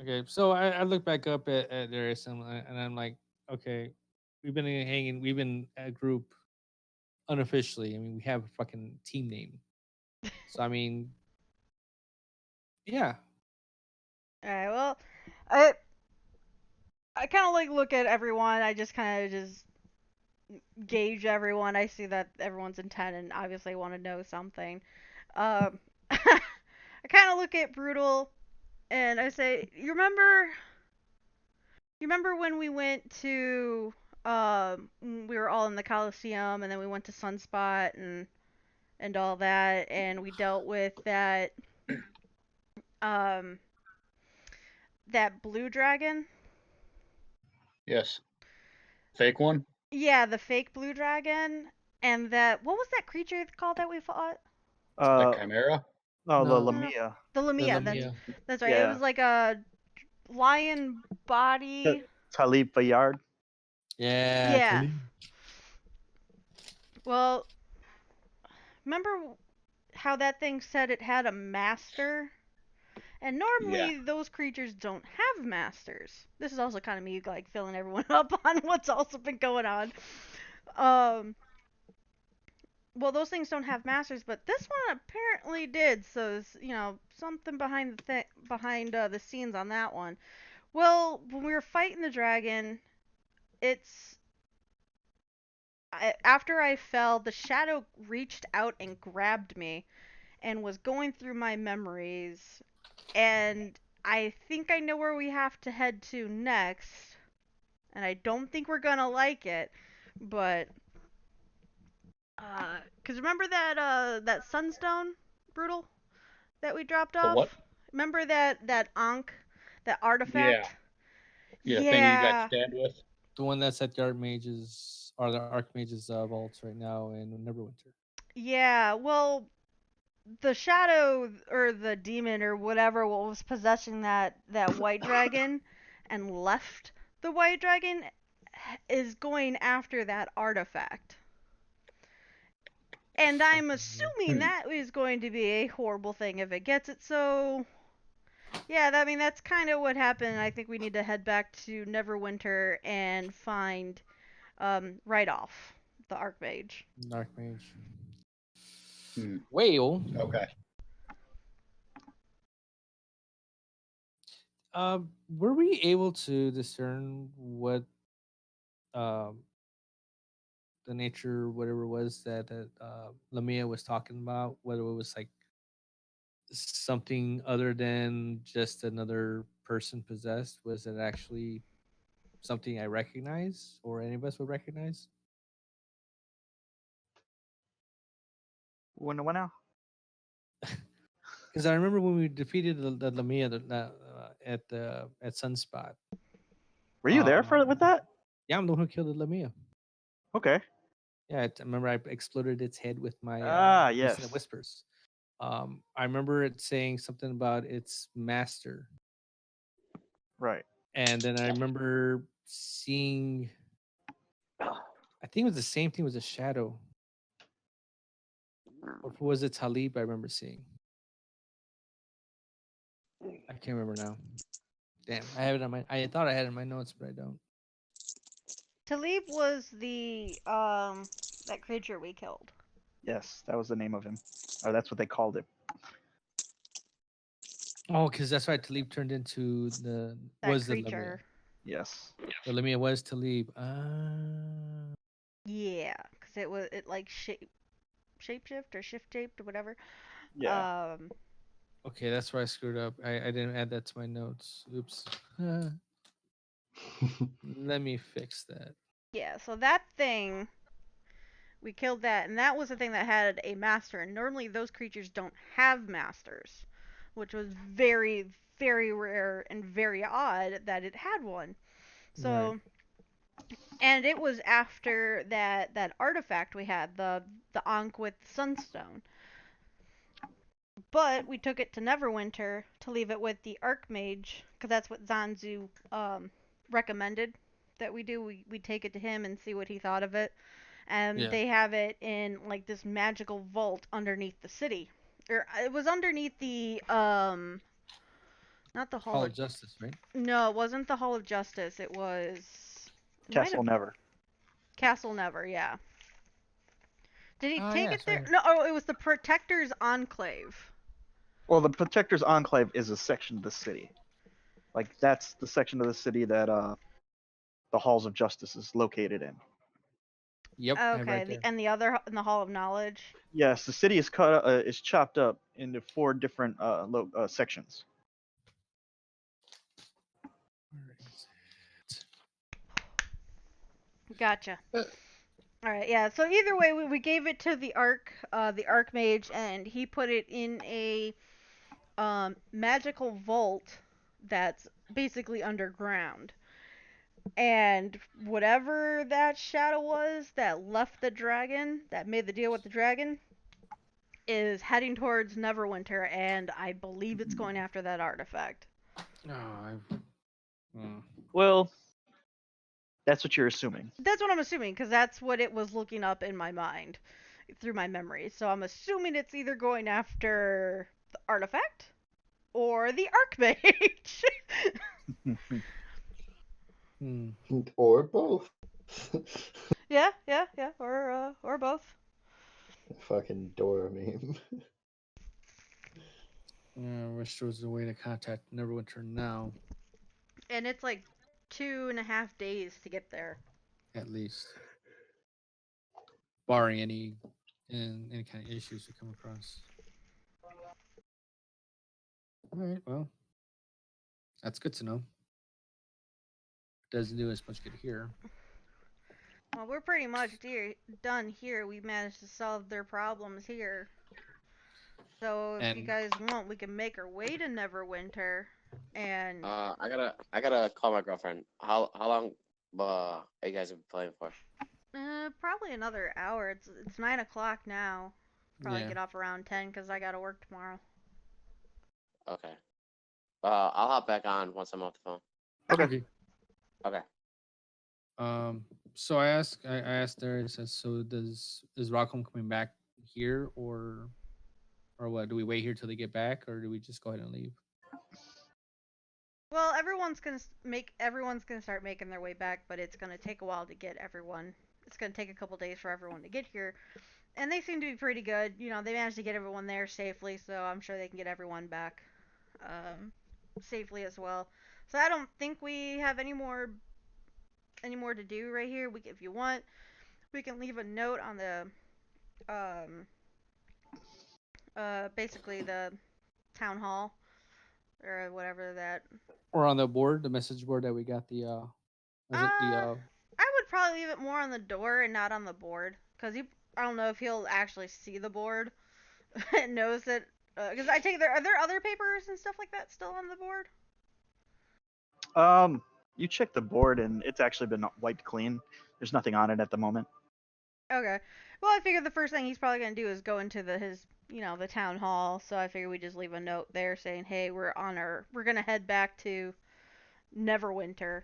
Speaker 5: Okay, so I look back up at Darius and I'm like, okay, we've been a group unofficially. I mean, we have a fucking team name. So I mean, yeah.
Speaker 3: All right. Well, I kind of like look at everyone. I just kind of just gauge everyone. I see that everyone's intent and obviously want to know something. I kind of look at Brutal and I say, you remember You remember when we went to we were all in the Coliseum, and then we went to Sunspot and all that, and we dealt with um that blue dragon?
Speaker 4: Yes. Fake one?
Speaker 3: Yeah, the fake blue dragon. And that, what was that creature called that we fought?
Speaker 4: Like
Speaker 1: Uh,
Speaker 4: Chimera?
Speaker 1: no, the
Speaker 5: No.
Speaker 1: Lamia.
Speaker 3: The
Speaker 5: The
Speaker 3: Lamia.
Speaker 5: Lamia.
Speaker 3: That's right. It
Speaker 1: Yeah,
Speaker 3: was like a lion body.
Speaker 1: Talib Bayard.
Speaker 5: Yeah,
Speaker 3: Yeah.
Speaker 5: Talib.
Speaker 3: Well, remember how that thing said it had a master? And
Speaker 4: Yeah.
Speaker 3: normally those creatures don't have masters. This is also kind of me like filling everyone up on what's also been going on. Um, well, those things don't have masters, but this one apparently did. So, something behind the scenes on that one. Well, when we were fighting the dragon, it's after I fell, the shadow reached out and grabbed me and was going through my memories, and I think I know where we have to head to next, and I don't think we're gonna like it, but cause remember that sunstone, brutal, that we dropped
Speaker 4: The what?
Speaker 3: off? Remember that Ankh, that
Speaker 4: Yeah.
Speaker 3: artifact?
Speaker 4: Yeah, thing you got
Speaker 3: Yeah,
Speaker 4: stabbed with?
Speaker 5: The one that's at the Archmage's or the Archmage's vaults right now in Neverwinter.
Speaker 3: yeah. Well, the shadow or the demon or whatever what was possessing that white dragon and left the white dragon is going after that artifact. And I'm assuming that is going to be a horrible thing if it gets it. So, yeah, that's kind of what happened. I think we need to head back to Neverwinter and find right off the Archmage.
Speaker 5: Archmage.
Speaker 4: Hmm.
Speaker 5: Well,
Speaker 4: Okay.
Speaker 5: were we able to discern what um the nature, whatever it was that Lamia was talking about? Whether it was like something other than just another person possessed? Was it actually something I recognize or any of us would recognize?
Speaker 1: When now?
Speaker 5: Because I remember when we defeated the Lamia at Sunspot.
Speaker 1: Were you there for with that?
Speaker 5: Yeah, I'm the one who killed the Lamia.
Speaker 1: Okay.
Speaker 5: Yeah, I remember I exploded its head with my using the
Speaker 1: Yes.
Speaker 5: whispers. I remember it saying something about its master,
Speaker 1: Right.
Speaker 5: and then I remember seeing. I think it was the same thing with the shadow, or was it Talib? I remember seeing. I can't remember now. Damn, I have it on my. I thought I had it in my notes, but I don't.
Speaker 3: Talib was the that creature we killed.
Speaker 1: Yes, that was the name of him, or that's what they called it.
Speaker 5: Oh, because that's right. Talib turned into the
Speaker 3: That
Speaker 5: was the Lamia.
Speaker 3: creature.
Speaker 1: Yes.
Speaker 5: The Lamia was Talib. Ah.
Speaker 3: Yeah, because it like shapeshift or shift shaped or whatever.
Speaker 1: Yeah.
Speaker 5: Okay, that's where I screwed up. I didn't add that to my notes. Oops. Let me fix that.
Speaker 3: Yeah, so that thing, we killed that, and that was the thing that had a master. And normally those creatures don't have masters, which was very, very rare and very odd that it had one. So,
Speaker 5: Right.
Speaker 3: and it was after that artifact we had, the Ankh with Sunstone. But we took it to Neverwinter to leave it with the Archmage, because that's what Zanzu recommended that we do. We take it to him and see what he thought of it. And
Speaker 5: Yeah.
Speaker 3: they have it in like this magical vault underneath the city. Or it was underneath the not the
Speaker 5: Hall of Justice, right?
Speaker 3: No, it wasn't the Hall of Justice. It was
Speaker 1: Castle Never.
Speaker 3: Castle Never, yeah. Did he
Speaker 5: Oh,
Speaker 3: take
Speaker 5: yeah,
Speaker 3: it there?
Speaker 5: sorry.
Speaker 3: No, oh, it was the Protector's Enclave.
Speaker 1: Well, the Protector's Enclave is a section of the city. Like that's the section of the city that the Halls of Justice is located in.
Speaker 5: Yep. I have
Speaker 3: Okay,
Speaker 5: right there.
Speaker 3: and the other in the Hall of Knowledge.
Speaker 1: Yes, the city is is chopped up into 4 different sections.
Speaker 5: Where is it?
Speaker 3: Gotcha. All right, yeah. So either way, we gave it to the Archmage, and he put it in a magical vault that's basically underground. And whatever that shadow was that left the dragon, that made the deal with the dragon, is heading towards Neverwinter, and I believe it's going after that artifact.
Speaker 1: Well, that's what you're assuming.
Speaker 3: That's what I'm assuming, because that's what it was looking up in my mind through my memory. So I'm assuming it's either going after the artifact or the Archmage.
Speaker 2: Or both.
Speaker 3: yeah, or both.
Speaker 2: Fucking Dora meme.
Speaker 5: Yeah, I wish there was a way to contact Neverwinter now,
Speaker 3: And it's like 2.5 days to get there.
Speaker 5: at least, barring any kind of issues we come across. All right, well, that's good to know. Doesn't do as much good here.
Speaker 3: Well, we're pretty much done here. We managed to solve their problems here. So if you guys want, we can make our way to Neverwinter. And
Speaker 6: I gotta call my girlfriend. How long are you guys been playing for?
Speaker 3: probably another hour. It's 9 o'clock now. Probably
Speaker 5: Yeah.
Speaker 3: get off around 10 because I gotta work tomorrow.
Speaker 6: Okay. I'll hop back on once I'm off the phone.
Speaker 1: Okay.
Speaker 6: Okay.
Speaker 5: So I asked there. It says, so is Rockholm coming back here or what? Do we wait here till they get back, or do we just go ahead and leave?
Speaker 3: Well, everyone's gonna start making their way back, but it's gonna take a while to get everyone. It's gonna take a couple days for everyone to get here, and they seem to be pretty good. You know, they managed to get everyone there safely, so I'm sure they can get everyone back safely as well. So I don't think we have any more to do right here. If you want, we can leave a note on the basically the town hall or whatever that.
Speaker 5: Or on the board, the message board that we got the
Speaker 3: I would probably leave it more on the door and not on the board, because I don't know if he'll actually see the board and knows that. Because I take are there other papers and stuff like that still on the board?
Speaker 1: You check the board and it's actually been wiped clean. There's nothing on it at the moment.
Speaker 3: Okay. Well, I figured the first thing he's probably gonna do is go into the town hall. So I figured we just leave a note there saying, "Hey, we're gonna head back to Neverwinter."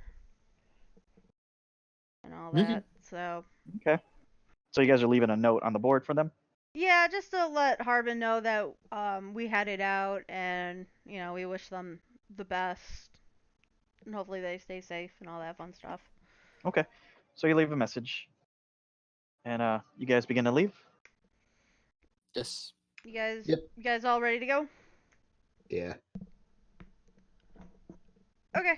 Speaker 3: And all that. So.
Speaker 1: Okay. So you guys are leaving a note on the board for them?
Speaker 3: Yeah, just to let Harbin know that we had it out, and we wish them the best, and hopefully they stay safe and all that fun stuff.
Speaker 1: Okay. So you leave a message, and you guys begin to leave.
Speaker 5: Yes.
Speaker 3: You guys.
Speaker 2: Yep.
Speaker 3: You guys all ready to go?
Speaker 2: Yeah.
Speaker 3: Okay.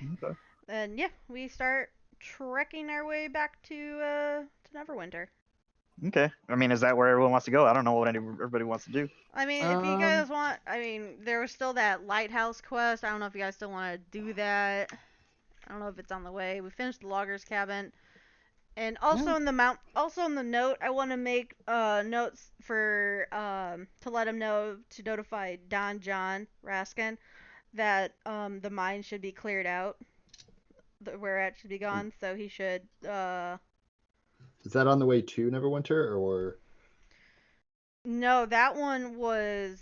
Speaker 3: Then yeah, we start trekking our way back to Neverwinter.
Speaker 1: Okay. I mean, is that where everyone wants to go? I don't know what everybody wants to do.
Speaker 3: I mean, if you guys want, there was still that lighthouse quest. I don't know if you guys still want to do that. I don't know if it's on the way. We finished the logger's cabin. And also in the note, I want to make notes for to let him know to notify Don John Raskin that the mine should be cleared out, where it should be gone. So he should.
Speaker 2: Is that on the way to Neverwinter or?
Speaker 3: No, that one was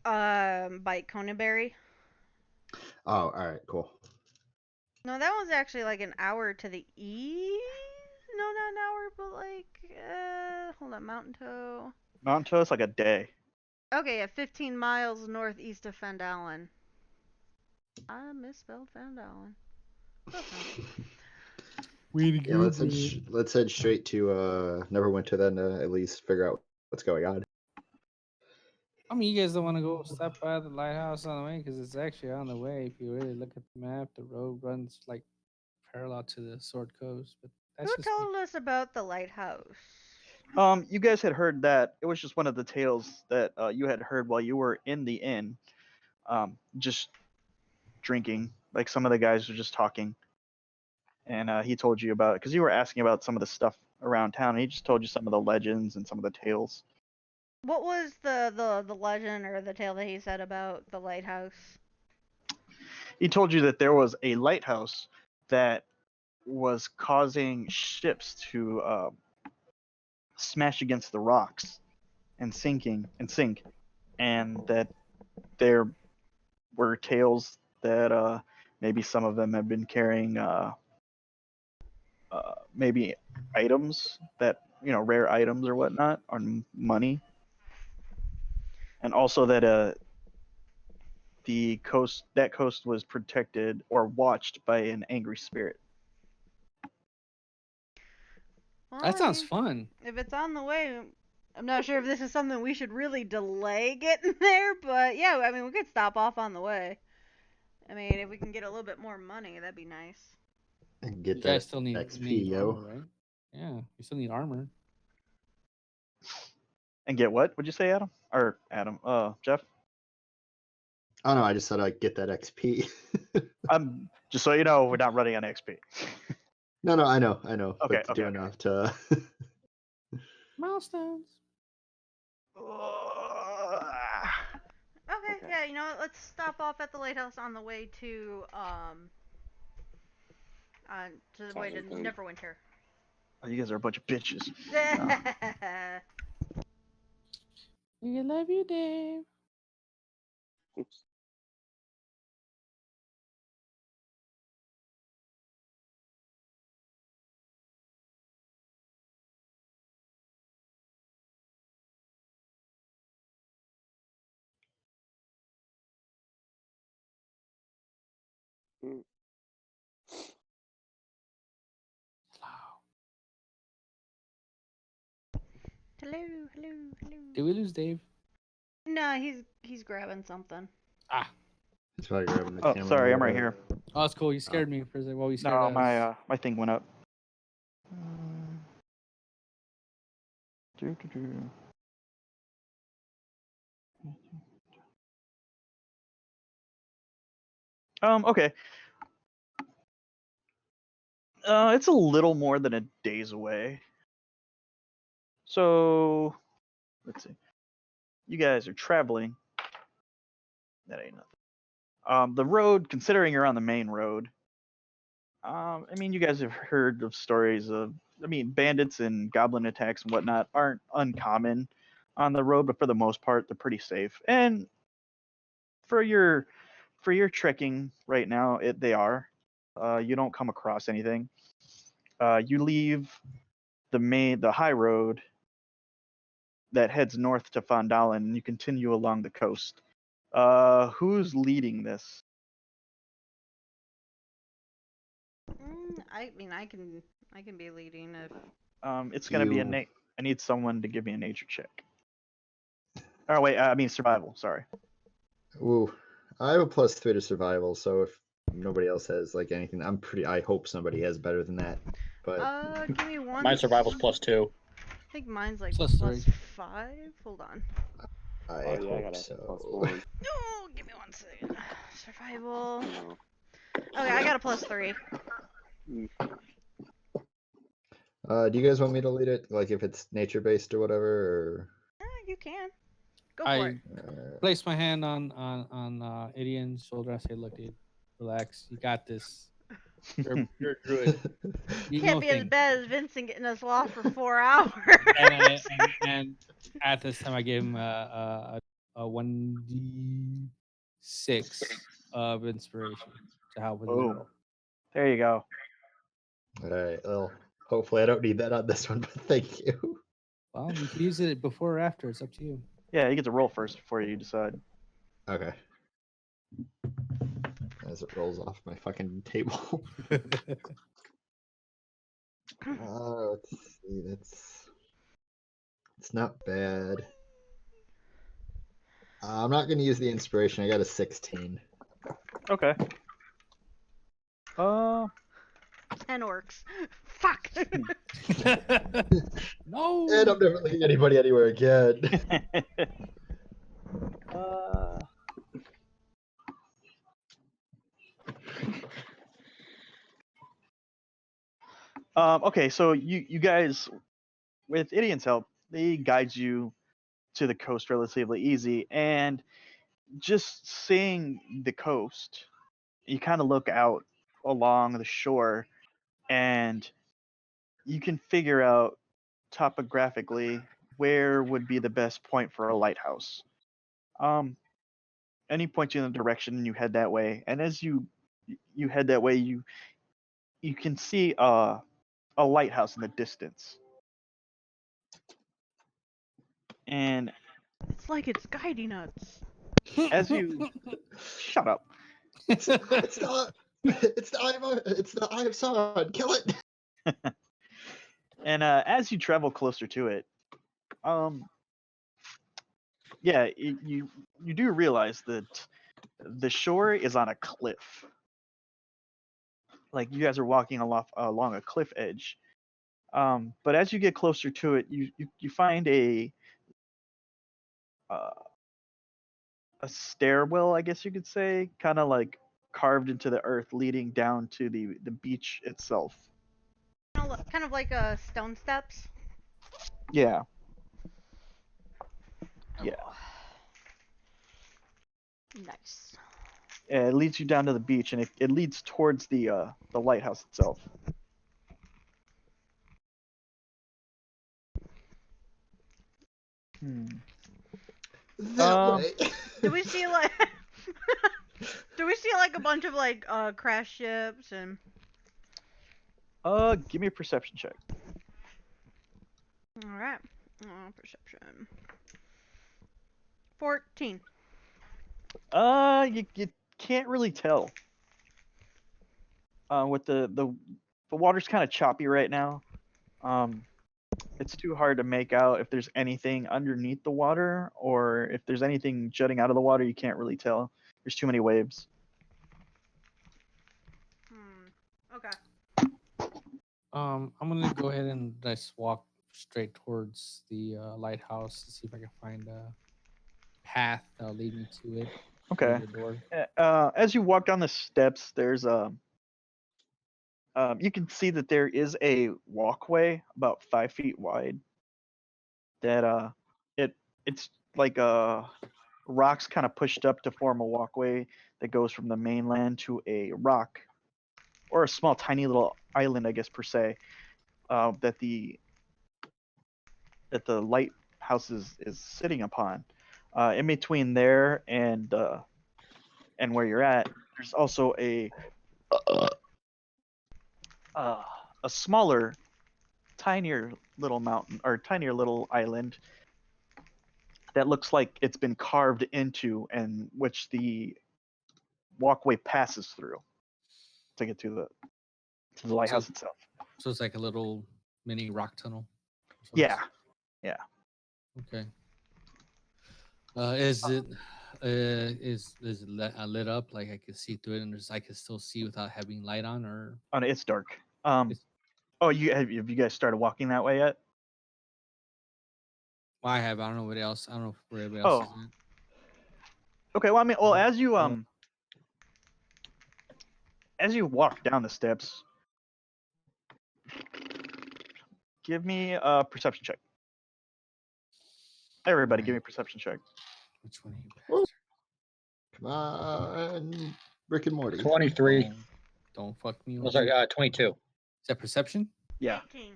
Speaker 3: by Conanberry.
Speaker 2: Oh, all right, cool.
Speaker 3: No, that one's actually like an hour to the east. No, not an hour, but like hold on, Mountain Toe.
Speaker 1: Mountain Toe is like a day.
Speaker 3: Okay, yeah, 15 miles northeast of Phadalin. I misspelled Phadalin.
Speaker 2: Yeah, let's head straight to Neverwinter then to at least figure out what's going on.
Speaker 5: I mean, you guys don't want to go stop by the lighthouse on the way because it's actually on the way. If you really look at the map, the road runs like parallel to the Sword Coast. But that's
Speaker 3: Who told us about the lighthouse?
Speaker 1: You guys had heard that. It was just one of the tales that you had heard while you were in the inn, just drinking. Like some of the guys were just talking, and he told you about, because you were asking about some of the stuff around town. And he just told you some of the legends and some of the tales.
Speaker 3: What was the legend or the tale that he said about the lighthouse?
Speaker 1: He told you that there was a lighthouse that was causing ships to smash against the rocks and sink, and that there were tales that maybe some of them have been carrying maybe items that, rare items or whatnot, or money, and also that that coast was protected or watched by an angry spirit.
Speaker 3: Well,
Speaker 5: That sounds fun.
Speaker 3: If it's on the way, I'm not sure if this is something we should really delay getting there, but yeah, I mean, we could stop off on the way. I mean, if we can get a little bit more money, that'd be nice.
Speaker 2: And get
Speaker 5: You
Speaker 2: that
Speaker 5: guys still need
Speaker 2: XP, yo.
Speaker 5: armor, right? Yeah, you still need armor.
Speaker 1: And get what? Would you say, Adam? Or Adam? Jeff?
Speaker 2: Oh no, I just said I'd get that XP.
Speaker 1: Just so you know, we're not running on XP.
Speaker 2: No, I know.
Speaker 1: Okay,
Speaker 2: But to do
Speaker 1: okay.
Speaker 2: enough to.
Speaker 5: Milestones.
Speaker 3: Okay, yeah, you know what? Let's stop off at the lighthouse on the way to the way to Neverwinter.
Speaker 1: Oh, you guys are a bunch of bitches.
Speaker 5: We love you, Dave.
Speaker 6: Oops. Mm.
Speaker 3: Hello.
Speaker 5: Did we lose Dave?
Speaker 3: No, he's grabbing something.
Speaker 5: Ah.
Speaker 2: He's probably grabbing the
Speaker 1: Oh,
Speaker 2: camera.
Speaker 1: sorry, I'm right
Speaker 2: later.
Speaker 1: here.
Speaker 5: Oh, that's cool. You scared me for a second. Well, you scared
Speaker 1: No,
Speaker 5: us.
Speaker 1: my thing went up. Okay. It's a little more than a day's away. So, let's see. You guys are traveling. That ain't nothing. The road, considering you're on the main road, I mean, you guys have heard of stories of, bandits and goblin attacks and whatnot aren't uncommon on the road, but for the most part, they're pretty safe. And for your trekking right now, they are. You don't come across anything. You leave the high road that heads north to Phadalin, and you continue along the coast. Who's leading this?
Speaker 3: I mean, I can be leading if.
Speaker 1: It's gonna be
Speaker 2: You-
Speaker 1: I need someone to give me a nature check. Oh wait, survival. Sorry.
Speaker 2: Ooh, I have a +3 to survival, so if nobody else has like anything, I hope somebody has better than that. But
Speaker 3: Give me one.
Speaker 4: My survival's +2.
Speaker 3: I think mine's like
Speaker 5: Plus
Speaker 3: plus
Speaker 5: three.
Speaker 3: 5. Hold on.
Speaker 2: I
Speaker 6: I
Speaker 2: hope
Speaker 6: got a
Speaker 2: so.
Speaker 6: +1.
Speaker 3: Oh, give me one second. Survival.
Speaker 6: No.
Speaker 3: Okay, I got a +3.
Speaker 2: Do you guys want me to lead it? Like if it's nature based or whatever?
Speaker 3: You can. Go for it.
Speaker 2: Or...
Speaker 5: Place my hand on Idian's shoulder. I say, "Look, dude, relax. You got this. You're a druid. You
Speaker 3: Can't
Speaker 5: know
Speaker 3: be as
Speaker 5: things."
Speaker 3: bad as Vincent getting us lost for 4 hours.
Speaker 5: And at this time, I gave him a 1d6 of inspiration to help with his
Speaker 1: Boom.
Speaker 5: roll.
Speaker 1: There you go.
Speaker 2: All right. Well, hopefully I don't need that on this one, but thank you.
Speaker 5: Well, you can use it before or after. It's up to you.
Speaker 1: Yeah, you get to roll first before you decide.
Speaker 2: Okay. As it rolls off my fucking table. Let's see. It's not bad. I'm not going to use the inspiration. I got a 16.
Speaker 1: Okay.
Speaker 3: 10 orcs. Fuck.
Speaker 5: No.
Speaker 2: And I'm never leading anybody anywhere again.
Speaker 1: Okay, so you guys, with Idiot's help, they guide you to the coast relatively easy, and just seeing the coast, you kind of look out along the shore, and you can figure out topographically where would be the best point for a lighthouse. Um, any point you in the direction, and you head that way, and as you head that way, you can see a lighthouse in the distance. And
Speaker 3: It's like it's guiding us.
Speaker 1: as you shut up,
Speaker 2: It's not. It's the eye of Sauron. Kill it.
Speaker 1: and as you travel closer to it, um, yeah, you do realize that the shore is on a cliff. Like you guys are walking along a cliff edge. But as you get closer to it, you find uh, a stairwell, I guess you could say, kind of like carved into the earth, leading down to the beach itself.
Speaker 3: Kind of like a stone steps.
Speaker 1: Yeah. Yeah.
Speaker 3: Oh. Nice.
Speaker 1: Yeah, it leads you down to the beach, and it leads towards the lighthouse itself.
Speaker 2: That way.
Speaker 3: Do we see like do we see like a bunch of like crash ships and
Speaker 1: Give me a perception check.
Speaker 3: all right. Perception. 14.
Speaker 1: You can't really tell. With the water's kind of choppy right now. It's too hard to make out if there's anything underneath the water, or if there's anything jutting out of the water. You can't really tell. There's too many waves.
Speaker 3: Okay.
Speaker 5: I'm gonna go ahead and just walk straight towards the lighthouse to see if I can find a path that'll lead me to it.
Speaker 1: Okay.
Speaker 5: The door.
Speaker 1: As you walk down the steps, there's you can see that there is a walkway about 5 feet wide. That it's like rocks kind of pushed up to form a walkway that goes from the mainland to a rock, or a small tiny little island, I guess per se, that the lighthouse is sitting upon. In between there and where you're at, there's also a smaller, tinier little mountain, or tinier little island that looks like it's been carved into, and which the walkway passes through to get to the lighthouse itself.
Speaker 5: So it's like a little mini rock tunnel.
Speaker 1: Yeah.
Speaker 5: Okay. Is it is it lit up, like I can see through it, and I can still see without having light on, or?
Speaker 1: Oh, no, it's dark.
Speaker 5: It's-
Speaker 1: Oh, have you guys started walking that way yet?
Speaker 5: Well, I have. I don't know what else. I don't know where everybody else is.
Speaker 1: Okay. Well, I mean, as you walk down the steps, give me a perception check. Everybody, give me a perception check.
Speaker 5: Which one are you, bastard?
Speaker 2: Come on, Rick and Morty.
Speaker 4: 23.
Speaker 5: Don't fuck me.
Speaker 4: I was like 22.
Speaker 5: Is that perception?
Speaker 1: Yeah.
Speaker 3: 18.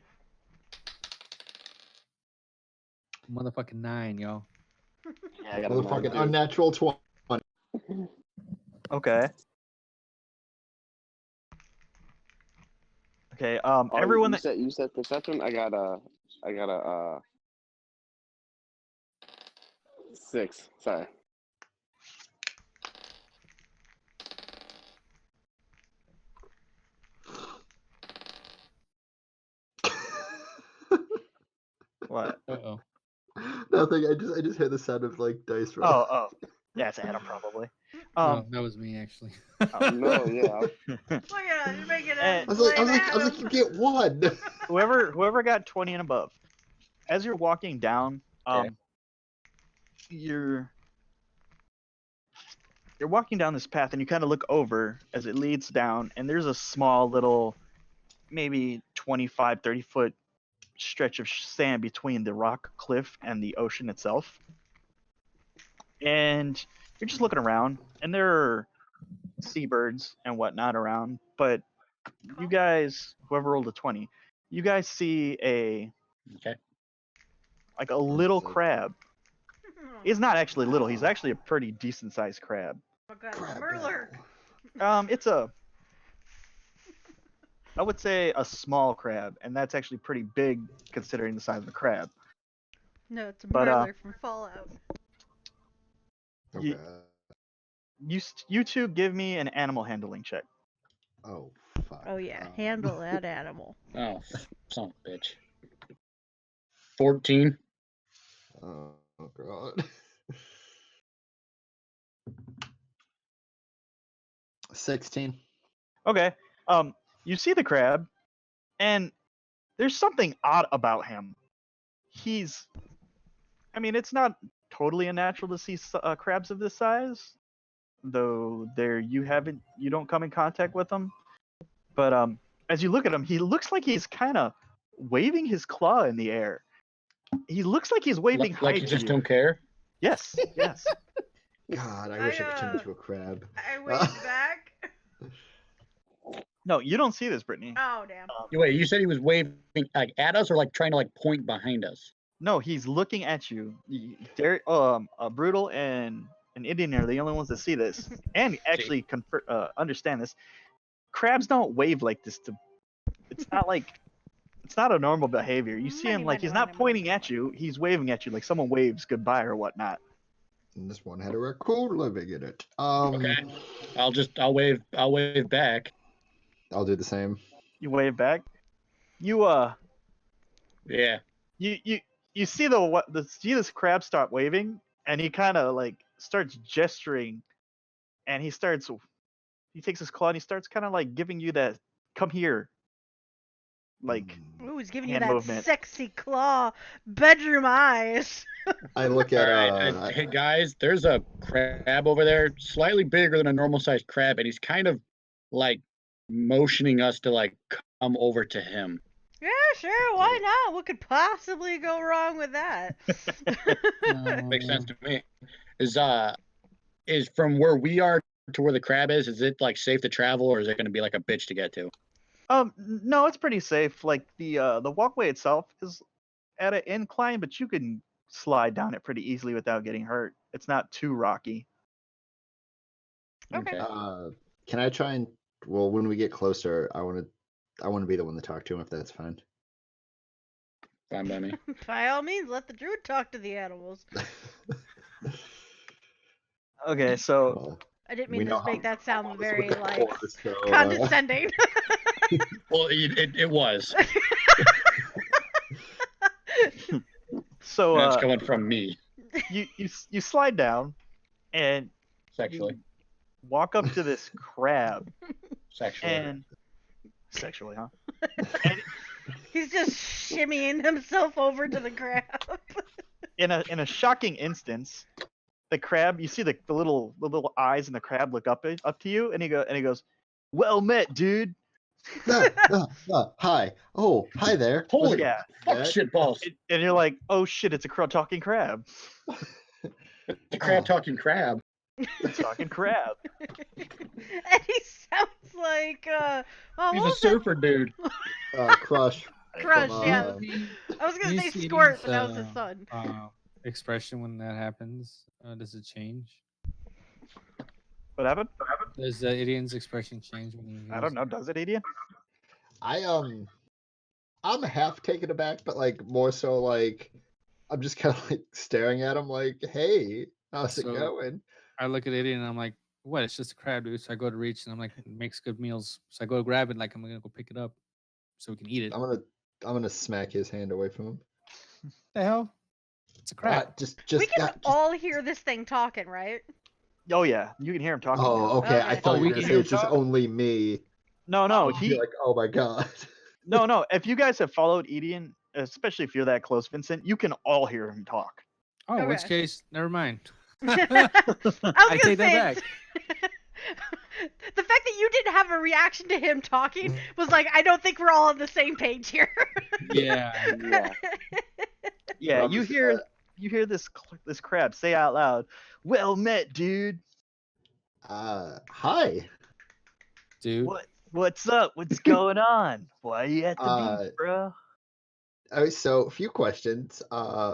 Speaker 5: Motherfucking 9, y'all.
Speaker 6: Yeah, I got a
Speaker 2: Motherfucking
Speaker 6: 9 too.
Speaker 2: unnatural 20.
Speaker 1: Okay. Okay.
Speaker 6: Oh,
Speaker 1: Everyone
Speaker 6: you said perception. I got a 6. Sorry.
Speaker 1: What?
Speaker 5: Uh-oh.
Speaker 2: Nothing. I just hear the sound of like dice roll.
Speaker 1: Oh. Yeah, it's Adam probably.
Speaker 5: No, that was me actually.
Speaker 6: No, yeah.
Speaker 3: Look at that, you're making
Speaker 1: I
Speaker 3: it.
Speaker 2: I was like, you get one.
Speaker 1: whoever got 20 and above, as you're walking down, you're walking down this path, and you kind of look over as it leads down, and there's a small little maybe 25, 30-foot stretch of sand between the rock cliff and the ocean itself. And you're just looking around, and there are seabirds and whatnot around. But you guys, whoever rolled a 20, you guys see a little crab. He's not actually little. He's actually a pretty decent sized crab.
Speaker 3: Oh god, Murler.
Speaker 1: It's I would say a small crab, and that's actually pretty big considering the size of the crab.
Speaker 3: No, it's a Murler from Fallout.
Speaker 1: You two give me an animal handling check.
Speaker 2: Oh, fuck.
Speaker 3: Oh yeah, handle that animal.
Speaker 4: Oh, son of a bitch. 14.
Speaker 2: Oh, God. 16.
Speaker 1: Okay. You see the crab, and there's something odd about him. It's not totally unnatural to see crabs of this size, though you don't come in contact with them. But as you look at him, he looks like he's kind of waving his claw in the air. He looks like he's waving high
Speaker 4: like you
Speaker 1: to
Speaker 4: just
Speaker 1: you.
Speaker 4: don't care.
Speaker 1: Yes.
Speaker 2: God, I wish I could turn into a crab.
Speaker 3: I waved back.
Speaker 1: No, you don't see this, Brittany.
Speaker 3: Oh damn.
Speaker 4: Wait, you said he was waving like at us or like trying to like point behind us?
Speaker 1: No, he's looking at you. Brutal and an Indian are the only ones that see this, and actually understand this. Crabs don't wave like this. It's not a normal behavior. You see him like he's not pointing at you. He's waving at you like someone waves goodbye or whatnot.
Speaker 2: And this one had a raccoon living in it.
Speaker 4: Okay. I'll wave back.
Speaker 2: I'll do the same.
Speaker 1: You wave back. You
Speaker 4: Yeah.
Speaker 1: You see see this crab start waving, and he kind of like starts gesturing, and he takes his claw and he starts kind of like giving you that come here like
Speaker 3: Ooh, he's giving you
Speaker 1: hand
Speaker 3: that
Speaker 1: movement.
Speaker 3: sexy claw, bedroom eyes.
Speaker 2: I look at
Speaker 4: Alright, hey guys, there's a crab over there, slightly bigger than a normal sized crab, and he's kind of like motioning us to like come over to him.
Speaker 3: Yeah, sure, why not? What could possibly go wrong with that?
Speaker 4: Makes sense to me. Is from where we are to where the crab is it like safe to travel, or is it going to be like a bitch to get to?
Speaker 1: No, it's pretty safe. Like the walkway itself is at an incline, but you can slide down it pretty easily without getting hurt. It's not too rocky.
Speaker 3: Okay.
Speaker 2: Can I try and when we get closer, I want to be the one to talk to him if that's fine.
Speaker 4: Fine by me.
Speaker 3: By all means, let the druid talk to the animals.
Speaker 1: Okay, so
Speaker 3: I didn't mean to make that sound very like
Speaker 2: so,
Speaker 3: condescending.
Speaker 4: Well, it was.
Speaker 1: So
Speaker 4: that's coming from me.
Speaker 1: You slide down and
Speaker 4: Sexually.
Speaker 1: you walk up to this crab.
Speaker 4: Sexually.
Speaker 1: Sexually, huh?
Speaker 3: And he's just shimmying himself over to the crab.
Speaker 1: In a shocking instance, the crab, you see the little eyes in the crab look up to you, and he goes, "Well met, dude."
Speaker 2: Hi. Oh, hi there.
Speaker 4: Holy
Speaker 1: yeah.
Speaker 4: fuck, shit balls.
Speaker 1: And you're like, "Oh shit, it's a talking crab."
Speaker 4: The crab talking crab.
Speaker 1: Talking crab.
Speaker 3: And he sounds like
Speaker 4: he's a surfer dude.
Speaker 2: Crush.
Speaker 3: Crush,
Speaker 2: from,
Speaker 3: yeah. I was gonna say Squirt, but that was his son.
Speaker 5: Expression when that happens, does it change?
Speaker 1: What happened?
Speaker 5: Does Idian's expression change when he?
Speaker 1: I don't know. Does it, Idian?
Speaker 2: I'm half taken aback, but like more so like I'm just kind of like staring at him like, hey, how's it going?
Speaker 5: I look at Idian and I'm like, what? It's just a crab, dude. So I go to reach and I'm like, it makes good meals. So I go to grab it, like I'm gonna go pick it up so we can eat it.
Speaker 2: I'm gonna smack his hand away from him.
Speaker 5: The hell? It's a crab.
Speaker 2: Just
Speaker 3: we can all hear this thing talking, right?
Speaker 1: Oh yeah, you can hear him talking.
Speaker 2: Oh, okay. I thought
Speaker 5: we
Speaker 2: you were
Speaker 5: can
Speaker 2: gonna say
Speaker 5: hear
Speaker 2: it's just
Speaker 5: talk?
Speaker 2: only me.
Speaker 1: No,
Speaker 2: I'd be like, oh my god.
Speaker 1: No. If you guys have followed Idian, especially if you're that close, Vincent, you can all hear him talk.
Speaker 5: Oh, in which
Speaker 3: Okay.
Speaker 5: case, never mind.
Speaker 3: I was
Speaker 5: I
Speaker 3: gonna
Speaker 5: take that
Speaker 3: say,
Speaker 5: back.
Speaker 3: The fact that you didn't have a reaction to him talking was like, I don't think we're all on the same page here.
Speaker 5: Yeah.
Speaker 1: Yeah,
Speaker 2: I'm
Speaker 1: you
Speaker 2: just,
Speaker 1: hear this crab say out loud, "Well met, dude."
Speaker 2: Hi.
Speaker 5: Dude.
Speaker 1: What's up? What's going on? Why are you at the beach, bro?
Speaker 2: So a few questions.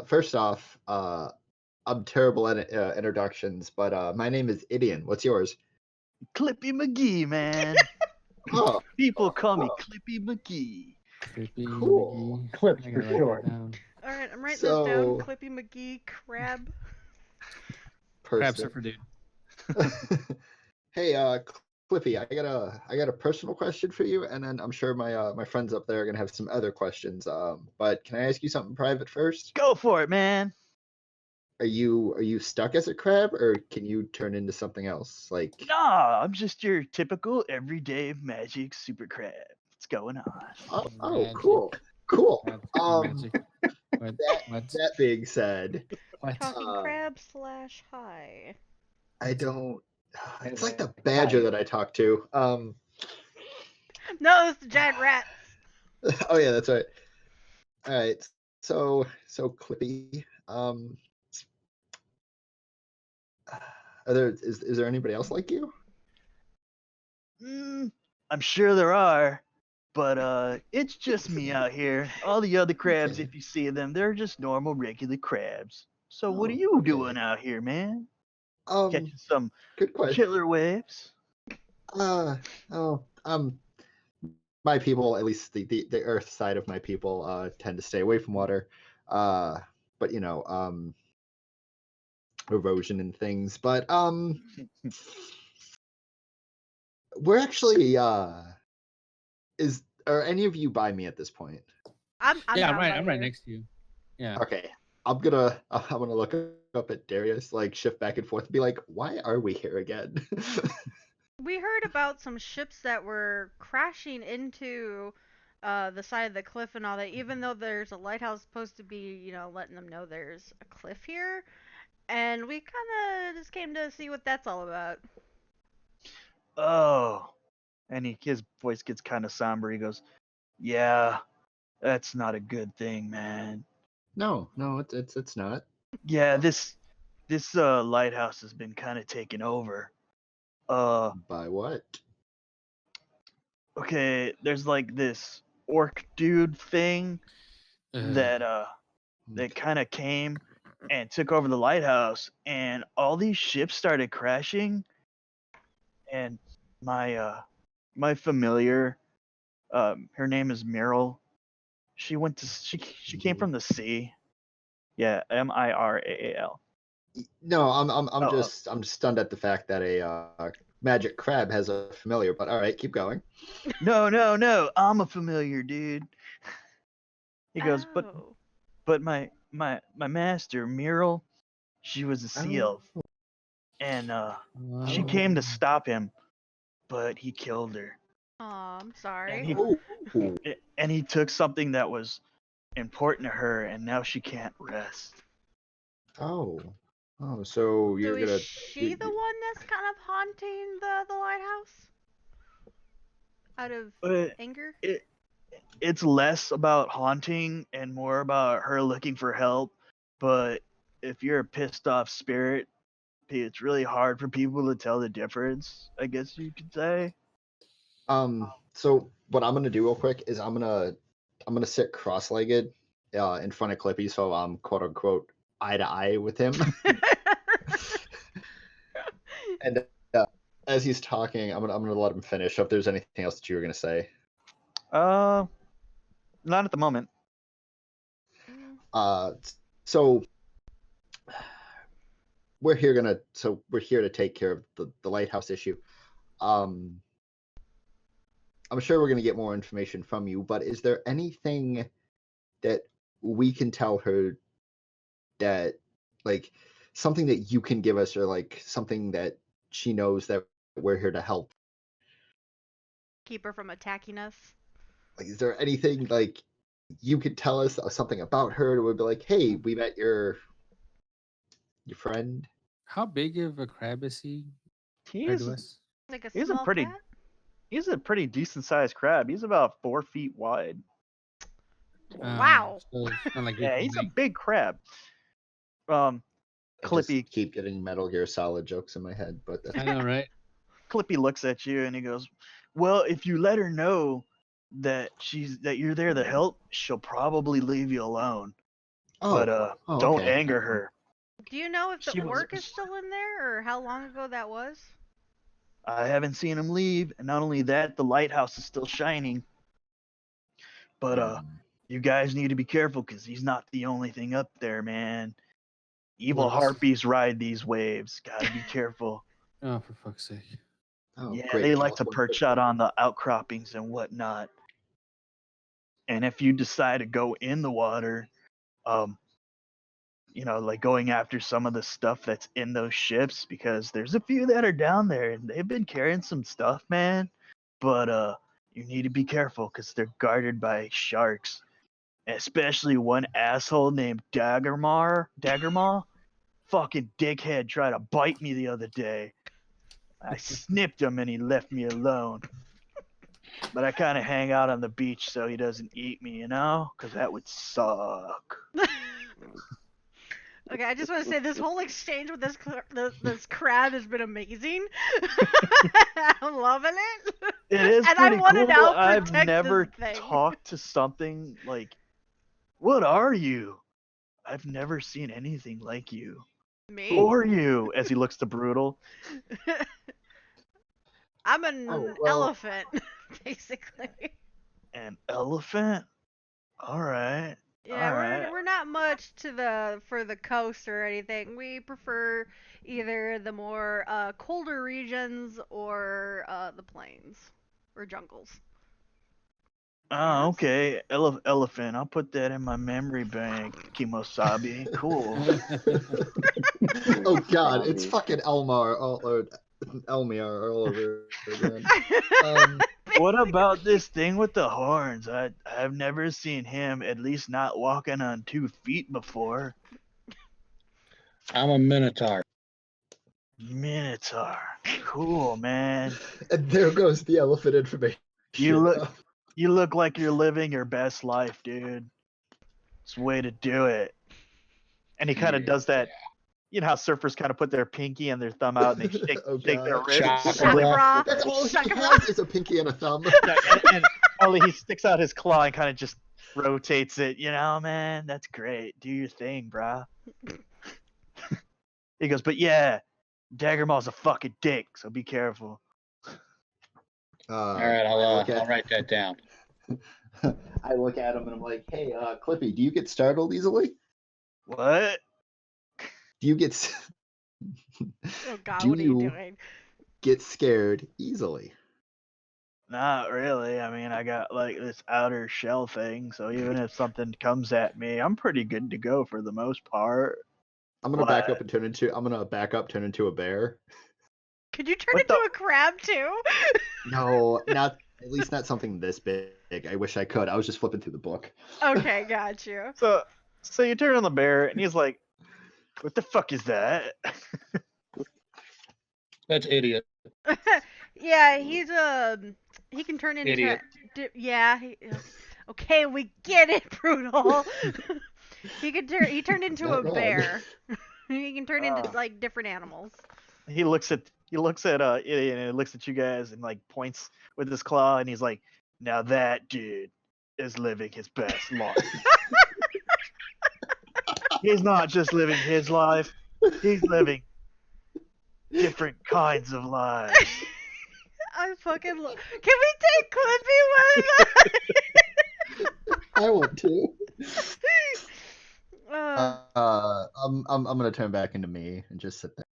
Speaker 2: First off, I'm terrible at introductions, but my name is Idian. What's yours?
Speaker 1: Clippy McGee, man.
Speaker 2: Oh,
Speaker 1: People call me Clippy McGee.
Speaker 5: Clippy
Speaker 2: Cool.
Speaker 5: McGee.
Speaker 4: Clips
Speaker 5: I
Speaker 4: for
Speaker 5: gotta write
Speaker 4: short.
Speaker 5: that down.
Speaker 3: All right, I'm writing
Speaker 2: So-
Speaker 3: this down. Clippy McGee, crab.
Speaker 5: Crab
Speaker 2: person.
Speaker 5: surfer dude.
Speaker 2: Hey, Clippy, I got a personal question for you, and then I'm sure my friends up there are gonna have some other questions. But can I ask you something private first?
Speaker 1: Go for it, man.
Speaker 2: Are you stuck as a crab, or can you turn into something else? Like,
Speaker 1: Nah, I'm just your typical everyday magic super crab. What's going on?
Speaker 2: oh,
Speaker 5: Magic.
Speaker 2: cool.
Speaker 5: Magic. What?
Speaker 2: That being said,
Speaker 5: What?
Speaker 3: Talking crab / hi.
Speaker 2: I don't.
Speaker 4: And
Speaker 2: It's like the
Speaker 4: then-
Speaker 2: badger
Speaker 4: hi.
Speaker 2: that I talked to.
Speaker 3: No, it's the giant rats.
Speaker 2: Oh yeah, that's right. All right. So Clippy. Is there anybody else like you?
Speaker 1: I'm sure there are, but it's just me out here. All the other crabs,
Speaker 2: Okay.
Speaker 1: if you see them, they're just normal, regular crabs. So what are
Speaker 2: Oh,
Speaker 1: you
Speaker 2: okay.
Speaker 1: doing out here, man? Catching some
Speaker 2: Good question.
Speaker 1: killer waves?
Speaker 2: Oh, my people, at least the Earth side of my people, tend to stay away from water. But erosion and things. But we're actually are any of you by me at this point?
Speaker 3: I'm
Speaker 5: Yeah,
Speaker 3: down by
Speaker 5: I'm right
Speaker 3: you.
Speaker 5: next to you. Yeah.
Speaker 2: Okay. I'm gonna look up at Darius, like shift back and forth, and be like, why are we here again?
Speaker 3: We heard about some ships that were crashing into the side of the cliff and all that, even though there's a lighthouse supposed to be, letting them know there's a cliff here. And we kind of just came to see what that's all about.
Speaker 1: Oh. And his voice gets kind of somber. He goes, "Yeah, that's not a good thing, man.
Speaker 2: No, it's not.
Speaker 1: Yeah, this lighthouse has been kind of taken over.
Speaker 2: By what?
Speaker 1: Okay, there's like this orc dude thing that kind of came and took over the lighthouse, and all these ships started crashing. And my familiar, her name is Meryl. She came from the sea. Yeah, Miraal.
Speaker 2: No, I'm
Speaker 1: Oh,
Speaker 2: just stunned at the fact that a magic crab has a familiar. But all right, keep going.
Speaker 1: No, I'm a familiar, dude. He goes,
Speaker 3: Oh.
Speaker 1: but my master, Meryl, she was a sea elf, and she came to stop him, but he killed her.
Speaker 3: Aw, I'm
Speaker 1: And
Speaker 3: sorry.
Speaker 1: he took something that was important to her, and now she can't rest.
Speaker 2: Oh, so
Speaker 3: So
Speaker 2: you're
Speaker 3: is
Speaker 2: gonna.
Speaker 3: she the one that's kind of haunting the lighthouse? Out of
Speaker 1: But
Speaker 3: anger?
Speaker 1: it's less about haunting and more about her looking for help. But if you're a pissed off spirit, it's really hard for people to tell the difference, I guess you could say.
Speaker 2: So what I'm gonna do real quick is I'm gonna sit cross-legged, in front of Clippy, so I'm quote unquote eye to eye with him. And as he's talking, I'm gonna let him finish. If there's anything else that you were gonna say.
Speaker 1: Not at the moment.
Speaker 2: So we're here to take care of the lighthouse issue. I'm sure we're gonna get more information from you, but is there anything that we can tell her that, like, something that you can give us, or like something that she knows that we're here to help?
Speaker 3: Keep her from attacking us.
Speaker 2: Like, is there anything like you could tell us something about her that would be like, hey, we met your friend?
Speaker 5: How big of a crab is he compared to us?
Speaker 3: Like a
Speaker 1: He's a
Speaker 3: small
Speaker 1: pretty
Speaker 3: cat?
Speaker 1: he's a pretty decent sized crab. He's about 4 feet wide.
Speaker 3: Wow.
Speaker 5: So it's not like
Speaker 1: Yeah, he's a big crab. Um,
Speaker 2: I just
Speaker 1: Clippy
Speaker 2: keep getting Metal Gear Solid jokes in my head, but
Speaker 5: I know, right?
Speaker 1: Clippy looks at you and he goes, "Well, if you let her know that you're there to help, she'll probably leave you alone. But don't
Speaker 2: okay.
Speaker 1: anger her."
Speaker 3: Do you know if the
Speaker 1: She was-
Speaker 3: orc is still in there, or how long ago that was?
Speaker 1: I haven't seen him leave, and not only that, the lighthouse is still shining. But you guys need to be careful because he's not the only thing up there, man. Evil
Speaker 5: What else?
Speaker 1: harpies ride these waves. Gotta be careful.
Speaker 5: Oh, for fuck's sake!
Speaker 2: Oh,
Speaker 1: Yeah,
Speaker 2: great.
Speaker 1: they
Speaker 2: Tell
Speaker 1: like
Speaker 2: us
Speaker 1: to
Speaker 2: what
Speaker 1: perch
Speaker 2: it is.
Speaker 1: out on the outcroppings and whatnot. And if you decide to go in the water, like going after some of the stuff that's in those ships, because there's a few that are down there and they've been carrying some stuff, man. But you need to be careful because they're guarded by sharks. Especially one asshole named Daggermaw. Fucking dickhead tried to bite me the other day. I snipped him and he left me alone. But I kind of hang out on the beach so he doesn't eat me, because that would suck.
Speaker 3: Okay, I just want to say this whole exchange with this crab has been amazing. I'm loving it.
Speaker 1: It is
Speaker 3: And
Speaker 1: pretty
Speaker 3: I want to
Speaker 1: cool.
Speaker 3: now
Speaker 1: I've
Speaker 3: protect
Speaker 1: never
Speaker 3: this thing.
Speaker 1: talked to something like, "What are you?" I've never seen anything like you.
Speaker 3: Me?
Speaker 1: Who are you? As he looks to Brutal.
Speaker 3: I'm an elephant, basically.
Speaker 1: An elephant? Alright.
Speaker 3: Yeah, we're not much for the coast or anything. We prefer either the more colder regions or the plains or jungles.
Speaker 1: Oh, okay. Elephant. I'll put that in my memory bank. Kimosabi. Cool.
Speaker 2: Oh God, it's fucking Elmar or Elmiar all over again.
Speaker 1: What about this thing with the horns? I've never seen him, at least not walking on 2 feet before.
Speaker 4: I'm a minotaur.
Speaker 1: Minotaur. Cool, man.
Speaker 2: And there goes the elephant information.
Speaker 1: You look like you're living your best life, dude. It's the way to do it. And he kind of does that. You know how surfers kind of put their pinky and their thumb out and they shake their wrist.
Speaker 3: Chakra.
Speaker 2: That's all he
Speaker 3: Chakra.
Speaker 2: has is a pinky and a thumb.
Speaker 1: Yeah, and only he sticks out his claw and kind of just rotates it. Man, that's great. Do your thing, brah. He goes, but yeah, Daggermaw's a fucking dick, so be careful.
Speaker 4: All right, I'll write that down.
Speaker 2: I look at him and I'm like, hey, Clippy, do you get startled easily?
Speaker 1: What?
Speaker 2: Do you get
Speaker 3: Oh God, what are you doing?
Speaker 2: Get scared easily?
Speaker 1: Not really. I mean, I got like this outer shell thing, so even if something comes at me, I'm pretty good to go for the most part.
Speaker 2: I'm gonna back up, turn into a bear.
Speaker 3: Could you turn into a crab too?
Speaker 2: No, at least not something this big. I wish I could. I was just flipping through the book.
Speaker 3: Okay, got you.
Speaker 1: So you turn on the bear, and he's like, "What the fuck is that?"
Speaker 4: That's idiot.
Speaker 3: Yeah, he can turn into
Speaker 4: Idiot.
Speaker 3: Okay, we get it, Brutal. He turned into a bear. He can turn into like different animals.
Speaker 1: He looks at Idiot and he looks at you guys and like points with his claw, and he's like, "Now that dude is living his best life." He's not just living his life; he's living different kinds of lives.
Speaker 3: I fucking Can we take Clippy with us?
Speaker 2: I want to.
Speaker 3: Uh,
Speaker 2: I'm gonna turn back into me and just sit there.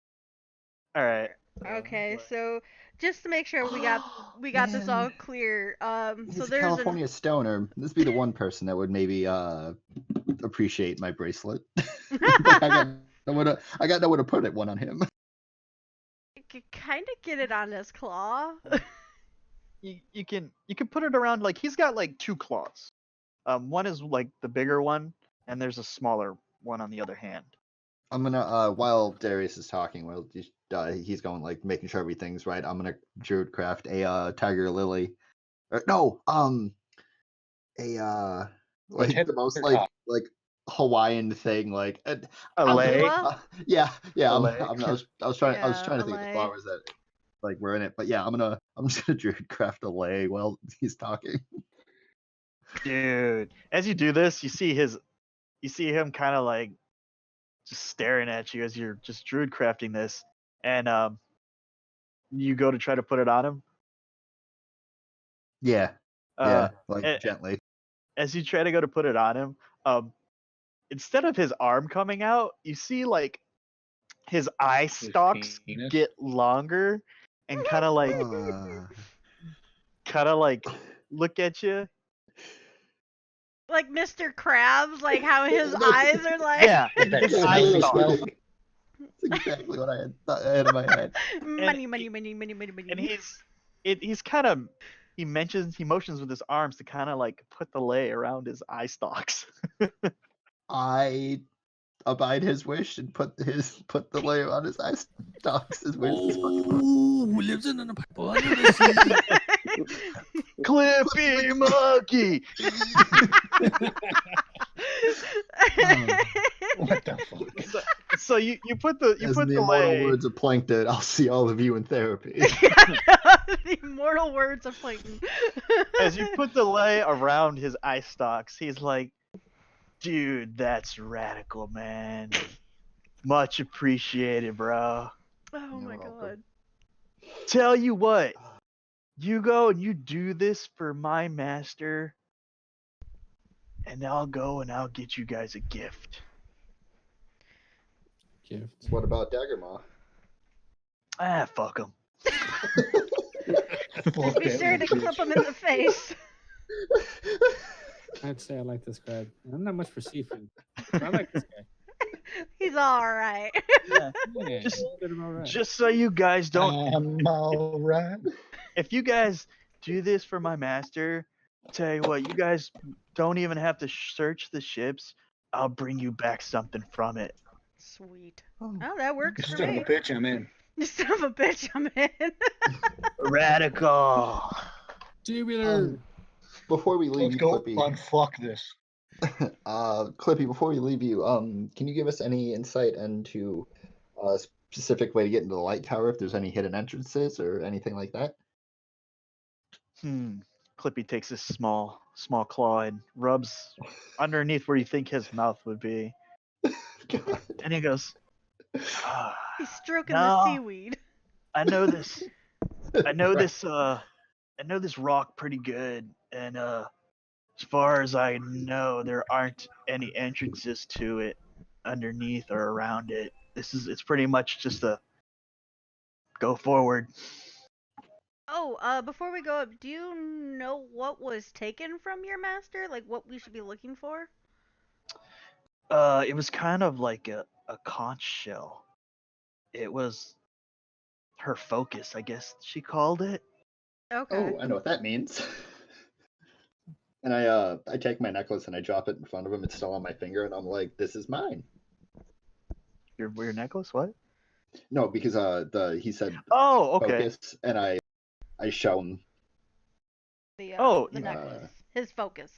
Speaker 1: All right.
Speaker 3: Okay, so just to make sure we got this all clear.
Speaker 2: He's
Speaker 3: So
Speaker 2: a
Speaker 3: there's
Speaker 2: California stoner. This would be the one person that would maybe appreciate my bracelet. I got nowhere to put it. One on him.
Speaker 3: You could kind of get it on his claw.
Speaker 1: You can put it around, like he's got like 2 claws. One is like the bigger one, and there's a smaller one on the other hand.
Speaker 2: I'm gonna while Darius is talking, while he's going like making sure everything's right. I'm gonna druid craft a tiger lily. No, a like
Speaker 4: head
Speaker 2: the most
Speaker 4: or
Speaker 2: like
Speaker 4: top?
Speaker 2: Hawaiian thing, like
Speaker 1: A
Speaker 3: A
Speaker 1: lei.
Speaker 3: lua?
Speaker 2: yeah.
Speaker 1: A
Speaker 2: I
Speaker 1: lei.
Speaker 2: was trying
Speaker 3: Yeah,
Speaker 2: to
Speaker 3: a
Speaker 2: think of the
Speaker 3: lei.
Speaker 2: flowers that like were in it, but yeah, I'm just gonna druid craft a lei while he's talking.
Speaker 1: Dude, as you do this, you see him kind of like just staring at you as you're just druid crafting this, and you go to try to put it on him.
Speaker 2: Yeah,
Speaker 1: Uh,
Speaker 2: like
Speaker 1: a-
Speaker 2: gently.
Speaker 1: as you try to go to put it on him, instead of his arm coming out, you see like his eye stalks
Speaker 4: penis?
Speaker 1: get longer and kind of like look at you.
Speaker 3: Like Mr. Krabs, like how his
Speaker 2: That's-
Speaker 3: eyes are like
Speaker 1: Yeah,
Speaker 4: That
Speaker 1: his
Speaker 4: smell
Speaker 1: eye
Speaker 4: you
Speaker 1: stalks.
Speaker 4: smell?
Speaker 2: That's exactly what I had in my head.
Speaker 3: money, money, money, money, money, money.
Speaker 1: And he's kind of he motions with his arms to kind of like put the lei around his eye stalks.
Speaker 2: I abide his wish and put the layer on his eye stalks. His wish is fucking
Speaker 5: who lives in a pipe under the sea?
Speaker 1: Clippy monkey.
Speaker 4: What the fuck?
Speaker 1: So you put the
Speaker 2: As in the immortal
Speaker 1: lei.
Speaker 2: words of Plankton, I'll see all of you in therapy.
Speaker 3: The immortal words of Plankton.
Speaker 1: As you put the lei around his eye stalks, he's like, "Dude, that's radical, man. Much appreciated, bro.
Speaker 3: Oh my
Speaker 2: You're welcome.
Speaker 3: god.
Speaker 1: Tell you what, you go and you do this for my master, and I'll go and I'll get you guys a gift."
Speaker 5: Gift.
Speaker 2: What about Daggermaw?
Speaker 1: Ah, fuck him.
Speaker 3: Just be sure to clip him in the face.
Speaker 5: I'd say I like this guy. I'm not much for seafood. But I like this guy.
Speaker 3: He's alright.
Speaker 5: Yeah,
Speaker 1: Just-
Speaker 5: a bit of all right.
Speaker 1: Just so you guys don't,
Speaker 4: I'm all right.
Speaker 1: if you guys do this for my master, tell you what, you guys don't even have to search the ships. I'll bring you back something from it.
Speaker 3: Sweet. Oh, that works
Speaker 4: You
Speaker 3: for
Speaker 4: son of
Speaker 3: me.
Speaker 4: a bitch, I'm in.
Speaker 3: You son of a bitch, I'm in.
Speaker 1: Radical.
Speaker 5: Tubular.
Speaker 2: Before we leave
Speaker 4: Let's
Speaker 2: you,
Speaker 4: go
Speaker 2: Clippy,
Speaker 4: unfuck this.
Speaker 2: Clippy, before we leave you, can you give us any insight into a specific way to get into the light tower? If there's any hidden entrances or anything like that?
Speaker 1: Clippy takes his small claw and rubs underneath where you think his mouth would be,
Speaker 2: God.
Speaker 1: and he goes, "Ah,
Speaker 3: He's stroking
Speaker 1: No.
Speaker 3: the seaweed.
Speaker 1: I know this. I know this. I know this rock pretty good, and as far as I know, there aren't any entrances to it underneath or around it. It's pretty much just a go forward."
Speaker 3: Oh, before we go up, do you know what was taken from your master? Like what we should be looking for?
Speaker 1: It was kind of like a conch shell. It was her focus, I guess she called it.
Speaker 3: Okay.
Speaker 2: Oh, I know what that means. And I take my necklace and I drop it in front of him. It's still on my finger, and I'm like, "This is mine."
Speaker 1: Your necklace? What?
Speaker 2: No, because he said
Speaker 1: Oh, okay.
Speaker 2: focus, and I show him.
Speaker 3: The
Speaker 1: Oh,
Speaker 3: necklace. His focus.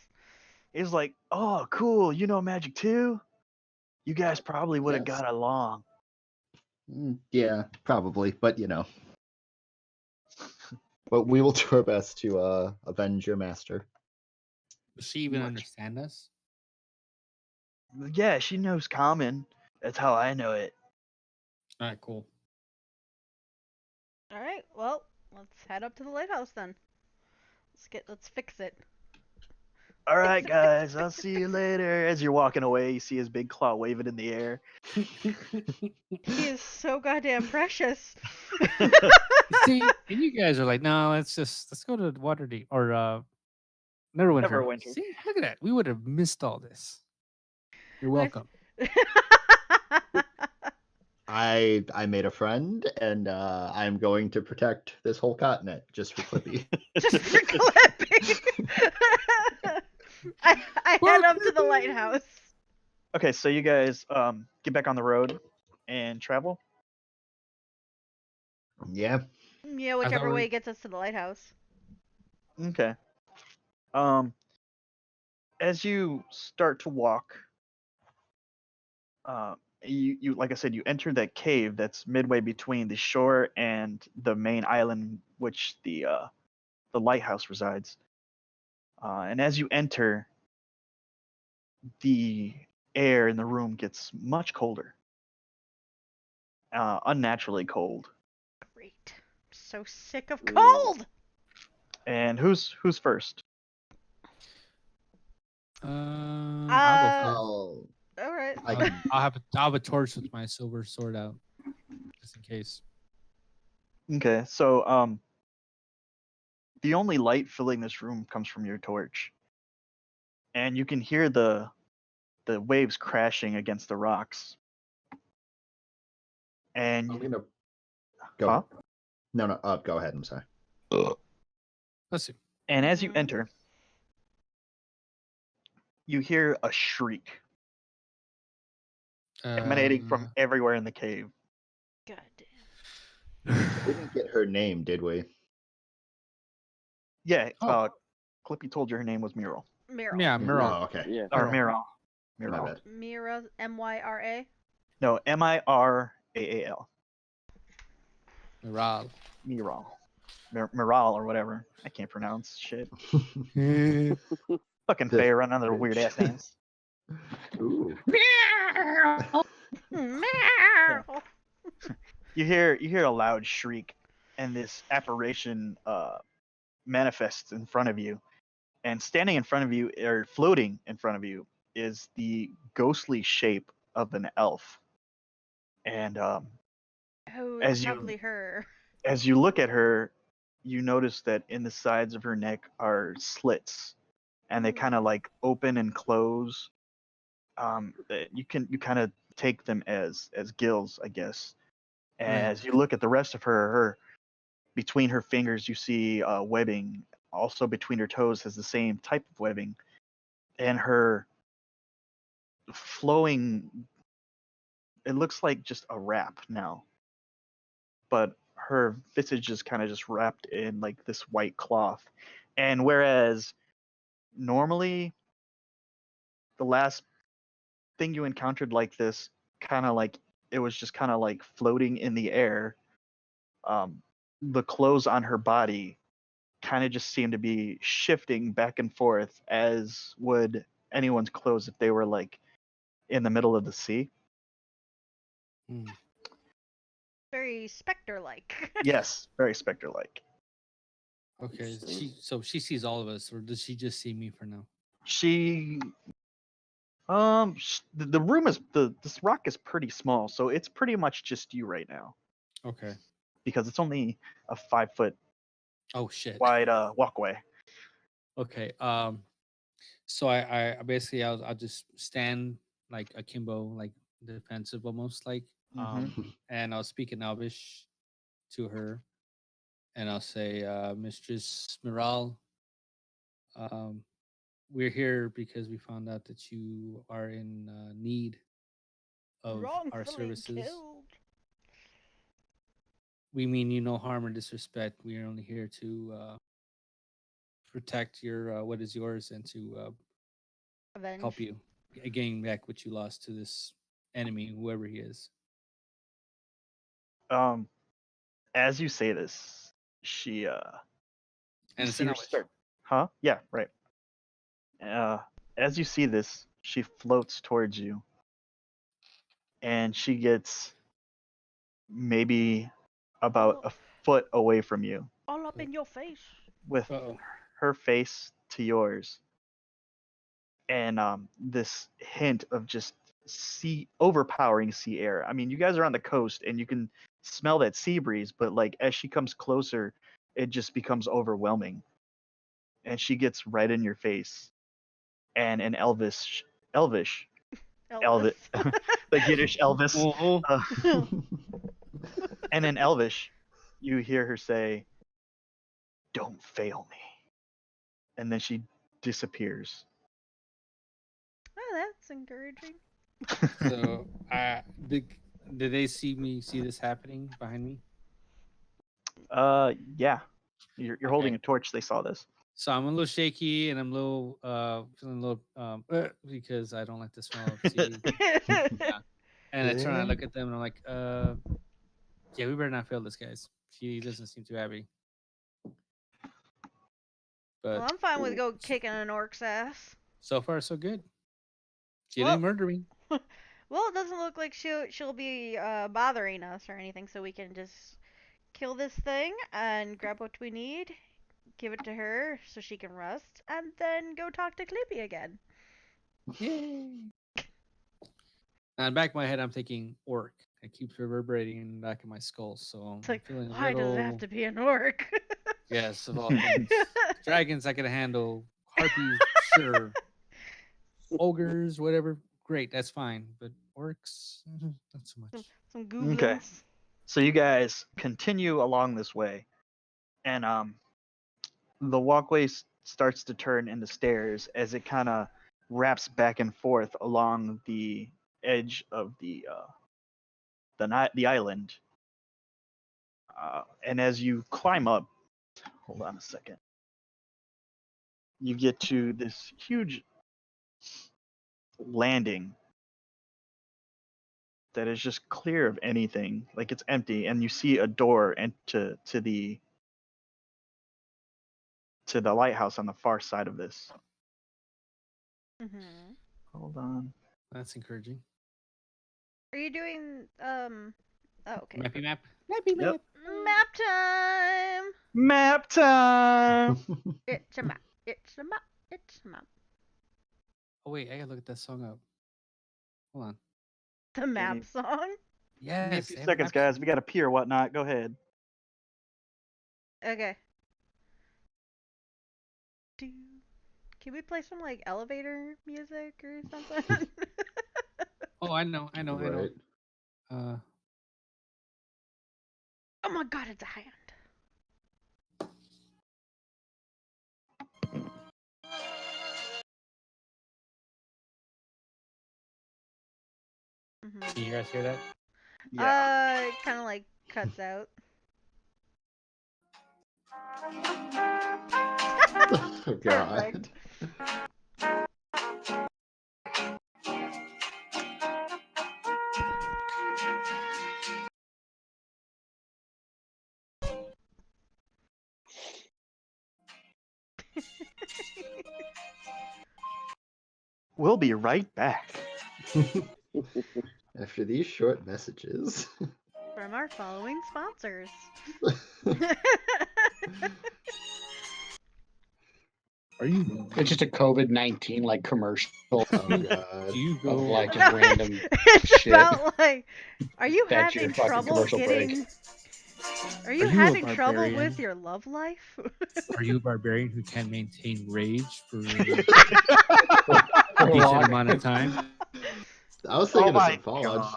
Speaker 1: It was like, "Oh, cool. You know magic too? You guys probably would have
Speaker 2: Yes.
Speaker 1: got along."
Speaker 2: Yeah, probably, but you know. But we will do our best to avenge your master.
Speaker 5: Does she even
Speaker 1: Much.
Speaker 5: understand us?
Speaker 1: Yeah, she knows common. That's how I know it.
Speaker 5: All right, cool.
Speaker 3: All right. Well, let's head up to the lighthouse then. Let's fix it.
Speaker 1: All right, guys. I'll see you later. As you're walking away, you see his big claw waving in the air.
Speaker 3: He is so goddamn precious.
Speaker 5: See, and you guys are like, no, let's go to Waterdeep or Neverwinter.
Speaker 1: Neverwinter.
Speaker 5: See, look at that. We would have missed all this. You're welcome.
Speaker 2: I made a friend, and I'm going to protect this whole continent just for Clippy.
Speaker 3: Just for Clippy. I head up to the lighthouse.
Speaker 1: Okay, so you guys get back on the road and travel.
Speaker 2: Yeah.
Speaker 3: Yeah, whichever way gets us to the lighthouse.
Speaker 1: Okay. Um, as you start to walk, you like I said, you enter that cave that's midway between the shore and the main island, which the lighthouse resides. And as you enter, the air in the room gets much colder, unnaturally cold.
Speaker 3: Great. So sick of
Speaker 6: Ooh.
Speaker 3: cold.
Speaker 1: And who's first?
Speaker 5: I'll go first.
Speaker 2: Oh,
Speaker 3: All right.
Speaker 2: I can.
Speaker 5: I'll have a torch with my silver sword out, just in case.
Speaker 1: Okay, so the only light filling this room comes from your torch, and you can hear the waves crashing against the rocks. And
Speaker 2: I'm gonna go.
Speaker 1: Huh?
Speaker 2: No. Go ahead. I'm sorry.
Speaker 5: Let's see.
Speaker 1: and as you
Speaker 3: Mhm.
Speaker 1: enter, you hear a shriek emanating from everywhere in the cave.
Speaker 3: God damn.
Speaker 2: We didn't get her name, did we?
Speaker 1: Yeah,
Speaker 5: Oh.
Speaker 1: Clippy told you her name was Mural.
Speaker 3: Miral.
Speaker 5: Yeah, Miral.
Speaker 2: Oh, okay.
Speaker 6: Yeah.
Speaker 1: Or
Speaker 5: Mural.
Speaker 1: Mural.
Speaker 2: My
Speaker 1: Mural.
Speaker 2: bad.
Speaker 3: Mira, M-Y-R-A.
Speaker 1: No, Miraal.
Speaker 5: Miral.
Speaker 1: Mural. Mural or whatever. I can't pronounce shit. Fucking
Speaker 2: This
Speaker 1: Faye running their
Speaker 2: bitch.
Speaker 1: weird ass names.
Speaker 2: Ooh.
Speaker 3: Meow.
Speaker 1: You hear a loud shriek, and this apparition manifests in front of you. And standing in front of you, or floating in front of you, is the ghostly shape of an elf. And
Speaker 3: Oh,
Speaker 1: As
Speaker 3: it's
Speaker 1: you-
Speaker 3: probably her.
Speaker 1: as you look at her, you notice that in the sides of her neck are slits, and they kind of like open and close. You kind of take them as gills, I guess. As you look at the rest of her, between her fingers you see webbing. Also between her toes has the same type of webbing, and her flowing. It looks like just a wrap now, but her visage is kind of just wrapped in like this white cloth. And whereas normally the last thing you encountered like this, kind of like it was just kind of like floating in the air, the clothes on her body kind of just seem to be shifting back and forth as would anyone's clothes if they were like in the middle of the sea.
Speaker 3: Very specter-like.
Speaker 1: Yes, very specter-like.
Speaker 5: Okay, she sees all of us, or does she just see me for now?
Speaker 1: She the room is this rock is pretty small, so it's pretty much just you right now
Speaker 5: Okay.
Speaker 1: because it's only a 5 foot
Speaker 5: Oh shit.
Speaker 1: wide walkway.
Speaker 5: Okay. So I basically I'll just stand like akimbo, like defensive almost like, and I'll speak in Elvish to her, and I'll say, Mistress Miral, we're here because we found out that you are in need of our
Speaker 3: Wrongfully
Speaker 5: services.
Speaker 3: killed.
Speaker 5: We mean you no harm or disrespect. We are only here to protect your what is yours and to
Speaker 3: Avenge.
Speaker 5: help you gain back what you lost to this enemy, whoever he is.
Speaker 1: As you say this, she
Speaker 5: And
Speaker 1: you
Speaker 5: it's
Speaker 1: see
Speaker 5: in
Speaker 1: her
Speaker 5: Elvish.
Speaker 1: start. Huh? Yeah, right. As you see this, she floats towards you, and she gets maybe about a foot away from you,
Speaker 3: All up in your face.
Speaker 1: with
Speaker 5: Uh-oh.
Speaker 1: her face to yours, and this hint of just overpowering sea air. I mean, you guys are on the coast, and you can smell that sea breeze, but like as she comes closer, it just becomes overwhelming, and she gets right in your face, and in Elvish,
Speaker 3: Elvis.
Speaker 1: the Yiddish Elvis,
Speaker 5: Uh-huh.
Speaker 1: and in Elvish, you hear her say, "Don't fail me," and then she disappears.
Speaker 3: Oh, that's encouraging.
Speaker 5: So, did they see this happening behind me?
Speaker 1: Yeah. You're holding a torch. They saw this.
Speaker 5: So I'm a little shaky and I'm a little feeling a little because I don't like the smell of CD. Yeah. And I turn and I look at them and I'm like, yeah, we better not fail this, guys. He doesn't seem too happy. But
Speaker 3: Well, I'm fine with go kicking an orc's ass.
Speaker 5: so far so good. She
Speaker 3: Well-
Speaker 5: didn't murder me.
Speaker 3: Well, it doesn't look like she'll be bothering us or anything, so we can just kill this thing and grab what we need, give it to her so she can rest, and then go talk to Clippy again.
Speaker 5: Yay. Now in the back of my head I'm thinking orc. It keeps reverberating in the back of my skull, so
Speaker 3: It's
Speaker 5: I'm
Speaker 3: like,
Speaker 5: feeling a
Speaker 3: why
Speaker 5: little
Speaker 3: does it have to be an orc?
Speaker 5: yes, of all things. Dragons I can handle. Harpies, sure. Ogres, whatever, great, that's fine. But orcs, not so much.
Speaker 3: Some goblins.
Speaker 1: Okay. So you guys continue along this way, and the walkway starts to turn into stairs as it kind of wraps back and forth along the edge of the island. And as you climb up, hold on a second, you get to this huge landing that is just clear of anything, like it's empty, and you see a door to the lighthouse on the far side of this.
Speaker 3: Mhm.
Speaker 1: Hold on.
Speaker 5: That's encouraging.
Speaker 3: Are you doing Oh, okay.
Speaker 5: Mappy map.
Speaker 1: Yep.
Speaker 3: Map time.
Speaker 1: Map time.
Speaker 3: It's a map. It's a map. It's a map.
Speaker 5: Oh wait, I gotta look at that song up. Hold on.
Speaker 3: The map song.
Speaker 5: Yes.
Speaker 1: Give me a few
Speaker 5: they have
Speaker 1: seconds,
Speaker 5: map
Speaker 1: guys.
Speaker 5: song.
Speaker 1: We got to pee or whatnot. Go ahead.
Speaker 3: Okay. Can we play some like elevator music or something?
Speaker 5: Oh, I know.
Speaker 2: Right.
Speaker 5: Uh,
Speaker 3: Oh my god, it's a hand.
Speaker 5: can you guys hear that?
Speaker 3: It kind of like cuts out.
Speaker 2: Oh God.
Speaker 1: We'll be right back.
Speaker 2: After these short messages.
Speaker 3: From our following sponsors.
Speaker 5: Are you?
Speaker 4: It's just a COVID-19 like commercial
Speaker 2: Oh
Speaker 5: Do
Speaker 2: God.
Speaker 5: you
Speaker 4: of
Speaker 5: go?
Speaker 4: like
Speaker 3: No,
Speaker 4: just random
Speaker 3: it's
Speaker 4: shit.
Speaker 3: about like, are you
Speaker 4: That's your
Speaker 3: having
Speaker 4: fucking
Speaker 3: trouble
Speaker 4: commercial break.
Speaker 3: getting? Are you
Speaker 5: Are you a
Speaker 3: having trouble
Speaker 5: barbarian?
Speaker 3: with your love life?
Speaker 5: Are you a barbarian who can maintain rage for a
Speaker 4: For a
Speaker 5: decent
Speaker 4: long-
Speaker 5: amount of time?
Speaker 2: I was thinking of some
Speaker 1: God.
Speaker 2: Fallout.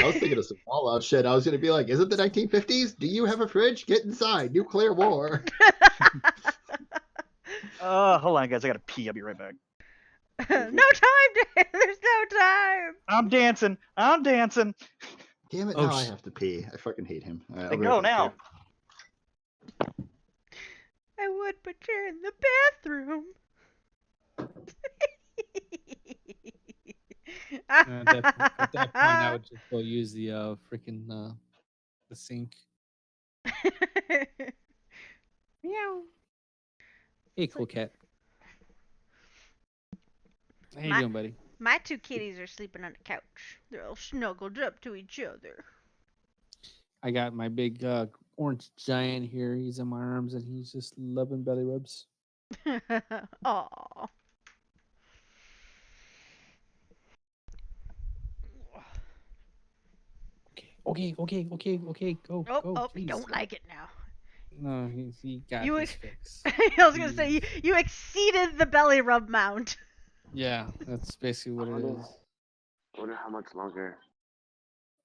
Speaker 2: I was thinking of some Fallout shit. I was gonna be like, is it the 1950s? Do you have a fridge? Get inside. Nuclear war.
Speaker 1: Hold on, guys. I gotta pee. I'll be right back.
Speaker 3: No time, Dan. There's no time.
Speaker 1: I'm dancing.
Speaker 2: Damn it!
Speaker 5: Oh,
Speaker 2: Now I have to pee. I fucking hate him. All right, I'll
Speaker 1: Then
Speaker 2: be
Speaker 1: go
Speaker 2: right back
Speaker 1: now.
Speaker 2: here.
Speaker 3: I would, but you're in the bathroom.
Speaker 5: At that point, I would just go use the freaking the sink. Meow. Hey, cool cat. How you doing, buddy?
Speaker 3: My two kitties are sleeping on the couch. They're all snuggled up to each other.
Speaker 5: I got my big orange giant here. He's in my arms and he's just loving belly rubs.
Speaker 3: Aww.
Speaker 5: Okay. Go.
Speaker 3: Oh, you
Speaker 5: Jeez.
Speaker 3: don't like it now.
Speaker 5: No, he got
Speaker 3: You
Speaker 5: his fix.
Speaker 3: I was gonna say you exceeded the belly rub mount.
Speaker 5: Yeah, that's basically what it is.
Speaker 6: I wonder how much longer.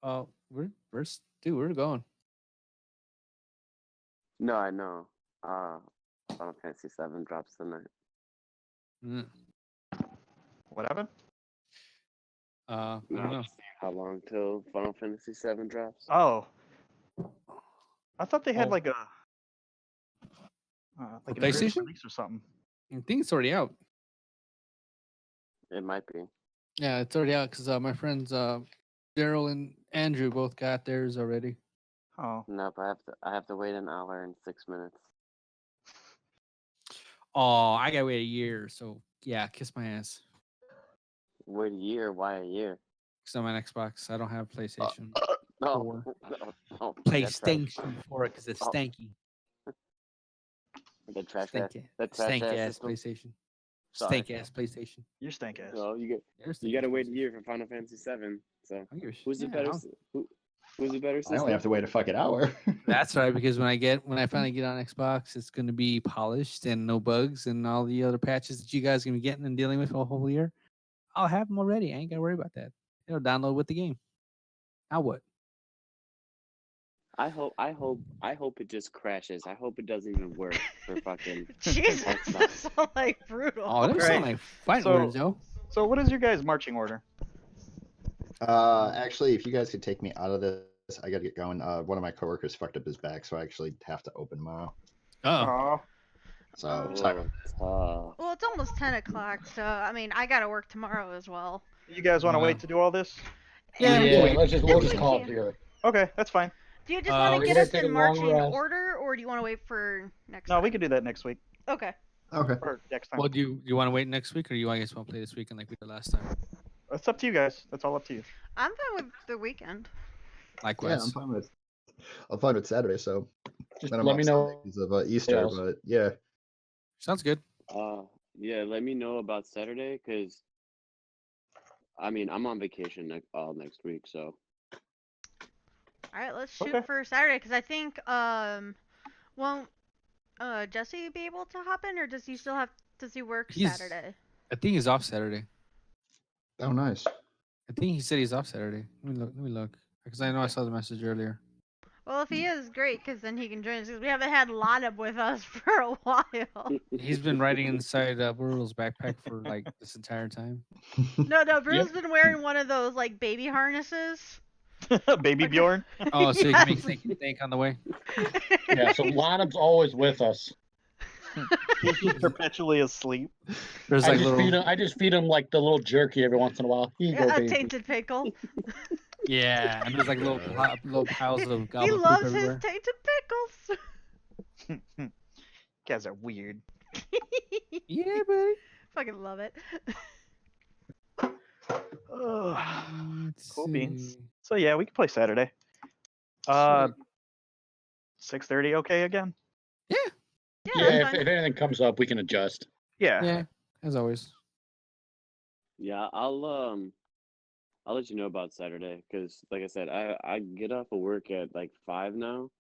Speaker 5: Oh, we're going.
Speaker 6: No, I know. Final Fantasy 7 drops tonight.
Speaker 5: Mm.
Speaker 1: What happened?
Speaker 5: I don't know.
Speaker 6: How long till Final Fantasy VII drops?
Speaker 1: Oh, I thought they had
Speaker 4: Oh.
Speaker 1: like an early
Speaker 5: PlayStation?
Speaker 1: release or something.
Speaker 5: I think it's already out.
Speaker 6: It might be.
Speaker 5: Yeah, it's already out because my friends Daryl and Andrew both got theirs already.
Speaker 1: Oh,
Speaker 6: No, but I have to wait an hour and 6 minutes.
Speaker 5: Oh, I gotta wait a year. So yeah, kiss my ass.
Speaker 6: Wait a year? Why a year?
Speaker 5: Because I'm on Xbox. I don't have PlayStation.
Speaker 6: No,
Speaker 5: Four.
Speaker 6: no,
Speaker 5: PlayStation for it because it's
Speaker 6: Oh.
Speaker 5: stanky.
Speaker 6: The trash ass,
Speaker 5: Stanky.
Speaker 6: the trash
Speaker 5: Stank
Speaker 6: ass
Speaker 5: ass
Speaker 6: system.
Speaker 5: PlayStation.
Speaker 6: Sorry.
Speaker 5: Stank ass PlayStation.
Speaker 1: you stink ass.
Speaker 6: No, you
Speaker 5: Stank
Speaker 6: gotta
Speaker 5: ass
Speaker 6: wait a
Speaker 5: PlayStation.
Speaker 6: year for Final Fantasy VII. So
Speaker 5: I don't give a shit.
Speaker 6: who's the
Speaker 5: Yeah,
Speaker 6: better?
Speaker 5: I'll-
Speaker 6: Who's the better
Speaker 2: I
Speaker 6: system?
Speaker 2: only have to wait a fucking hour.
Speaker 5: That's right, because when I finally get on Xbox, it's gonna be polished and no bugs and all the other patches that you guys are gonna be getting and dealing with for a whole year. I'll have them already. I ain't gotta worry about that. It'll download with the game. Now what?
Speaker 6: I hope it just crashes. I hope it doesn't even work for fucking.
Speaker 3: Jesus,
Speaker 6: Xbox.
Speaker 3: that's so like brutal.
Speaker 5: Oh, those
Speaker 1: Right.
Speaker 5: sound like fighting
Speaker 1: So-
Speaker 5: words, yo.
Speaker 1: So, what is your guys' marching order?
Speaker 2: Actually, if you guys could take me out of this, I gotta get going. One of my coworkers fucked up his back, so I actually have to open tomorrow.
Speaker 5: Oh,
Speaker 1: Oh,
Speaker 2: So
Speaker 3: Oh.
Speaker 2: sorry.
Speaker 3: Well, it's almost 10 o'clock, so I mean, I gotta work tomorrow as well.
Speaker 1: you guys want to
Speaker 5: Wow.
Speaker 1: wait to do all this?
Speaker 5: Yeah,
Speaker 4: Yeah,
Speaker 5: wait.
Speaker 4: we'll just
Speaker 3: We
Speaker 4: call
Speaker 3: can.
Speaker 4: it here.
Speaker 1: Okay, that's fine.
Speaker 3: Do you just
Speaker 5: Uh,
Speaker 3: want
Speaker 5: we're
Speaker 3: to get
Speaker 4: gonna
Speaker 3: us
Speaker 4: take
Speaker 3: in
Speaker 4: a long
Speaker 3: marching
Speaker 4: rest.
Speaker 3: order, or do you want to wait for next
Speaker 1: No,
Speaker 3: time?
Speaker 1: we can do that next week
Speaker 3: Okay.
Speaker 2: Okay.
Speaker 1: or next time.
Speaker 5: well, do you want to wait next week, or you guys want to play this weekend like we did last time?
Speaker 1: It's up to you guys. That's all up to you.
Speaker 3: I'm fine with the weekend.
Speaker 2: Yeah,
Speaker 5: Likewise.
Speaker 2: I'm fine with Saturday. So
Speaker 4: Just
Speaker 2: then I'm
Speaker 4: let
Speaker 2: off
Speaker 4: me
Speaker 2: Sunday
Speaker 4: know.
Speaker 2: because of Easter.
Speaker 4: else.
Speaker 2: But yeah,
Speaker 5: Sounds good.
Speaker 6: Yeah. Let me know about Saturday, cause I mean I'm on vacation all next week, so
Speaker 3: All right, let's shoot
Speaker 1: Okay.
Speaker 3: for Saturday, because I think won't Jesse be able to hop in, or does he work
Speaker 5: He's-
Speaker 3: Saturday?
Speaker 5: I think he's off Saturday.
Speaker 2: oh nice.
Speaker 5: I think he said he's off Saturday. Let me look. Because I know I saw the message earlier.
Speaker 3: Well, if he is, great, because then he can join us. Because we haven't had Lana with us for a while.
Speaker 5: He's been riding inside Burrell's backpack for like this entire time.
Speaker 3: No, Bruce's been wearing one of those like baby harnesses.
Speaker 1: Baby Bjorn.
Speaker 5: Oh, so he can
Speaker 3: Yes.
Speaker 5: make think on the way.
Speaker 4: Yeah, so Lanham's always with us.
Speaker 1: He's perpetually asleep.
Speaker 5: There's like little.
Speaker 4: I just feed him like the little jerky every once in a while. Here you go,
Speaker 3: A
Speaker 4: baby.
Speaker 3: tainted pickle.
Speaker 5: Yeah, and there's like little piles of
Speaker 3: He
Speaker 5: goblin poop
Speaker 3: loves
Speaker 5: everywhere.
Speaker 3: his tainted pickles.
Speaker 1: Guys are weird.
Speaker 5: Yeah, buddy.
Speaker 3: Fucking love it.
Speaker 1: Cool beans. So yeah, we can play Saturday. 6:30. Okay again.
Speaker 3: Yeah,
Speaker 4: Yeah,
Speaker 3: that's
Speaker 4: if
Speaker 3: fine.
Speaker 4: anything comes up, we can adjust.
Speaker 1: Yeah.
Speaker 5: Yeah, as always.
Speaker 6: yeah, I'll let you know about Saturday, cause like I said, I get off of work at like 5 now,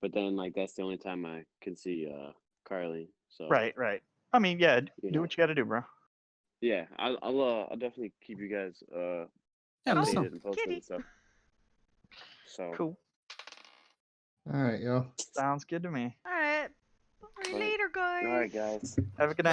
Speaker 6: but then like that's the only time I can see Carly. So
Speaker 1: Right. I mean, yeah.
Speaker 6: You
Speaker 1: Do
Speaker 6: know.
Speaker 1: what you got to do, bro.
Speaker 6: yeah, I'll definitely keep you guys
Speaker 5: Yeah, let's
Speaker 6: updated
Speaker 5: know.
Speaker 6: and posted
Speaker 3: Kitty.
Speaker 6: and stuff. So
Speaker 1: Cool.
Speaker 2: All right, yo.
Speaker 1: Sounds good to me.
Speaker 3: All right. Later, guys.
Speaker 6: all right, guys.
Speaker 1: Have a good night.